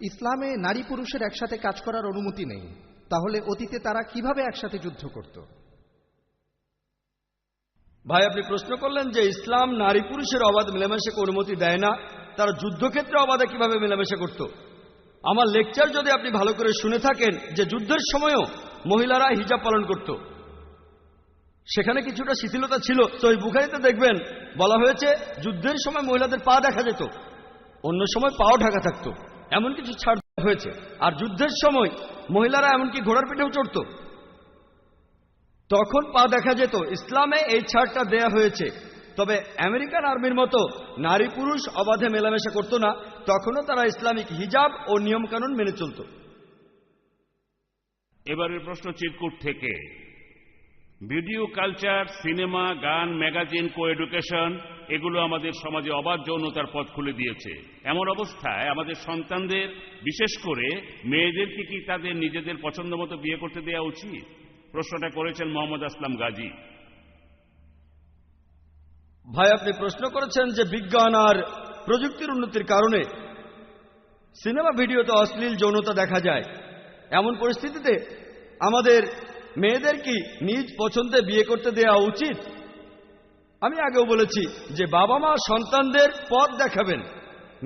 ইসলামে নারী পুরুষের একসাথে কাজ করার অনুমতি নেই, তাহলে অতীতে তারা কিভাবে একসাথে যুদ্ধ করত? ভাই, আপনি প্রশ্ন করলেন যে ইসলাম নারী পুরুষের অবাধ মেলামেশাকে অনুমতি দেয় না, তারা যুদ্ধক্ষেত্রে অবাধে কিভাবে মেলামেশা করত। আমার লেকচার যদি আপনি ভালো করে শুনে থাকেন, যে যুদ্ধের সময়ও মহিলারা হিজাব পালন করত, সেখানে কিছুটা শিথিলতা ছিল। সহিহ বুখারীতে দেখবেন বলা হয়েছে যুদ্ধের সময় মহিলাদের পা দেখা যেত, অন্য সময় পাও ঢাকা থাকতো, এমন কিছু ছাড় হয়েছে। আর যুদ্ধের সময় মহিলারা এমনকি ঘোড়ার পিঠেও চড়ত, তখন পা দেখা যেত। ইসলামে এই ছাড়টা দেয়া হয়েছে। তবে আমেরিকান আর্মির মতো নারী পুরুষ অবাধে মেলামেশা করত না, তখনও তারা ইসলামিক হিজাব ও নিয়মকানুন মেনে চলত। এবারের প্রশ্ন চিরকুট থেকে। ভিডিও কালচার, সিনেমা, গান, ম্যাগাজিন, কো এডুকেশন এগুলো আমাদের সমাজে অবাধ যৌনতার পথ খুলে দিয়েছে। এমন অবস্থায় আমাদের সন্তানদের, বিশেষ করে মেয়েদেরকে কি তাদের নিজেদের পছন্দ মতো বিয়ে করতে দেওয়া উচিত? প্রশ্নটা করেছেন মোহাম্মদ আসলাম গাজী। ভাই, আপনি প্রশ্ন করেছেন যে বিজ্ঞান আর প্রযুক্তির উন্নতির কারণে সিনেমা ভিডিওতে অশ্লীল যৌনতা দেখা যায়। এমন পরিস্থিতিতে আমাদের মেয়েদের কি নিজ পছন্দে বিয়ে করতে দেওয়া উচিত? আমি আগেও বলেছি যে বাবা মা সন্তানদের পথ দেখাবেন,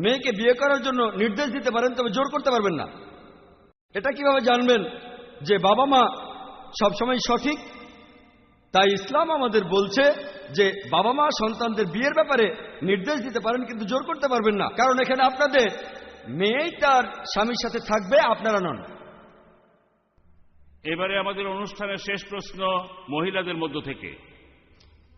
মেয়েকে বিয়ে করার জন্য নির্দেশ দিতে পারেন, তবে জোর করতে পারবেন না। এটা কিভাবে জানবেন যে বাবা মা সবসময় সঠিক? তাই ইসলাম আমাদের বলছে যে বাবা মা সন্তানদের বিয়ের ব্যাপারে নির্দেশ দিতে পারেন, কিন্তু জোর করতে পারবেন না, কারণ এখানে আপনাদের মেয়েই তার স্বামীর সাথে থাকবে, আপনারা নন। এবারে আমাদের অনুষ্ঠানের শেষ প্রশ্ন মহিলাদের মধ্য থেকে।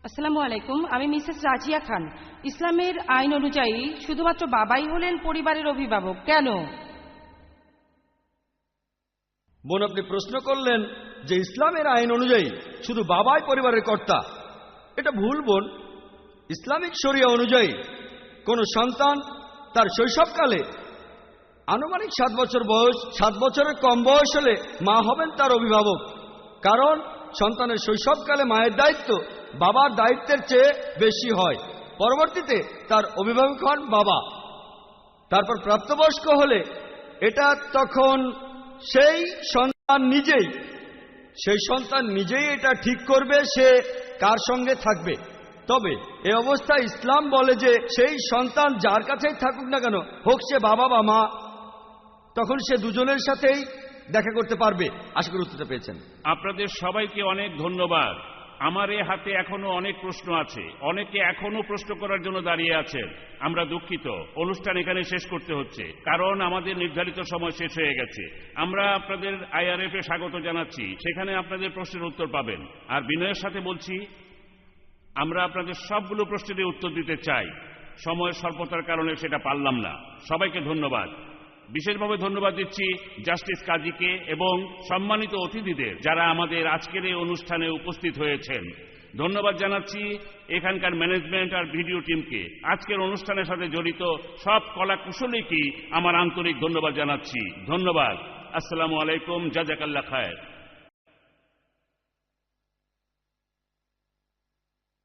আসসালামু আলাইকুম, আমি মিসেস রাজিয়া খান। ইসলামের আইন অনুযায়ী শুধুমাত্র বাবাই হলেন পরিবারের অভিভাবক, কেন? বোন, আপনি প্রশ্ন করলেন যে ইসলামের আইন অনুযায়ী শুধু বাবাই পরিবারের কর্তা। এটা ভুল বোন। ইসলামিক শরিয়া অনুযায়ী কোন সন্তান তার শৈশবকালে আনুমানিক 7 বছর বয়স, 7 বছরের কম বয়স হলে মা হবেন তার অভিভাবক, কারণ সন্তানের শৈশবকালে মায়ের দায়িত্ব বাবার দায়িত্বের চেয়ে বেশি হয়। পরবর্তীতে তার অভিভাবক হন বাবা। তারপর প্রাপ্তবয়স্ক হলে এটা তখন সেই সন্তান নিজেই এটা ঠিক করবে সে কার সঙ্গে থাকবে। তবে এই অবস্থায় ইসলাম বলে যে সেই সন্তান যার কাছেই থাকুক না কেন, হোক সে বাবা বা মা, তখন সে দুজনের সাথেই দেখা করতে পারবে। আশা করি উত্তরটা পেয়েছেন। আপনাদের সবাইকে অনেক ধন্যবাদ। আমার এ হাতে এখনো অনেক প্রশ্ন আছে, অনেকে এখনো প্রশ্ন করার জন্য দাঁড়িয়ে আছেন। আমরা দুঃখিত, অনুষ্ঠান এখানে শেষ করতে হচ্ছে, কারণ আমাদের নির্ধারিত সময় শেষ হয়ে গেছে। আমরা আপনাদের IRF এ স্বাগত জানাচ্ছি, সেখানে আপনাদের প্রশ্নের উত্তর পাবেন। আর বিনয়ের সাথে বলছি, আমরা আপনাদের সবগুলো প্রশ্নেরই উত্তর দিতে চাই, সময়ের স্বল্পতার কারণে সেটা পারলাম না। সবাইকে ধন্যবাদ। বিশেষভাবে ধন্যবাদ দিচ্ছি জাস্টিস কাজীকে এবং সম্মানিত অতিথিদের যারা আমাদের আজকের এই অনুষ্ঠানে উপস্থিত হয়েছেন। ধন্যবাদ জানাচ্ছি এখানকার ম্যানেজমেন্ট আর ভিডিও টিমকে। আজকের অনুষ্ঠানের সাথে জড়িত সব কলাকুশলীকে আমার আন্তরিক ধন্যবাদ জানাচ্ছি। ধন্যবাদ। আসসালামু আলাইকুম, জাযাকাল্লাহ খায়ের।